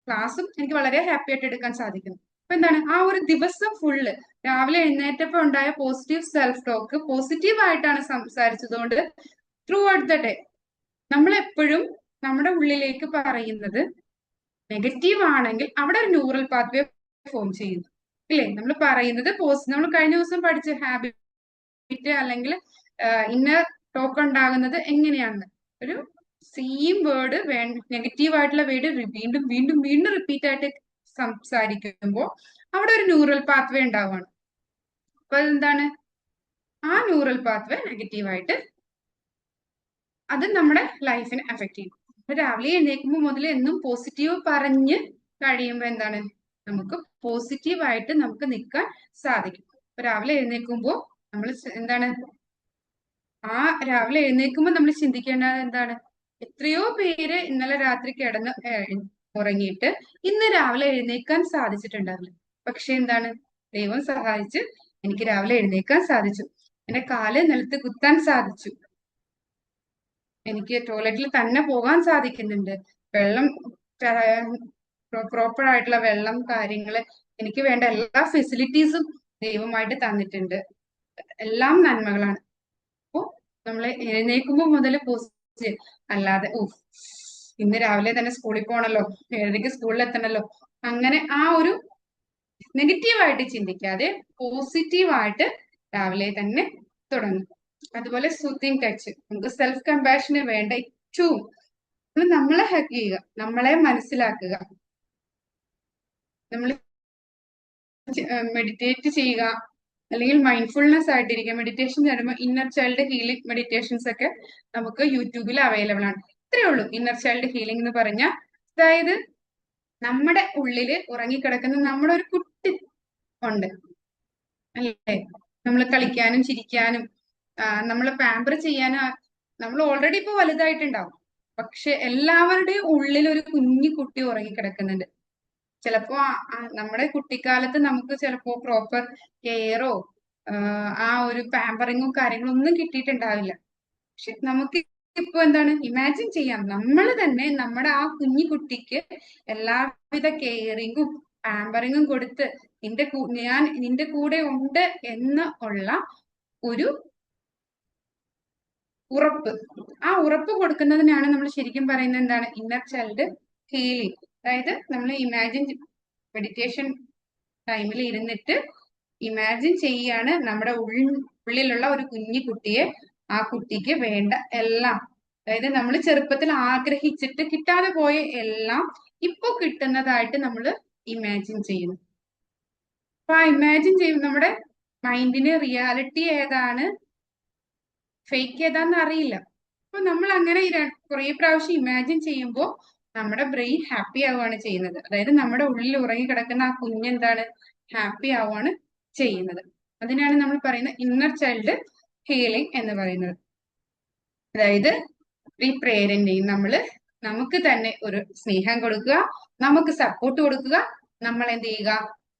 ക്ലാസ്സും എനിക്ക് വളരെ ഹാപ്പി ആയിട്ട് എടുക്കാൻ സാധിക്കുന്നു. അപ്പൊ എന്താണ്, ആ ഒരു ദിവസം ഫുള്ള് രാവിലെ എഴുന്നേറ്റപ്പോ ഉണ്ടായ പോസിറ്റീവ് സെൽഫ് ടോക്ക് പോസിറ്റീവ് ആയിട്ടാണ് സംസാരിച്ചതുകൊണ്ട് ത്രൂ ഔട്ട് ദ ഡേ നമ്മൾ എപ്പോഴും നമ്മുടെ ഉള്ളിലേക്ക് പറയുന്നത് നെഗറ്റീവ് ആണെങ്കിൽ അവിടെ ഒരു ന്യൂറൽ പാത്വേ ഫോം ചെയ്യുന്നു. ഇല്ലേ? നമ്മൾ പറയുന്നത് നമ്മൾ കഴിഞ്ഞ ദിവസം പഠിച്ച ഹാബിറ്റ് അല്ലെങ്കിൽ ഇന്നർ ടോക്ക് ഉണ്ടാകുന്നത് എങ്ങനെയാണെന്ന്. ഒരു സെയിം വേർഡ് നെഗറ്റീവ് ആയിട്ടുള്ള വേർഡ് വീണ്ടും വീണ്ടും വീണ്ടും റിപ്പീറ്റ് ആയിട്ട് സംസാരിക്കുമ്പോൾ അവിടെ ഒരു ന്യൂറൽ പാത്വേ ഉണ്ടാവുകയാണ്. അപ്പൊ അതെന്താണ്? ആ ന്യൂറൽ പാത്വേ നെഗറ്റീവായിട്ട് അത് നമ്മുടെ ലൈഫിനെ അഫക്ട് ചെയ്യും. അപ്പൊ രാവിലെ എഴുന്നേൽക്കുമ്പോൾ മുതൽ എന്നും പോസിറ്റീവ് പറഞ്ഞ് കഴിയുമ്പോൾ എന്താണ്? നമുക്ക് പോസിറ്റീവായിട്ട് നമുക്ക് നിൽക്കാൻ സാധിക്കും. അപ്പൊ രാവിലെ എഴുന്നേൽക്കുമ്പോൾ നമ്മൾ എന്താണ്? ആ രാവിലെ എഴുന്നേൽക്കുമ്പോൾ നമ്മൾ ചിന്തിക്കേണ്ടത് എന്താണ്? എത്രയോ പേര് ഇന്നലെ രാത്രി കിടന്ന് ഉറങ്ങിയിട്ട് ഇന്ന് രാവിലെ എഴുന്നേൽക്കാൻ സാധിച്ചിട്ടുണ്ടാവില്ല. പക്ഷെ എന്താണ്? ദൈവം സഹായിച്ച് എനിക്ക് രാവിലെ എഴുന്നേൽക്കാൻ സാധിച്ചു. എന്റെ കാല് നിലത്ത് കുത്താൻ സാധിച്ചു. എനിക്ക് ടോയ്ലറ്റിൽ തന്നെ പോകാൻ സാധിക്കുന്നുണ്ട്. വെള്ളം പ്രോപ്പർ ആയിട്ടുള്ള വെള്ളം കാര്യങ്ങള് എനിക്ക് വേണ്ട എല്ലാ ഫെസിലിറ്റീസും ദൈവമായിട്ട് തന്നിട്ടുണ്ട്. എല്ലാം നന്മകളാണ്. അപ്പോ നമ്മളെ എഴുന്നേൽക്കുമ്പോൾ മുതൽ പോസിറ്റീവ്, അല്ലാതെ ഇന്ന് രാവിലെ തന്നെ സ്കൂളിൽ പോകണല്ലോ, 7:30 സ്കൂളിൽ എത്തണല്ലോ, അങ്ങനെ ആ ഒരു നെഗറ്റീവായിട്ട് ചിന്തിക്കാതെ പോസിറ്റീവായിട്ട് രാവിലെ തന്നെ തുടങ്ങും. അതുപോലെ സൂത്തിങ് ടച്ച്, നമുക്ക് സെൽഫ് കമ്പാഷന് വേണ്ട ഏറ്റവും നമ്മളെ ഹഗ് ചെയ്യുക, നമ്മളെ മനസ്സിലാക്കുക, നമ്മൾ മെഡിറ്റേറ്റ് ചെയ്യുക, അല്ലെങ്കിൽ മൈൻഡ്ഫുൾനെസ് ആയിട്ടിരിക്കുക. മെഡിറ്റേഷൻ ചെയ്യുമ്പോൾ ഇന്നർ ചൈൽഡ് ഹീലിംഗ് മെഡിറ്റേഷൻസ് ഒക്കെ നമുക്ക് യൂട്യൂബിൽ അവൈലബിൾ ആണ്. ഇത്രയേ ഉള്ളൂ ഇന്നർ ചൈൽഡ് ഹീലിംഗ് എന്ന് പറഞ്ഞാൽ. അതായത് നമ്മുടെ ഉള്ളില് ഉറങ്ങിക്കിടക്കുന്ന നമ്മുടെ ഒരു കുട്ടി ഉണ്ട് അല്ലേ? നമ്മൾ കളിക്കാനും ചിരിക്കാനും നമ്മളെ പാമ്പർ ചെയ്യാനും നമ്മൾ ഓൾറെഡി ഇപ്പൊ വലുതായിട്ടുണ്ടാവും. പക്ഷെ എല്ലാവരുടെയും ഉള്ളിൽ ഒരു കുഞ്ഞു കുട്ടി ഉറങ്ങിക്കിടക്കുന്നുണ്ട്. ചിലപ്പോ നമ്മുടെ കുട്ടിക്കാലത്ത് നമുക്ക് ചിലപ്പോ പ്രോപ്പർ കെയറോ ആ ഒരു പാമ്പറിങ്ങും കാര്യങ്ങളും ഒന്നും കിട്ടിയിട്ടുണ്ടാവില്ല. പക്ഷെ നമുക്ക് ഇപ്പൊ എന്താണ് ഇമാജിൻ ചെയ്യാം, നമ്മൾ തന്നെ നമ്മുടെ ആ കുഞ്ഞു കുട്ടിക്ക് എല്ലാവിധ കെയറിങ്ങും പാമ്പറിങ്ങും കൊടുത്ത് ഞാൻ നിന്റെ കൂടെ ഉണ്ട് എന്ന് ഉള്ള ഒരു ഉറപ്പ്, ആ ഉറപ്പ് കൊടുക്കുന്നതിനാണ് നമ്മൾ ശരിക്കും പറയുന്നത് എന്താണ്? Inner child healing. അതായത് നമ്മൾ ഇമാജിൻ മെഡിറ്റേഷൻ ടൈമിൽ ഇരുന്നിട്ട് ഇമാജിൻ ചെയ്യാണ് നമ്മുടെ ഉള്ളിലുള്ള ഒരു കുഞ്ഞു കുട്ടിയെ, ആ കുട്ടിക്ക് വേണ്ട എല്ലാം, അതായത് നമ്മൾ ചെറുപ്പത്തിൽ ആഗ്രഹിച്ചിട്ട് കിട്ടാതെ പോയ എല്ലാം ഇപ്പൊ കിട്ടുന്നതായിട്ട് നമ്മൾ ഇമാജിൻ ചെയ്യുന്നു. അപ്പൊ ആ ഇമാജിൻ ചെയ്യും നമ്മുടെ മൈൻഡിന് റിയാലിറ്റി ഏതാണ് ഫേക്ക് ഏതാന്ന് അറിയില്ല. അപ്പൊ നമ്മൾ അങ്ങനെ കുറെ പ്രാവശ്യം ഇമാജിൻ ചെയ്യുമ്പോൾ നമ്മുടെ ബ്രെയിൻ ഹാപ്പി ആവുകയാണ് ചെയ്യുന്നത്. അതായത് നമ്മുടെ ഉള്ളിൽ ഉറങ്ങി കിടക്കുന്ന ആ കുഞ്ഞെന്താണ്? ഹാപ്പി ആവുകയാണ് ചെയ്യുന്നത്. അതിനാണ് നമ്മൾ പറയുന്ന ഇന്നർ ചൈൽഡ് ഹീലിംഗ് എന്ന് പറയുന്നത്. അതായത് റീപ്രേരന്റിങ്, നമുക്ക് തന്നെ ഒരു സ്നേഹം കൊടുക്കുക, നമുക്ക് സപ്പോർട്ട് കൊടുക്കുക, നമ്മൾ എന്ത് ചെയ്യുക?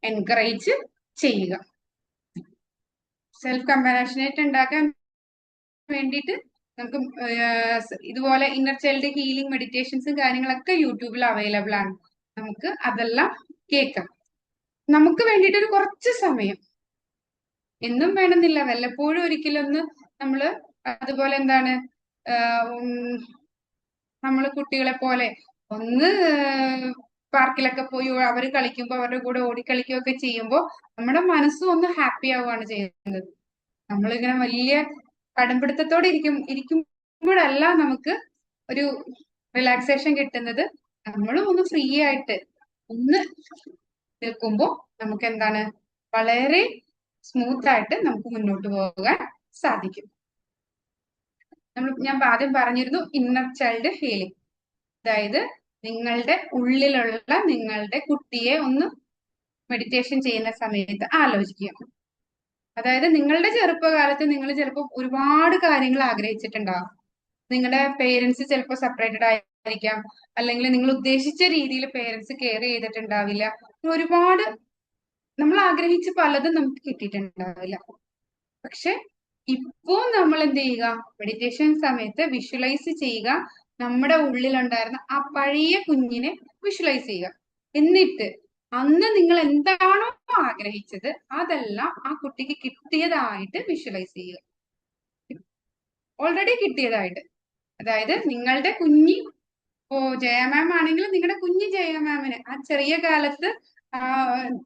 എൻകറേജ് ചെയ്യുക. സെൽഫ് കമ്പാഷനേറ്റ് ഉണ്ടാക്കാൻ വേണ്ടിയിട്ട് നമുക്ക് ഇതുപോലെ ഇന്നർ ചൈൽഡ് ഹീലിംഗ് മെഡിറ്റേഷൻസും കാര്യങ്ങളൊക്കെ യൂട്യൂബിൽ അവൈലബിൾ ആണ്. നമുക്ക് അതെല്ലാം കേൾക്കാം. നമുക്ക് വേണ്ടിയിട്ട് ഒരു കുറച്ച് സമയം, എന്നും വേണമെന്നില്ല, വല്ലപ്പോഴും ഒരിക്കലൊന്ന് നമ്മള് അതുപോലെ എന്താണ് നമ്മള് കുട്ടികളെ പോലെ ഒന്ന് പാർക്കിലൊക്കെ പോയി അവർ കളിക്കുമ്പോൾ അവരുടെ കൂടെ ഓടിക്കളിക്കുകയൊക്കെ ചെയ്യുമ്പോൾ നമ്മുടെ മനസ്സും ഒന്ന് ഹാപ്പി ആവുകയാണ് ചെയ്യുന്നത്. നമ്മളിങ്ങനെ വലിയ കടുംപിടുത്തത്തോടെ ഇരിക്കുമ്പോഴല്ല നമുക്ക് ഒരു റിലാക്സേഷൻ കിട്ടുന്നത്. നമ്മളും ഒന്ന് ഫ്രീ ആയിട്ട് ഒന്ന് നിൽക്കുമ്പോൾ നമുക്ക് എന്താണ്? വളരെ സ്മൂത്ത് ആയിട്ട് നമുക്ക് മുന്നോട്ട് പോകാൻ സാധിക്കും. ഞാൻ ആദ്യം പറഞ്ഞിരുന്നു ഇന്നർ ചൈൽഡ് ഹീലിംഗ്. അതായത് നിങ്ങളുടെ ഉള്ളിലുള്ള നിങ്ങളുടെ കുട്ടിയെ ഒന്ന് മെഡിറ്റേഷൻ ചെയ്യുന്ന സമയത്ത് ആലോചിക്കുക. അതായത് നിങ്ങളുടെ ചെറുപ്പകാലത്ത് നിങ്ങൾ ചിലപ്പോൾ ഒരുപാട് കാര്യങ്ങൾ ആഗ്രഹിച്ചിട്ടുണ്ടാവും. നിങ്ങളുടെ പേരൻസ് ചിലപ്പോൾ സെപ്പറേറ്റഡ് ആയിരിക്കാം, അല്ലെങ്കിൽ നിങ്ങൾ ഉദ്ദേശിച്ച രീതിയിൽ പേരൻസ് കെയർ ചെയ്തിട്ടുണ്ടാവില്ല. ഒരുപാട് നമ്മൾ ആഗ്രഹിച്ച പലതും നമുക്ക് കിട്ടിയിട്ടുണ്ടാവില്ല. പക്ഷെ ഇപ്പോ നമ്മൾ എന്ത് ചെയ്യുക? മെഡിറ്റേഷൻ സമയത്ത് വിഷ്വലൈസ് ചെയ്യുക, നമ്മുടെ ഉള്ളിലുണ്ടായിരുന്ന ആ പഴയ കുഞ്ഞിനെ വിഷ്വലൈസ് ചെയ്യുക. എന്നിട്ട് അന്ന് നിങ്ങൾ എന്താണോ ആഗ്രഹിച്ചത് അതെല്ലാം ആ കുട്ടിക്ക് കിട്ടിയതായിട്ട് വിഷ്വലൈസ് ചെയ്യുക. ഓൾറെഡി കിട്ടിയതായിട്ട്. അതായത് നിങ്ങളുടെ കുഞ്ഞി ജയ മാം ആണെങ്കിൽ നിങ്ങളുടെ കുഞ്ഞി ജയ മാമിന് ആ ചെറിയ കാലത്ത്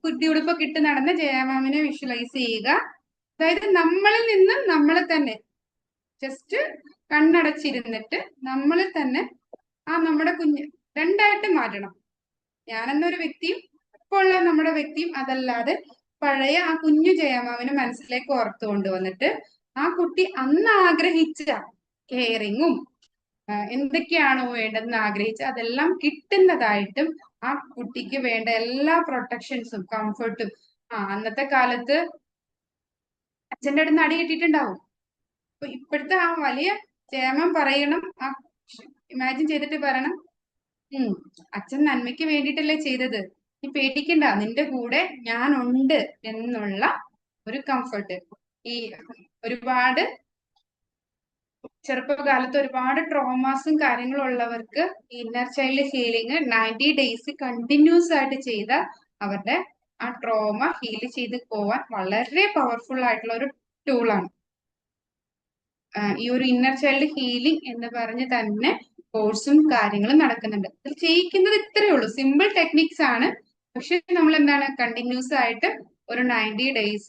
കുട്ടിയുടുപ്പൊക്കെ ഇട്ട് നടന്ന ജയമാമിനെ വിഷ്വലൈസ് ചെയ്യുക. അതായത് നമ്മളിൽ നിന്ന് നമ്മളെ തന്നെ ജസ്റ്റ് കണ്ണടച്ചിരുന്നിട്ട് നമ്മളിൽ തന്നെ നമ്മുടെ കുഞ്ഞ് രണ്ടായിട്ട് മാറ്റണം. ഞാനെന്നൊരു വ്യക്തിയും ഇപ്പോൾ ഉള്ള നമ്മുടെ വ്യക്തിയും അതല്ലാതെ പഴയ ആ കുഞ്ഞു ജയമാവിനെ മനസ്സിലേക്ക് ഓർത്തു കൊണ്ടുവന്നിട്ട് ആ കുട്ടി അന്ന് ആഗ്രഹിച്ച കെയറിങ്ങും എന്തൊക്കെയാണോ വേണ്ടതെന്ന് ആഗ്രഹിച്ച് അതെല്ലാം കിട്ടുന്നതായിട്ടും ആ കുട്ടിക്ക് വേണ്ട എല്ലാ പ്രൊട്ടക്ഷൻസും കംഫർട്ടും അന്നത്തെ കാലത്ത് അച്ഛൻ്റെ അടുത്ത് അടി കിട്ടിയിട്ടുണ്ടാവും. അപ്പൊ ഇപ്പോഴത്തെ ആ വലിയ ജയമാം പറയണം, ഇമാജിൻ ചെയ്തിട്ട് പറയണം, അച്ഛൻ നന്മയ്ക്ക് വേണ്ടിയിട്ടല്ലേ ചെയ്തത്, നീ പേടിക്കണ്ട, നിന്റെ കൂടെ ഞാനുണ്ട് എന്നുള്ള ഒരു കംഫർട്ട്. ഈ ഒരുപാട് ചെറുപ്പകാലത്ത് ഒരുപാട് ട്രോമാസും കാര്യങ്ങളും ഉള്ളവർക്ക് inner child healing 90 days continuous ആയിട്ട് ചെയ്ത അവരുടെ ആ ട്രോമ ഹീൽ ചെയ്ത് പോവാൻ വളരെ പവർഫുൾ ആയിട്ടുള്ള ഒരു ടൂളാണ്. ഈ ഒരു ഇന്നർ ചൈൽഡ് ഹീലിംഗ് എന്ന് പറഞ്ഞ് തന്നെ കോഴ്സും കാര്യങ്ങളും നടക്കുന്നുണ്ട്. ഇത് ചെയ്യിക്കുന്നത് ഇത്രയേ ഉള്ളൂ, സിമ്പിൾ ടെക്നിക്സ് ആണ്. പക്ഷെ നമ്മൾ എന്താണ് കണ്ടിന്യൂസ് ആയിട്ട് ഒരു 90 days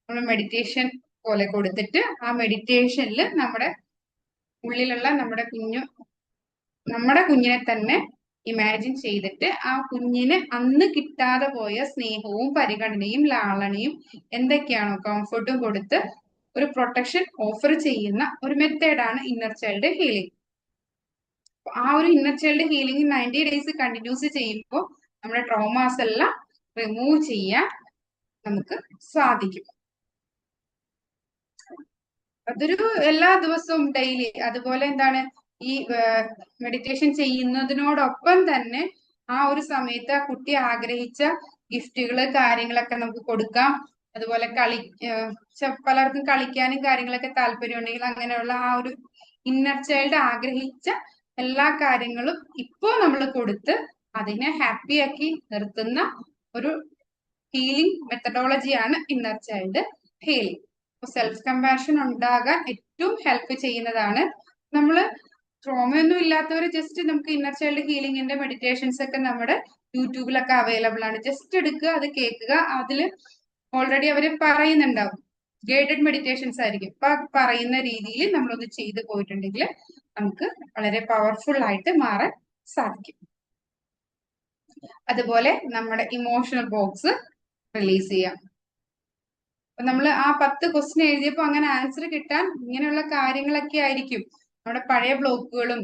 നമ്മൾ മെഡിറ്റേഷൻ പോലെ കൊടുത്തിട്ട് ആ മെഡിറ്റേഷനിൽ നമ്മുടെ ഉള്ളിലുള്ള നമ്മുടെ കുഞ്ഞിനെ തന്നെ ഇമാജിൻ ചെയ്തിട്ട് ആ കുഞ്ഞിന് അന്ന് കിട്ടാതെ പോയ സ്നേഹവും പരിഗണനയും ലാളനയും എന്തൊക്കെയാണോ കംഫർട്ടും കൊടുത്ത് ഒരു പ്രൊട്ടക്ഷൻ ഓഫർ ചെയ്യുന്ന ഒരു മെത്തേഡാണ് ഇന്നർ ചൈൽഡ് ഹീലിംഗ്. ആ ഒരു inner child healing 90 days continuous ചെയ്യുമ്പോൾ നമ്മുടെ ട്രോമാസ് എല്ലാം റിമൂവ് ചെയ്യാൻ നമുക്ക് സാധിക്കും. അതൊരു എല്ലാ ദിവസവും ഡെയിലി അതുപോലെ എന്താണ് ഈ മെഡിറ്റേഷൻ ചെയ്യുന്നതിനോടൊപ്പം തന്നെ ആ ഒരു സമയത്ത് ആ കുട്ടി ആഗ്രഹിച്ച ഗിഫ്റ്റുകള് കാര്യങ്ങളൊക്കെ നമുക്ക് കൊടുക്കാം. അതുപോലെ പലർക്കും കളിക്കാനും കാര്യങ്ങളൊക്കെ താല്പര്യം ഉണ്ടെങ്കിൽ അങ്ങനെയുള്ള ആ ഒരു ഇന്നർ ചൈൽഡ് ആഗ്രഹിച്ച എല്ലാ കാര്യങ്ങളും ഇപ്പോ നമ്മൾ കൊടുത്ത് അതിനെ ഹാപ്പിയാക്കി നിർത്തുന്ന ഒരു ഹീലിംഗ് മെത്തഡോളജിയാണ് inner child healing. Self compassion ഉണ്ടാകാൻ ഏറ്റവും ഹെൽപ്പ് ചെയ്യുന്നതാണ്. നമ്മള് ട്രോമയൊന്നും ഇല്ലാത്തവര് ജസ്റ്റ് നമുക്ക് ഇന്നർ ചൈൽഡ് ഹീലിംഗിന്റെ മെഡിറ്റേഷൻസ് ഒക്കെ നമ്മുടെ യൂട്യൂബിലൊക്കെ അവൈലബിൾ ആണ്. ജസ്റ്റ് എടുക്കുക, അത് കേൾക്കുക. അതില് ഓൾറെഡി അവര് പറയുന്നുണ്ടാവും, ഗൈഡഡ് മെഡിറ്റേഷൻസ് ആയിരിക്കും. അപ്പൊ പറയുന്ന രീതിയിൽ നമ്മളൊന്ന് ചെയ്തു പോയിട്ടുണ്ടെങ്കിൽ നമുക്ക് വളരെ പവർഫുൾ ആയിട്ട് മാറാൻ സാധിക്കും. അതുപോലെ നമ്മുടെ ഇമോഷണൽ ബോക്സ് റിലീസ് ചെയ്യാം. അപ്പൊ നമ്മൾ ആ 10 ക്വസ്റ്റ്യൻ എഴുതിയപ്പോ അങ്ങനെ ആൻസർ കിട്ടാൻ ഇങ്ങനെയുള്ള കാര്യങ്ങളൊക്കെ ആയിരിക്കും. നമ്മുടെ പഴയ ബ്ലോക്കുകളും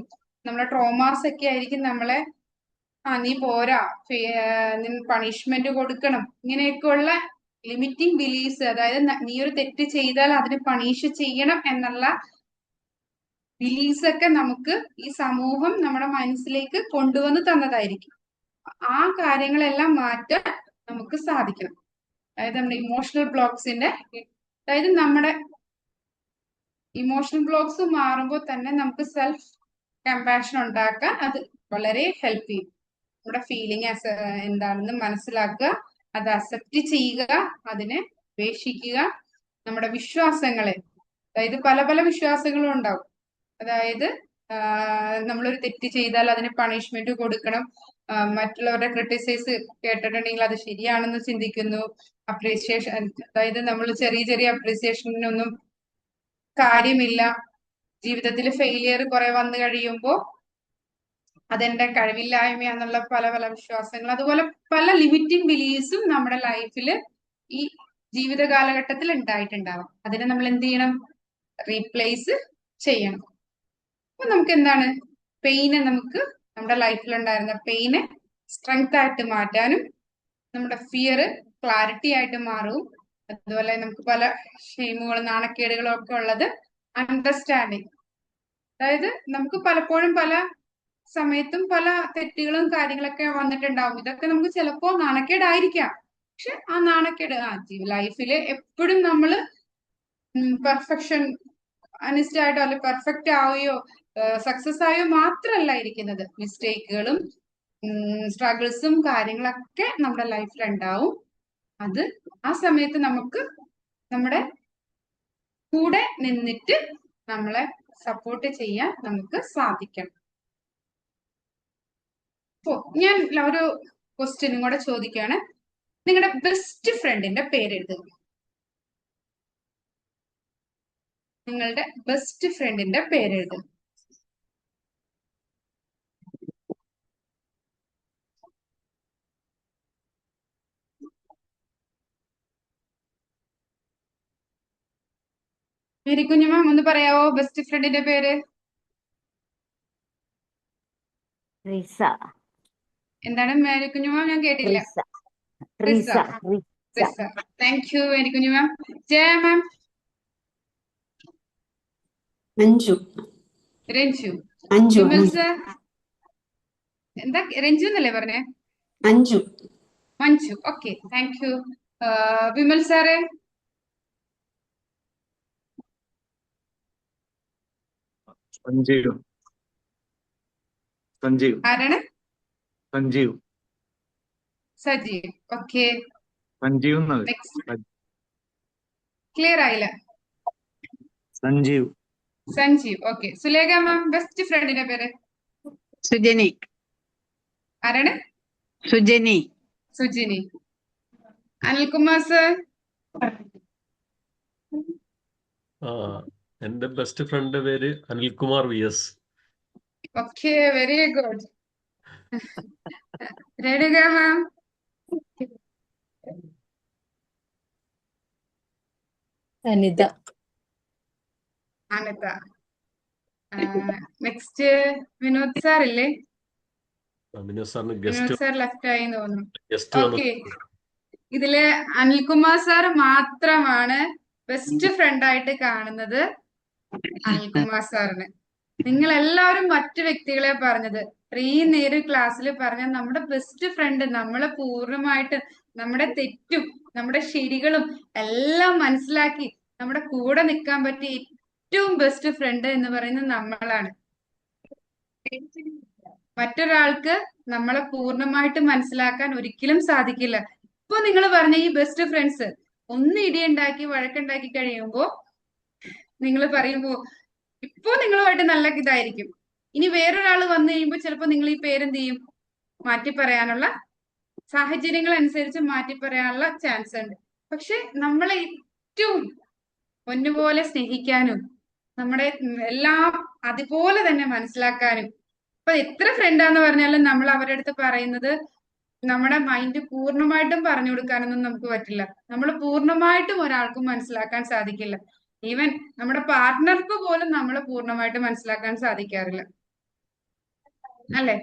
നമ്മുടെ ട്രോമാസ് ഒക്കെ ആയിരിക്കും നമ്മളെ നീ പോരാ, പണിഷ്മെന്റ് കൊടുക്കണം, ഇങ്ങനെയൊക്കെയുള്ള ലിമിറ്റിംഗ് ബിലീഫ്സ്, അതായത് നീ ഒരു തെറ്റ് ചെയ്താൽ അതിന് പണിഷ് ചെയ്യണം എന്നുള്ള ബിലീഫ്സ് ഒക്കെ നമുക്ക് ഈ സമൂഹം നമ്മുടെ മനസ്സിലേക്ക് കൊണ്ടുവന്ന് തന്നതായിരിക്കും. ആ കാര്യങ്ങളെല്ലാം മാറ്റാൻ നമുക്ക് സാധിക്കണം. അതായത് നമ്മുടെ ഇമോഷണൽ ബ്ലോക്സിന്റെ അതായത് നമ്മുടെ ഇമോഷണൽ ബ്ലോക്സ് മാറുമ്പോൾ തന്നെ നമുക്ക് സെൽഫ് കമ്പാഷൻ ഉണ്ടാക്കാൻ അത് വളരെ ഹെൽപ്പ് ചെയ്യും. നമ്മുടെ ഫീലിംഗ് എന്താണെന്ന് മനസ്സിലാക്കുക, അത് അക്സെപ്റ്റ് ചെയ്യുക, അതിനെ ഉപേക്ഷിക്കുക. നമ്മുടെ വിശ്വാസങ്ങളെ, അതായത് പല പല വിശ്വാസങ്ങളും ഉണ്ടാവും. അതായത് നമ്മളൊരു തെറ്റ് ചെയ്താൽ അതിന് പണിഷ്മെന്റ് കൊടുക്കണം, മറ്റുള്ളവരുടെ ക്രിട്ടിസൈസ് കേട്ടിട്ടുണ്ടെങ്കിൽ അത് ശരിയാണെന്ന് ചിന്തിക്കുന്നു, അപ്രീസിയേഷൻ, അതായത് നമ്മൾ ചെറിയ ചെറിയ അപ്രീസിയേഷനൊന്നും കാര്യമില്ല, ജീവിതത്തിൽ ഫെയിലിയർ കുറെ വന്നു കഴിയുമ്പോൾ അതെന്റെ കഴിവില്ലായ്മയാന്നുള്ള പല പല വിശ്വാസങ്ങൾ, അതുപോലെ പല ലിമിറ്റിംഗ് ബിലീഫ്സും നമ്മുടെ ലൈഫിൽ ഈ ജീവിത കാലഘട്ടത്തിൽ ഉണ്ടായിട്ടുണ്ടാവാം. അതിനെ നമ്മൾ എന്ത് ചെയ്യണം? റീപ്ലേസ് ചെയ്യണം. അപ്പൊ നമുക്ക് എന്താണ്, പെയിനെ നമുക്ക് നമ്മുടെ ലൈഫിൽ ഉണ്ടായിരുന്ന പെയിനെ സ്ട്രെങ്ത് ആയിട്ട് മാറ്റാനും നമ്മുടെ ഫിയർ ക്ലാരിറ്റി ആയിട്ട് മാറും. അതുപോലെ നമുക്ക് പല ഷെയിമുകളും നാണക്കേടുകളും ഒക്കെ ഉള്ളത് അണ്ടർസ്റ്റാൻഡിങ്, അതായത് നമുക്ക് പലപ്പോഴും പല സമയത്തും പല തെറ്റുകളും കാര്യങ്ങളൊക്കെ വന്നിട്ടുണ്ടാവും. ഇതൊക്കെ നമുക്ക് ചിലപ്പോ നാണക്കേടായിരിക്കാം. പക്ഷെ ആ നാണക്കേട് ലൈഫില് എപ്പോഴും നമ്മള് പെർഫെക്ഷൻ അനിസ്റ്റ് ആയിട്ടോ അല്ലെ പെർഫെക്റ്റ് ആവുകയോ സക്സസ് ആയോ മാത്രമല്ല ഇരിക്കുന്നത്. മിസ്റ്റേക്കുകളും സ്ട്രഗിൾസും കാര്യങ്ങളൊക്കെ നമ്മുടെ ലൈഫിൽ ഉണ്ടാവും. അത് ആ സമയത്ത് നമുക്ക് നമ്മുടെ കൂടെ നിന്നിട്ട് നമ്മളെ സപ്പോർട്ട് ചെയ്യാൻ നമുക്ക് സാധിക്കണം. ഞാൻ ഒരു ക്വസ്റ്റ്യനും കൂടെ ചോദിക്കുകയാണ്. നിങ്ങളുടെ ബെസ്റ്റ് ഫ്രണ്ടിന്റെ പേര് എഴുതുക. നിങ്ങളുടെ ബെസ്റ്റ് ഫ്രണ്ടിന്റെ പേര് എഴുതുക. മേരി കുഞ്ഞുമാം ഒന്ന് പറയാവോ ബെസ്റ്റ് ഫ്രണ്ടിന്റെ പേര്? ട്രീസ. എന്താണ് മേരി കുഞ്ഞുമാം? ഞാൻ കേട്ടില്ല. Treesa. Trisa. Thank you Mary കുഞ്ഞുമാം. ജയ മാം. അഞ്ജു. രഞ്ജു. അഞ്ജു. വിമൽ സർ. എന്താ രഞ്ജു എന്നല്ലേ പറഞ്ഞേ? Anju. Manju. Okay, thank you. വിമൽ സാറേ? സഞ്ജീവ്. സഞ്ജീവ്. ആരാണ്? സഞ്ജീവ്. സജീവ്. ഓക്കെ, സഞ്ജീവ് എന്നത് നെക്സ്റ്റ്. ക്ലിയർ ആയില്ല. Sanjeev. Sanjeev. Okay, Sulekha ma'am best ഫ്രണ്ടിന്റെ പേര്? സുജനി. ആരാണ്? സുജനി. സുജിനി. അനിൽകുമാർ സർ? എൻ്റെ ബെസ്റ്റ് ഫ്രണ്ട് പേര് Anilkumar VS. Okay, very good. Renuka ma'am? Anitha. Anitha. Next Vinod sir ഇല്ലേ? വിനോദ് സാറിന് വിനോദ് സാർ ലെഫ്റ്റ് ആയി തോന്നുന്നു. ഗസ്റ്റ് ഓക്കെ, ഇതില് അനിൽകുമാർ സാർ മാത്രമാണ് ബെസ്റ്റ് ഫ്രണ്ട് ആയിട്ട് കാണുന്നത് അനിൽകുമാർ സാറിന്. നിങ്ങൾ എല്ലാവരും മറ്റു വ്യക്തികളെ പറഞ്ഞത്. ഈ നേര് ക്ലാസ്സിൽ പറഞ്ഞ നമ്മുടെ ബെസ്റ്റ് ഫ്രണ്ട്, നമ്മളെ പൂർണ്ണമായിട്ട് നമ്മുടെ തെറ്റും നമ്മുടെ ശരികളും എല്ലാം മനസ്സിലാക്കി നമ്മുടെ കൂടെ നിൽക്കാൻ പറ്റിയ ഏറ്റവും ബെസ്റ്റ് ഫ്രണ്ട് എന്ന് പറയുന്നത് നമ്മളാണ്. മറ്റൊരാൾക്ക് നമ്മളെ പൂർണ്ണമായിട്ട് മനസ്സിലാക്കാൻ ഒരിക്കലും സാധിക്കില്ല. ഇപ്പൊ നിങ്ങൾ പറഞ്ഞ ഈ ബെസ്റ്റ് ഫ്രണ്ട്സ് ഒന്ന് ഇടിയുണ്ടാക്കി വഴക്കുണ്ടാക്കി കഴിയുമ്പോ നിങ്ങൾ പറയുമ്പോ ഇപ്പൊ നിങ്ങളുമായിട്ട് നല്ല ഇതായിരിക്കും. ഇനി വേറൊരാൾ വന്നു കഴിയുമ്പോൾ ചിലപ്പോ നിങ്ങൾ ഈ പേരെന്ത് ചെയ്യും? മാറ്റി പറയാനുള്ള സാഹചര്യങ്ങൾ അനുസരിച്ച് മാറ്റി പറയാനുള്ള ചാൻസ് ഉണ്ട്. പക്ഷെ നമ്മളെ ഏറ്റവും പൊന്നുപോലെ സ്നേഹിക്കാനും നമ്മുടെ എല്ലാം അതുപോലെ തന്നെ മനസ്സിലാക്കാനും, ഇപ്പൊ എത്ര ഫ്രണ്ടാന്ന് പറഞ്ഞാലും നമ്മൾ അവരുടെ അടുത്ത് പറയുന്നത് നമ്മുടെ മൈൻഡ് പൂർണ്ണമായിട്ടും പറഞ്ഞു കൊടുക്കാനൊന്നും നമുക്ക് പറ്റില്ല. നമ്മൾ പൂർണ്ണമായിട്ടും ഒരാൾക്കും മനസ്സിലാക്കാൻ സാധിക്കില്ല. ഈവൻ നമ്മുടെ പാർട്ട്ണർക്ക് പോലും നമ്മളെ പൂർണ്ണമായിട്ട് മനസ്സിലാക്കാൻ സാധിക്കാറില്ല, അല്ലെ?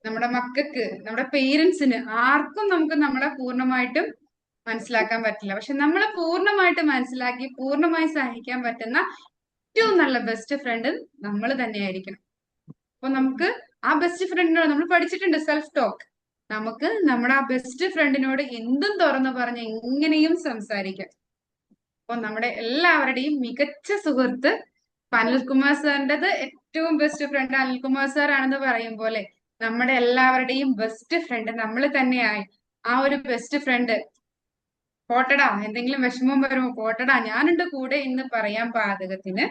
നമ്മുടെ മക്കൾക്ക്, നമ്മുടെ പേരൻസിന്, ആർക്കും നമുക്ക് നമ്മളെ പൂർണ്ണമായിട്ടും മനസ്സിലാക്കാൻ പറ്റില്ല. പക്ഷെ നമ്മളെ പൂർണ്ണമായിട്ട് മനസ്സിലാക്കി പൂർണ്ണമായി സഹിക്കാൻ പറ്റുന്ന ഏറ്റവും നല്ല ബെസ്റ്റ് ഫ്രണ്ട് നമ്മൾ തന്നെയായിരിക്കണം. അപ്പൊ നമുക്ക് ആ ബെസ്റ്റ് ഫ്രണ്ടിനോട് നമ്മൾ പഠിച്ചിട്ടുണ്ട് സെൽഫ് ടോക്ക്. നമുക്ക് നമ്മുടെ ആ ബെസ്റ്റ് ഫ്രണ്ടിനോട് എന്തും തുറന്നു പറഞ്ഞ് എങ്ങനെയും സംസാരിക്കാം. അപ്പൊ നമ്മുടെ എല്ലാവരുടെയും മികച്ച സുഹൃത്ത് അനിൽകുമാർ സാറിൻ്റെത് ഏറ്റവും ബെസ്റ്റ് ഫ്രണ്ട് അനിൽകുമാർ സാർ ആണെന്ന് പറയും പോലെ നമ്മുടെ എല്ലാവരുടെയും ബെസ്റ്റ് ഫ്രണ്ട് നമ്മൾ തന്നെയായി. ആ ഒരു ബെസ്റ്റ് ഫ്രണ്ട് പോട്ടടാ, എന്തെങ്കിലും വിഷമം വരുമോ, പോട്ടടാ ഞാനുണ്ട് കൂടെ എന്ന് പറയാൻ പാചകത്തിന്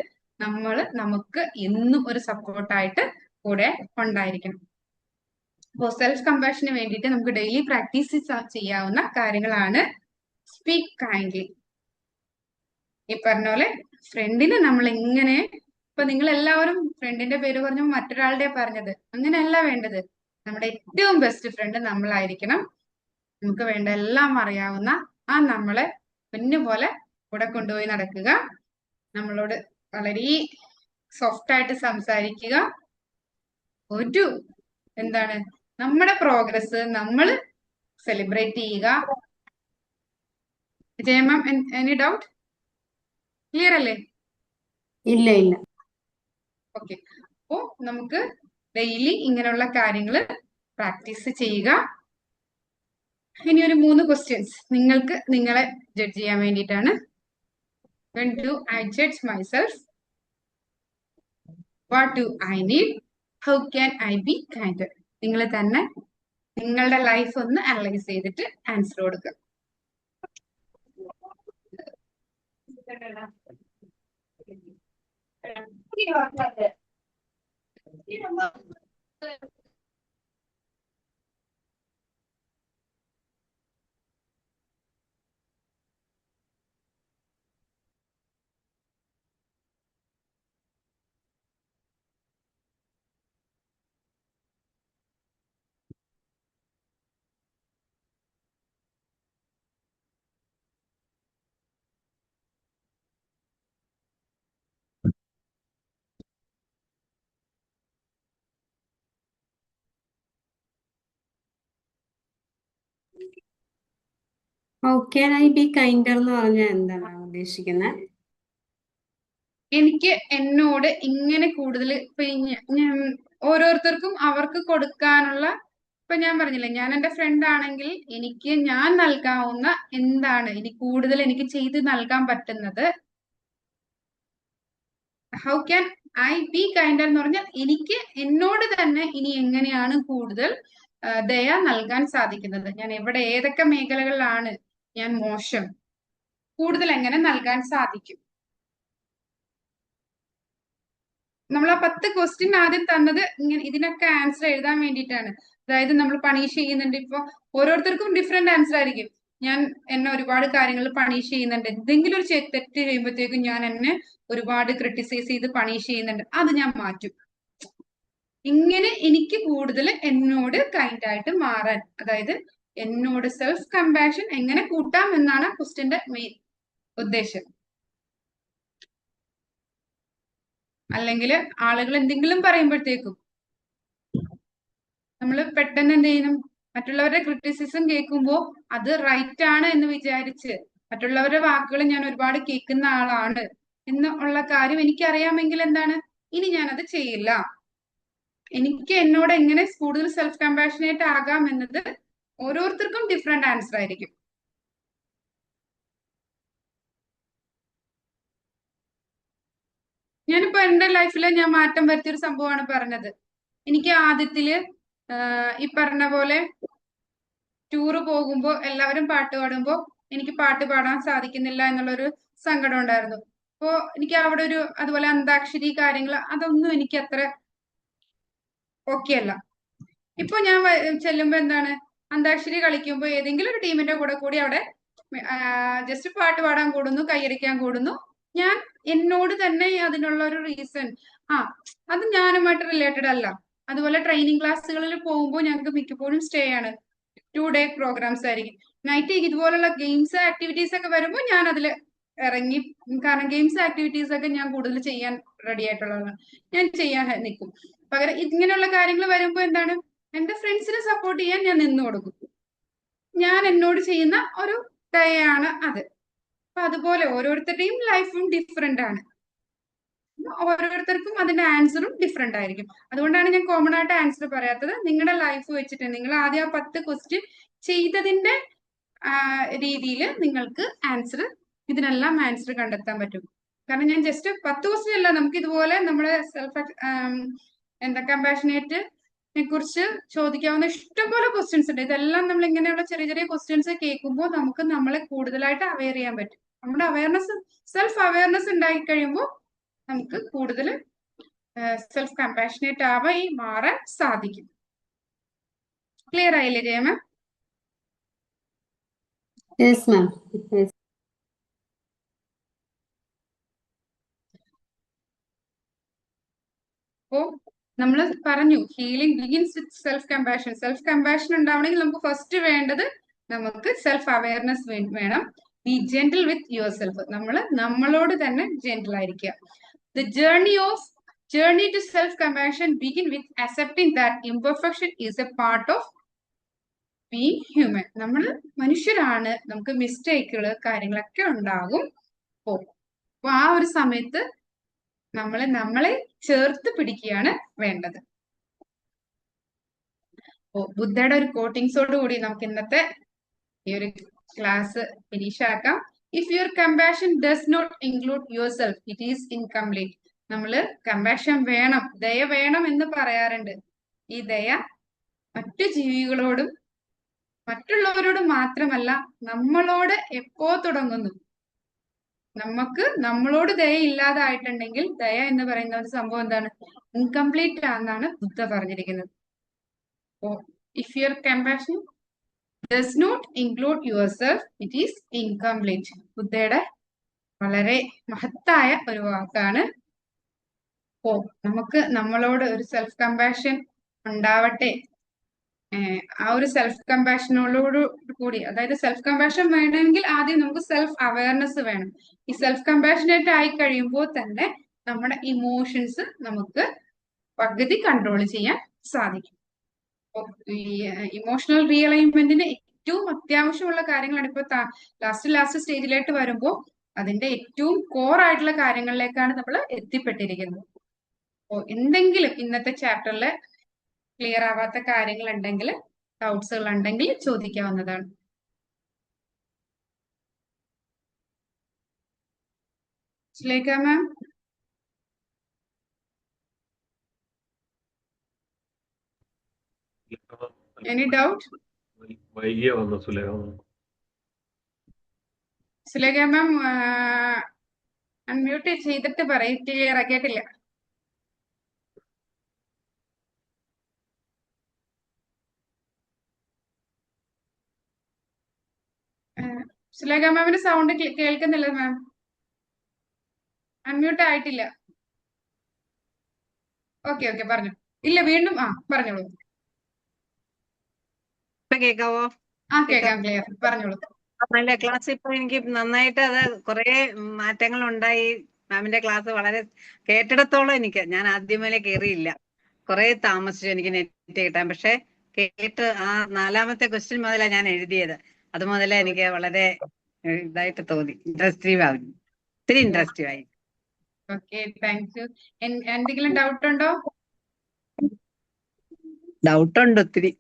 നമുക്ക് എന്നും ഒരു സപ്പോർട്ടായിട്ട് കൂടെ ഉണ്ടായിരിക്കണം. അപ്പോൾ സെൽഫ് കമ്പാഷന് വേണ്ടിയിട്ട് നമുക്ക് ഡെയിലി പ്രാക്ടീസ് ചെയ്യാവുന്ന കാര്യങ്ങളാണ് സ്പീക്ക് കൈൻഡ്ലി. ഈ പറഞ്ഞ പോലെ ഫ്രണ്ടിന് നമ്മൾ എങ്ങനെ, ഇപ്പൊ നിങ്ങൾ എല്ലാവരും ഫ്രണ്ടിന്റെ പേര് പറഞ്ഞു മറ്റൊരാളുടെ പറഞ്ഞത്, അങ്ങനെയല്ല വേണ്ടത്. നമ്മുടെ ഏറ്റവും ബെസ്റ്റ് ഫ്രണ്ട് നമ്മളായിരിക്കണം. നമുക്ക് വേണ്ട എല്ലാം അറിയാവുന്ന ആ നമ്മളെ പൊന്നുപോലെ കൂടെ കൊണ്ടുപോയി നടക്കുക, നമ്മളോട് വളരെ സോഫ്റ്റ് ആയിട്ട് സംസാരിക്കുക, ഒരു എന്താണ് നമ്മുടെ പ്രോഗ്രസ് നമ്മൾ സെലിബ്രേറ്റ് ചെയ്യുക. ജയമാം, എനി ഡൗട്ട്? ക്ലിയർ അല്ലേ? ഇല്ല ഇല്ല. ഓക്കെ, അപ്പോ നമുക്ക് ഡെയിലി ഇങ്ങനെയുള്ള കാര്യങ്ങൾ പ്രാക്ടീസ് ചെയ്യുക. ഇനി ഒരു 3 ക്വസ്റ്റ്യൻസ് നിങ്ങൾക്ക് നിങ്ങളെ ജഡ്ജ് ചെയ്യാൻ വേണ്ടിയിട്ടാണ്. When do I judge myself? What do I need? How can I be kinder? നിങ്ങൾ തന്നെ നിങ്ങളുടെ ലൈഫ് ഒന്ന് അനലൈസ് ചെയ്തിട്ട് ആൻസർ കൊടുക്കുക. How can I B kinder എന്ന് പറഞ്ഞാൽ എന്താണ് ഉദ്ദേശിക്കുന്നത്? എനിക്ക് എന്നോട് ഇങ്ങനെ കൂടുതൽ ഇപ്പൊ ഞാൻ ഓരോരുത്തർക്കും അവർക്ക് കൊടുക്കാനുള്ള, ഇപ്പൊ ഞാൻ പറഞ്ഞില്ലേ, ഞാൻ എന്റെ ഫ്രണ്ട് ആണെങ്കിൽ എനിക്ക് ഞാൻ നൽകാവുന്ന എന്താണ് ഇനി കൂടുതൽ എനിക്ക് ചെയ്ത് നൽകാൻ പറ്റുന്നത്. How can I B kinder എന്ന് പറഞ്ഞാൽ എനിക്ക് എന്നോട് തന്നെ ഇനി എങ്ങനെയാണ് കൂടുതൽ ദയ നൽകാൻ സാധിക്കുന്നത്, ഞാൻ എവിടെ ഏതൊക്കെ മേഖലകളിലാണ് ഞാൻ മോശം, കൂടുതൽ എങ്ങനെ നൽകാൻ സാധിക്കും. നമ്മൾ ആ 10 ക്വസ്റ്റ്യൻ ആദ്യം തന്നത് ഇങ്ങനെ ഇതിനൊക്കെ ആൻസർ എഴുതാൻ വേണ്ടിയിട്ടാണ്. അതായത് നമ്മൾ പണിഷ് ചെയ്യുന്നുണ്ട്, ഇപ്പൊ ഓരോരുത്തർക്കും ഡിഫറെന്റ് ആൻസർ ആയിരിക്കും. ഞാൻ എന്നെ ഒരുപാട് കാര്യങ്ങൾ പണിഷ് ചെയ്യുന്നുണ്ട്, എന്തെങ്കിലും ഒരു തെറ്റ് ചെയ്യുമ്പോഴത്തേക്കും ഞാൻ എന്നെ ഒരുപാട് ക്രിട്ടിസൈസ് ചെയ്ത് പണിഷ് ചെയ്യുന്നുണ്ട്, അത് ഞാൻ മാറ്റും. ഇങ്ങനെ എനിക്ക് കൂടുതൽ എന്നോട് കൈൻഡ് ആയിട്ട് മാറാൻ, അതായത് എന്നോട് സെൽഫ് കമ്പാഷൻ എങ്ങനെ കൂട്ടാം എന്നാണ് ക്വസ്റ്റ്യന്റെ മെയിൻ ഉദ്ദേശം. അല്ലെങ്കിൽ ആളുകൾ എന്തെങ്കിലും പറയുമ്പോഴത്തേക്കും നമ്മൾ പെട്ടെന്ന് എന്ത് ചെയ്യണം, മറ്റുള്ളവരുടെ ക്രിറ്റിസിസം കേൾക്കുമ്പോൾ അത് റൈറ്റ് ആണ് എന്ന് വിചാരിച്ച് മറ്റുള്ളവരുടെ വാക്കുകൾ ഞാൻ ഒരുപാട് കേൾക്കുന്ന ആളാണ് എന്നുള്ള കാര്യം എനിക്കറിയാമെങ്കിൽ എന്താണ്, ഇനി ഞാനത് ചെയ്യില്ല. എനിക്ക് എന്നോട് എങ്ങനെ കൂടുതൽ സെൽഫ് കമ്പാഷനേറ്റ് ആകാം എന്നത് ഓരോരുത്തർക്കും ഡിഫറെന്റ് ആൻസർ ആയിരിക്കും. ഞാനിപ്പോ എന്റെ ലൈഫിൽ ഞാൻ മാറ്റം വരുത്തിയൊരു സംഭവമാണ് പറഞ്ഞത്. എനിക്ക് ആദ്യത്തില് ഈ പറഞ്ഞ പോലെ ടൂറ് പോകുമ്പോ എല്ലാവരും പാട്ട് പാടുമ്പോ എനിക്ക് പാട്ട് പാടാൻ സാധിക്കുന്നില്ല എന്നുള്ളൊരു സങ്കടം ഉണ്ടായിരുന്നു. അപ്പോ എനിക്ക് അവിടെ ഒരു അതുപോലെ അന്താക്ഷരി കാര്യങ്ങൾ അതൊന്നും എനിക്ക് അത്ര ഓക്കെ അല്ല. ഇപ്പൊ ഞാൻ ചെല്ലുമ്പോ എന്താണ്, അന്താക്ഷരി കളിക്കുമ്പോ ഏതെങ്കിലും ഒരു ടീമിന്റെ കൂടെ കൂടി അവിടെ ജസ്റ്റ് പാട്ട് പാടാൻ കൂടുന്നു, കൈയടിക്കാൻ കൂടുന്നു. ഞാൻ എന്നോട് തന്നെ അതിനുള്ള ഒരു റീസൺ, അത് ഞാനുമായിട്ട് റിലേറ്റഡ് അല്ല. അതുപോലെ ട്രെയിനിങ് ക്ലാസ്സുകളിൽ പോകുമ്പോൾ ഞങ്ങൾക്ക് മിക്കപ്പോഴും സ്റ്റേ ആണ്, 2 ഡേ പ്രോഗ്രാംസ് ആയിരിക്കും. നൈറ്റ് ഇതുപോലുള്ള ഗെയിംസ് ആക്ടിവിറ്റീസ് ഒക്കെ വരുമ്പോൾ ഞാൻ അതിൽ ഇറങ്ങി, കാരണം ഗെയിംസ് ആക്ടിവിറ്റീസ് ഒക്കെ ഞാൻ കൂടുതൽ ചെയ്യാൻ റെഡി ആയിട്ടുള്ളതാണ്, ഞാൻ ചെയ്യാൻ നിൽക്കും. പകരം ഇങ്ങനെയുള്ള കാര്യങ്ങൾ വരുമ്പോൾ എന്താണ്, എന്റെ ഫ്രണ്ട്സിനെ സപ്പോർട്ട് ചെയ്യാൻ ഞാൻ നിന്നു കൊടുക്കും. ഞാൻ എന്നോട് ചെയ്യുന്ന ഒരു ദയയാണ് അത്. അപ്പൊ അതുപോലെ ഓരോരുത്തരുടെയും ലൈഫും ഡിഫറെന്റ് ആണ്, ഓരോരുത്തർക്കും അതിന്റെ ആൻസറും ഡിഫറെന്റ് ആയിരിക്കും. അതുകൊണ്ടാണ് ഞാൻ കോമൺ ആയിട്ട് ആൻസർ പറയാത്തത്. നിങ്ങളുടെ ലൈഫ് വെച്ചിട്ട് നിങ്ങൾ ആദ്യം ആ 10 ക്വസ്റ്റ്യൻ ചെയ്തതിന്റെ രീതിയിൽ നിങ്ങൾക്ക് ഇതിനെല്ലാം ആൻസർ കണ്ടെത്താൻ പറ്റും. കാരണം ഞാൻ ജസ്റ്റ് 10 ക്വസ്റ്റ്യൻ അല്ല, നമുക്ക് ഇതുപോലെ നമ്മുടെ സെൽഫ് കമ്പാഷനേറ്റ് കുറിച്ച് ചോദിക്കാവുന്ന ഇഷ്ടംപോലെ ക്വസ്റ്റ്യൻസ് ഉണ്ട്. ഇതെല്ലാം നമ്മൾ ഇങ്ങനെയുള്ള ചെറിയ ചെറിയ ക്വസ്റ്റ്യൻസ് കേൾക്കുമ്പോൾ നമുക്ക് നമ്മളെ കൂടുതലായിട്ട് അവെയർ ചെയ്യാൻ പറ്റും. നമ്മുടെ സെൽഫ് അവയർനെസ് ഉണ്ടായി കഴിയുമ്പോൾ നമുക്ക് കൂടുതൽ സെൽഫ് കമ്പാഷനേറ്റ് ആയി മാറാൻ സാധിക്കും. ക്ലിയർ ആയില്ലേ ജയ മാം? Yes ma'am. അപ്പോ നമ്മൾ പറഞ്ഞു healing begins with self compassion. Self compassion ഉണ്ടാവണമെങ്കിൽ നമുക്ക് ഫസ്റ്റ് വേണ്ടത് നമുക്ക് സെൽഫ് അവയർനെസ് വേണം. Be gentle with your self. നമ്മളോട് തന്നെ ജെന്റിൽ ആയിരിക്കുക. The journey to self-compassion begin with accepting that imperfection is a part of being human. നമ്മൾ മനുഷ്യരാണ്, നമുക്ക് മിസ്റ്റേക്കുകൾ കാര്യങ്ങളൊക്കെ ഉണ്ടാകും. അപ്പൊ ആ ഒരു സമയത്ത് നമ്മളെ ചേർത്ത് പിടിക്കുകയാണ് വേണ്ടത്. ബുദ്ധയുടെ ഒരു കോട്ടിങ്സോട് കൂടി നമുക്ക് ഇന്നത്തെ ഈ ഒരു ക്ലാസ് ഫിനിഷ് ആക്കാം. If your compassion does not include yourself, it is incomplete. നമ്മള് കമ്പാഷൻ വേണം, ദയ വേണം എന്ന് പറയാറുണ്ട്. ഈ ദയ മറ്റു ജീവികളോടും മറ്റുള്ളവരോടും മാത്രമല്ല, നമ്മളോട് എപ്പോ തുടങ്ങുന്നു, നമ്മളോട് ദയ ഇല്ലാതായിട്ടുണ്ടെങ്കിൽ ദയ എന്ന് പറയുന്ന ഒരു സംഭവം എന്താണ്, ഇൻകംപ്ലീറ്റ് ആണെന്നാണ് ബുദ്ധ പറഞ്ഞിരിക്കുന്നത്. If your compassion does not include yourself, it is incomplete. ബുദ്ധയുടെ വളരെ മഹത്തായ ഒരു വാക്കാണ്. നമുക്ക് നമ്മളോട് ഒരു സെൽഫ് കമ്പാഷൻ ഉണ്ടാവട്ടെ. ആ ഒരു സെൽഫ് കമ്പാഷനോട് കൂടി, അതായത് സെൽഫ് കമ്പാഷൻ വേണമെങ്കിൽ ആദ്യം നമുക്ക് സെൽഫ് അവയർനെസ് വേണം. ഈ സെൽഫ് കമ്പാഷനേറ്റ് ആയി കഴിയുമ്പോൾ തന്നെ നമ്മുടെ ഇമോഷൻസ് നമുക്ക് പകുതി കൺട്രോൾ ചെയ്യാൻ സാധിക്കും. ഈ ഇമോഷണൽ റീഅലൈൻമെന്റിന് ഏറ്റവും അത്യാവശ്യമുള്ള കാര്യങ്ങളാണ്. ഇപ്പൊ ലാസ്റ്റ് സ്റ്റേജിലേക്ക് വരുമ്പോൾ അതിന്റെ ഏറ്റവും കോർ ആയിട്ടുള്ള കാര്യങ്ങളിലേക്കാണ് നമ്മൾ എത്തിപ്പെട്ടിരിക്കുന്നത്. അപ്പോൾ എന്തെങ്കിലും ഇന്നത്തെ ചാപ്റ്ററിൽ ക്ലിയർ ആവാത്ത കാര്യങ്ങൾ ഉണ്ടെങ്കിൽ, ഡൗട്ട്സുകൾ ഉണ്ടെങ്കിൽ ചോദിക്കാവുന്നതാണ്. സുലേഖ മാം, എനി ഡൗട്ട്? വൈകിയ വന്ന സുലേഖ. സുലേഖ മാം അൺമ്യൂട്ട് ചെയ്തിട്ട് പറയും, ക്ലിയർ ആക്കിയിട്ടില്ല. സുലേഖ മാമിന്റെ സൗണ്ട് കേൾക്കുന്നില്ല മാം, അൺമ്യൂട്ട് ആയിട്ടില്ല. ഓക്കെ ഓക്കെ, പറഞ്ഞു. ഇല്ല, വീണ്ടും പറഞ്ഞോളൂ. ഇപ്പൊ കേക്കാവോ? കേൾക്കാം, ക്ലിയർ, പറഞ്ഞോളൂ. നല്ല ക്ലാസ്. ഇപ്പൊ എനിക്ക് നന്നായിട്ട് അത് കുറെ മാറ്റങ്ങൾ ഉണ്ടായി. മാമിന്റെ ക്ലാസ് വളരെ കേട്ടിടത്തോളം ഞാൻ ആദ്യമേ കയറിയില്ല, കുറെ താമസിച്ചു എനിക്ക് നെറ്റ് കിട്ടാൻ. പക്ഷെ കേട്ട് ആ 4ാമത്തെ ക്വസ്റ്റ്യൻ മുതലാണ് ഞാൻ എഴുതിയത്. അത് മുതലേ എനിക്ക് വളരെ ഇതായിട്ട് തോന്നി, ഇൻട്രസ്റ്റീവ് ആവും, ഒത്തിരി ഇൻട്രസ്റ്റീവ് ആയി. Okay, thank U. എന്തെങ്കിലും ഡൗട്ട് ഉണ്ടോ? ഡൗട്ടുണ്ട് ഒത്തിരി.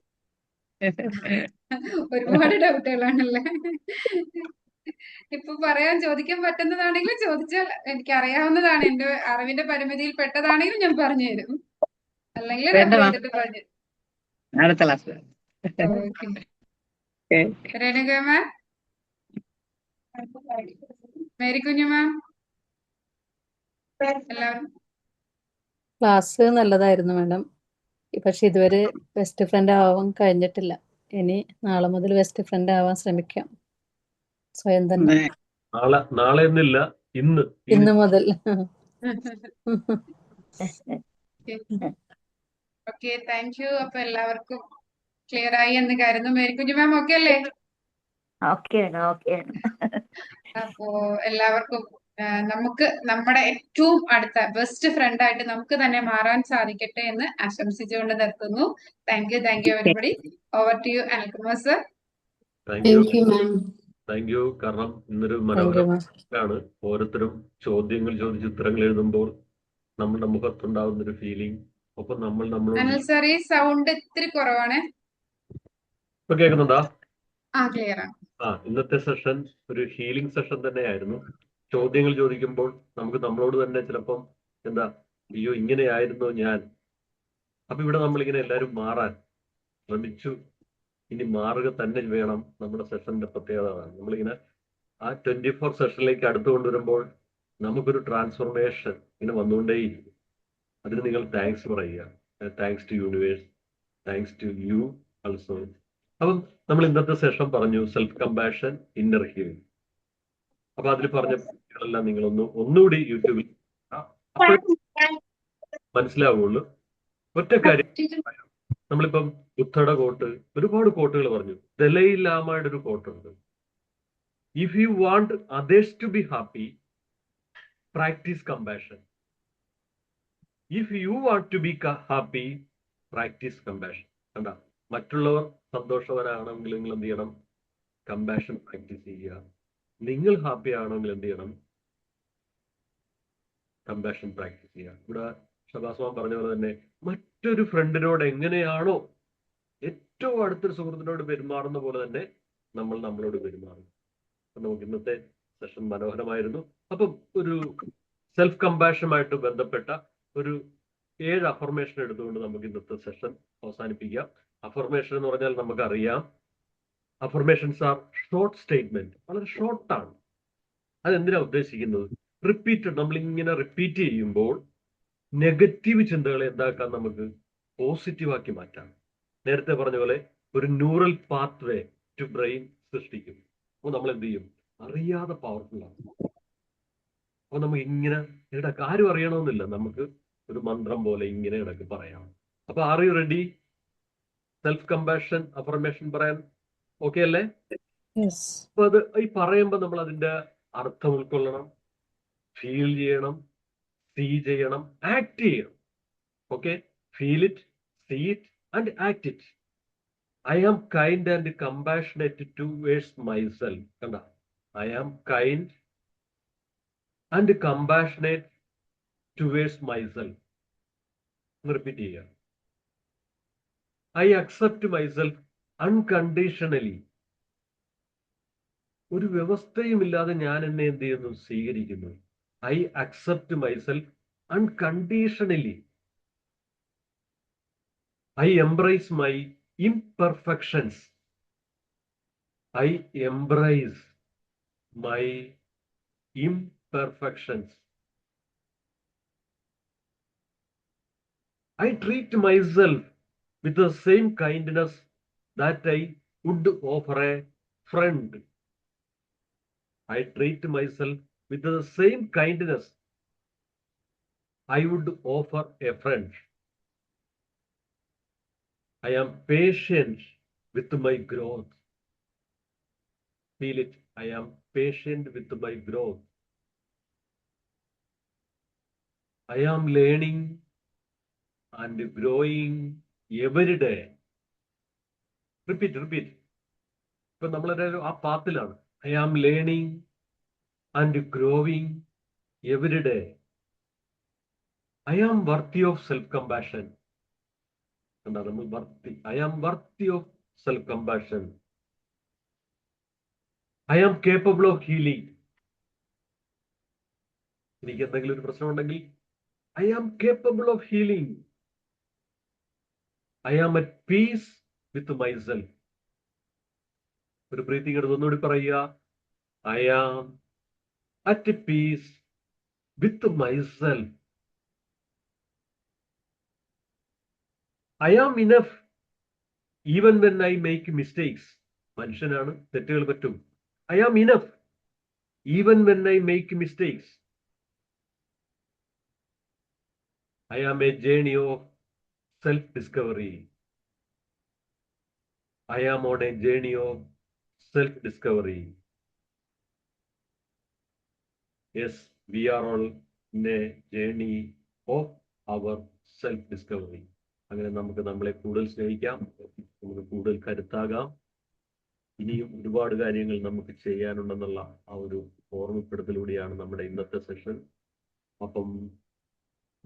ഒരുപാട് ഡൗട്ടുകളാണല്ലേ. ഇപ്പൊ ചോദിക്കാൻ പറ്റുന്നതാണെങ്കിലും ചോദിച്ചാൽ, എനിക്ക് അറിയാവുന്നതാണ്, എന്റെ അറിവിന്റെ പരിമിതിയിൽ പെട്ടതാണെങ്കിലും ഞാൻ പറഞ്ഞു തരും, അല്ലെങ്കിൽ റെഫർ ചെയ്തിട്ട് പറഞ്ഞു. അടുത്ത ക്ലാസ്. രേണുക മാം, മേരിക്കുഞ്ഞു മാം, എല്ലാവരും. ക്ലാസ് നല്ലതായിരുന്നു മാഡം. പക്ഷെ ഇതുവരെ ബെസ്റ്റ് ഫ്രണ്ട് ആവാൻ കഴിഞ്ഞിട്ടില്ല. ഇനി നാളെ മുതൽ ബെസ്റ്റ് ഫ്രണ്ട് ആവാൻ ശ്രമിക്കാം, സ്വയം തന്നെ. നാളെ എന്നില്ല, ഇന്ന് മുതൽ. Okay, thank U. അപ്പൊ എല്ലാവർക്കും ക്ലിയർ ആയി എന്ന് കരുതുന്നു. മേരിക്കുഞ്ഞു മാം ഓക്കെ അല്ലേ? ഓക്കെ. അപ്പോ എല്ലാവർക്കും നമുക്ക് നമ്മുടെ ഏറ്റവും അടുത്ത ബെസ്റ്റ് ഫ്രണ്ട് ആയിട്ട് നമുക്ക് തന്നെ മാറാൻ സാധിക്കട്ടെ എന്ന് ആശംസിച്ചുകൊണ്ട് നിർത്തുന്നു. Thank you everybody. Over to you Anilkumar sir. Thank you ma'am. Thank you. കാരണം ഇന്നൊരു മനോഹരമാണ്. ഓരോരുത്തരും ചോദ്യങ്ങൾ ചോദിച്ച് ഉത്തരങ്ങൾ എഴുതുമ്പോൾ നമ്മുടെ മുഖത്തുണ്ടാവുന്നൊരു ഫീലിംഗ്, ഒപ്പം നമ്മളോട്. അനിൽ സാർ, ഈ സൗണ്ട് ഇത്തിരി കുറവാണ്. ഇപ്പൊ കേൾക്കുന്നുണ്ടോ? ക്ലിയർ ആണ്. ഇന്നത്തെ സെഷൻ ഒരു ഹീലിംഗ് സെഷൻ തന്നെയായിരുന്നു. ചോദ്യങ്ങൾ ചോദിക്കുമ്പോൾ നമുക്ക് നമ്മളോട് തന്നെ ചിലപ്പം അയ്യോ ഇങ്ങനെയായിരുന്നോ ഞാൻ. അപ്പൊ ഇവിടെ നമ്മളിങ്ങനെ എല്ലാവരും മാറാൻ ശ്രമിച്ചു, ഇനി മാറുക തന്നെ വേണം. നമ്മുടെ സെഷന്റെ പ്രത്യേകത അതാണ്. നമ്മളിങ്ങനെ ആ 24 സെഷനിലേക്ക് അടുത്ത് കൊണ്ടുവരുമ്പോൾ നമുക്കൊരു ട്രാൻസ്ഫോർമേഷൻ ഇങ്ങനെ വന്നുകൊണ്ടേയിരിക്കും. അതിന് നിങ്ങൾ താങ്ക്സ് പറയുക. Thanks to universe, thanks to you also. അപ്പം നമ്മൾ ഇന്നത്തെ സെഷൻ പറഞ്ഞു സെൽഫ് കമ്പാഷൻ, ഇന്നർ ഹീലിംഗ്. അപ്പൊ അതിൽ പറഞ്ഞ എല്ലാം ഒന്നുകൂടി യൂട്യൂബിൽ മനസ്സിലാവുള്ളൂ. ഒറ്റ കാര്യം, നമ്മളിപ്പം ബുദ്ധയുടെ കോട്ട്, ഒരുപാട് കോട്ടുകൾ പറഞ്ഞു. ദലൈ ലാമയുടെ ഒരു കോട്ടുണ്ട്, if you want others to be happy, practice compassion. If you want to be happy, practice compassion. കണ്ട, മറ്റുള്ളവർ സന്തോഷവാനാണെങ്കിൽ നിങ്ങൾ എന്ത് ചെയ്യണം? കമ്പാഷൻ പ്രാക്ടീസ് ചെയ്യുക. നിങ്ങൾ ഹാപ്പി ആണെങ്കിൽ എന്ത് ചെയ്യണം? കമ്പാഷൻ പ്രാക്ടീസ് ചെയ്യുക. ഇവിടെ ഷബാസ്മാൻ പറഞ്ഞ പോലെ തന്നെ മറ്റൊരു ഫ്രണ്ടിനോട് എങ്ങനെയാണോ ഏറ്റവും അടുത്തൊരു സുഹൃത്തിനോട് പെരുമാറുന്ന പോലെ തന്നെ നമ്മളോട് പെരുമാറും. നമുക്ക് ഇന്നത്തെ സെഷൻ മനോഹരമായിരുന്നു. അപ്പം ഒരു സെൽഫ് കമ്പാഷനുമായിട്ട് ബന്ധപ്പെട്ട ഒരു 7 അഫർമേഷൻ എടുത്തുകൊണ്ട് നമുക്ക് ഇന്നത്തെ സെഷൻ അവസാനിപ്പിക്കാം. അഫർമേഷൻ എന്ന് പറഞ്ഞാൽ നമുക്കറിയാം, അഫർമേഷൻസ് ആർ ഷോർട്ട് സ്റ്റേറ്റ്മെന്റ്, വളരെ ഷോർട്ടാണ്. അതെന്തിനാ ഉദ്ദേശിക്കുന്നത്? റിപ്പീറ്റഡ്, നമ്മളിങ്ങനെ റിപ്പീറ്റ് ചെയ്യുമ്പോൾ നെഗറ്റീവ് ചിന്തകളെ എന്താക്കാൻ നമുക്ക് പോസിറ്റീവാക്കി മാറ്റാം. നേരത്തെ പറഞ്ഞ പോലെ ഒരു neural pathway to brain സൃഷ്ടിക്കും. അപ്പോൾ നമ്മൾ എന്ത് ചെയ്യും? അറിയാതെ പവർഫുൾ ആണ്. അപ്പൊ നമുക്ക് ഇങ്ങനെ ഇടക്ക് ആരും അറിയണമെന്നില്ല, നമുക്ക് ഒരു മന്ത്രം പോലെ ഇങ്ങനെ ഇടക്ക് പറയാം. അപ്പൊ are you ready? Self compassion affirmation പറയാൻ ഓക്കെ അല്ലേ? അപ്പൊ അത് ഈ പറയുമ്പോൾ നമ്മൾ അതിന്റെ അർത്ഥം ഉൾക്കൊള്ളണം, ഫീൽ ചെയ്യണം, സീ ചെയ്യണം, ആക്ട് ചെയ്യണം. Okay, feel it, see it and act it. I am kind and compassionate towards myself. കണ്ട, I am kind and compassionate towards myself. Repeat ചെയ്യുക. I accept myself unconditionally. ഒരു വ്യവസ്ഥയുമില്ലാതെ ഞാൻ എന്നെ എന്ത് ചെയ്യുന്നു? സ്വീകരിക്കുന്നു. I accept myself unconditionally. I embrace my imperfections. I embrace my imperfections. I treat myself with the same kindness that I would offer a friend. I treat myself with the same kindness I would offer a friend. I am patient with my growth. Feel it. I am patient with my growth. I am learning and growing every day. Repeat. ഇപ്പൊ നമ്മളൊരു ആ പാത്തിലാണ്. I am learning and growing every day. I am worthy of self-compassion. നമ്മൾ worthy. I am worthy of self-compassion. I am capable of healing. എനിക്ക് എന്തെങ്കിലും ഒരു പ്രശ്നമുണ്ടെങ്കിൽ I am capable of healing. I am at peace with myself. ഒരു breathing എടുത്ത് ഒന്നുകൂടി പറയുക. I am at peace with myself. I am enough even when I make mistakes. മനുഷ്യനാണ്, തെറ്റുകൾ പറ്റും. I am enough even when I make mistakes. I am a journey of self-discovery. I am on a journey of self-discovery. Yes, we are all in a journey of our self-discovery. അങ്ങനെ നമുക്ക് നമ്മളെ കൂടുതൽ സ്നേഹിക്കാം, നമുക്ക് കൂടുതൽ കരുത്താകാം. ഇനിയും ഒരുപാട് കാര്യങ്ങൾ നമുക്ക് ചെയ്യാനുണ്ടെന്നുള്ള ആ ഒരു ഓർമ്മപ്പെടുത്തലൂടെയാണ് നമ്മുടെ ഇന്നത്തെ സെഷൻ. അപ്പം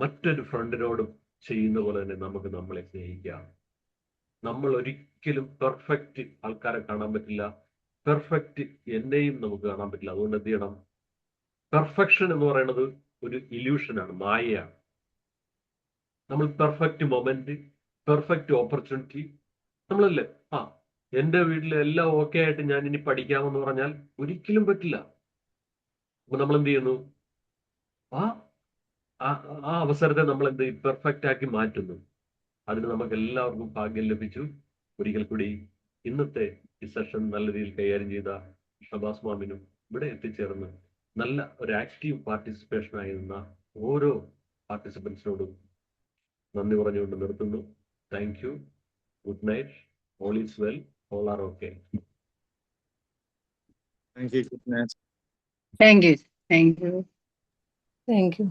മറ്റൊരു ഫ്രണ്ടിനോട് ചെയ്യുന്ന പോലെ തന്നെ നമുക്ക് നമ്മളെ സ്നേഹിക്കാം. നമ്മൾ ഒരിക്കലും പെർഫെക്റ്റ് ആൾക്കാരെ കാണാൻ പറ്റില്ല, പെർഫെക്റ്റ് എന്നെയും നമുക്ക് കാണാൻ പറ്റില്ല. അതുകൊണ്ട് എന്ത് ചെയ്യണം? പെർഫെക്ഷൻ എന്ന് പറയുന്നത് ഒരു ഇല്യൂഷനാണ്, മായയാണ്. നമ്മൾ പെർഫെക്റ്റ് മൊമെന്റ്, പെർഫെക്റ്റ് ഓപ്പർച്യൂണിറ്റി നമ്മളല്ലേ. എൻ്റെ വീട്ടിൽ എല്ലാം ഓക്കെ ആയിട്ട് ഞാൻ ഇനി പഠിക്കാമെന്ന് പറഞ്ഞാൽ ഒരിക്കലും പറ്റില്ല. അപ്പൊ നമ്മൾ എന്ത് ചെയ്യുന്നു? ആ അവസരത്തെ നമ്മൾ എന്ത് പെർഫെക്റ്റ് ആക്കി മാറ്റുന്നു. അതിന് നമുക്ക് എല്ലാവർക്കും ഭാഗ്യം ലഭിച്ചു. ഒരിക്കൽ കൂടി ഇന്നത്തെ ഈ സെഷൻ നല്ല രീതിയിൽ കൈകാര്യം ചെയ്ത ഷബാസ് മാമിനും ഇവിടെ എത്തിച്ചേർന്ന് നല്ല ഒരു ആക്റ്റീവ് പാർട്ടിസിപ്പേഷൻ ആയിരുന്ന ഓരോ പാർട്ടിസിപ്പൻസിനോടും നന്ദി പറഞ്ഞുകൊണ്ട് നിർത്തുന്നു. Thank U. Good night. All is well. All are okay. Thank you. Good night. Thank you. Thank you.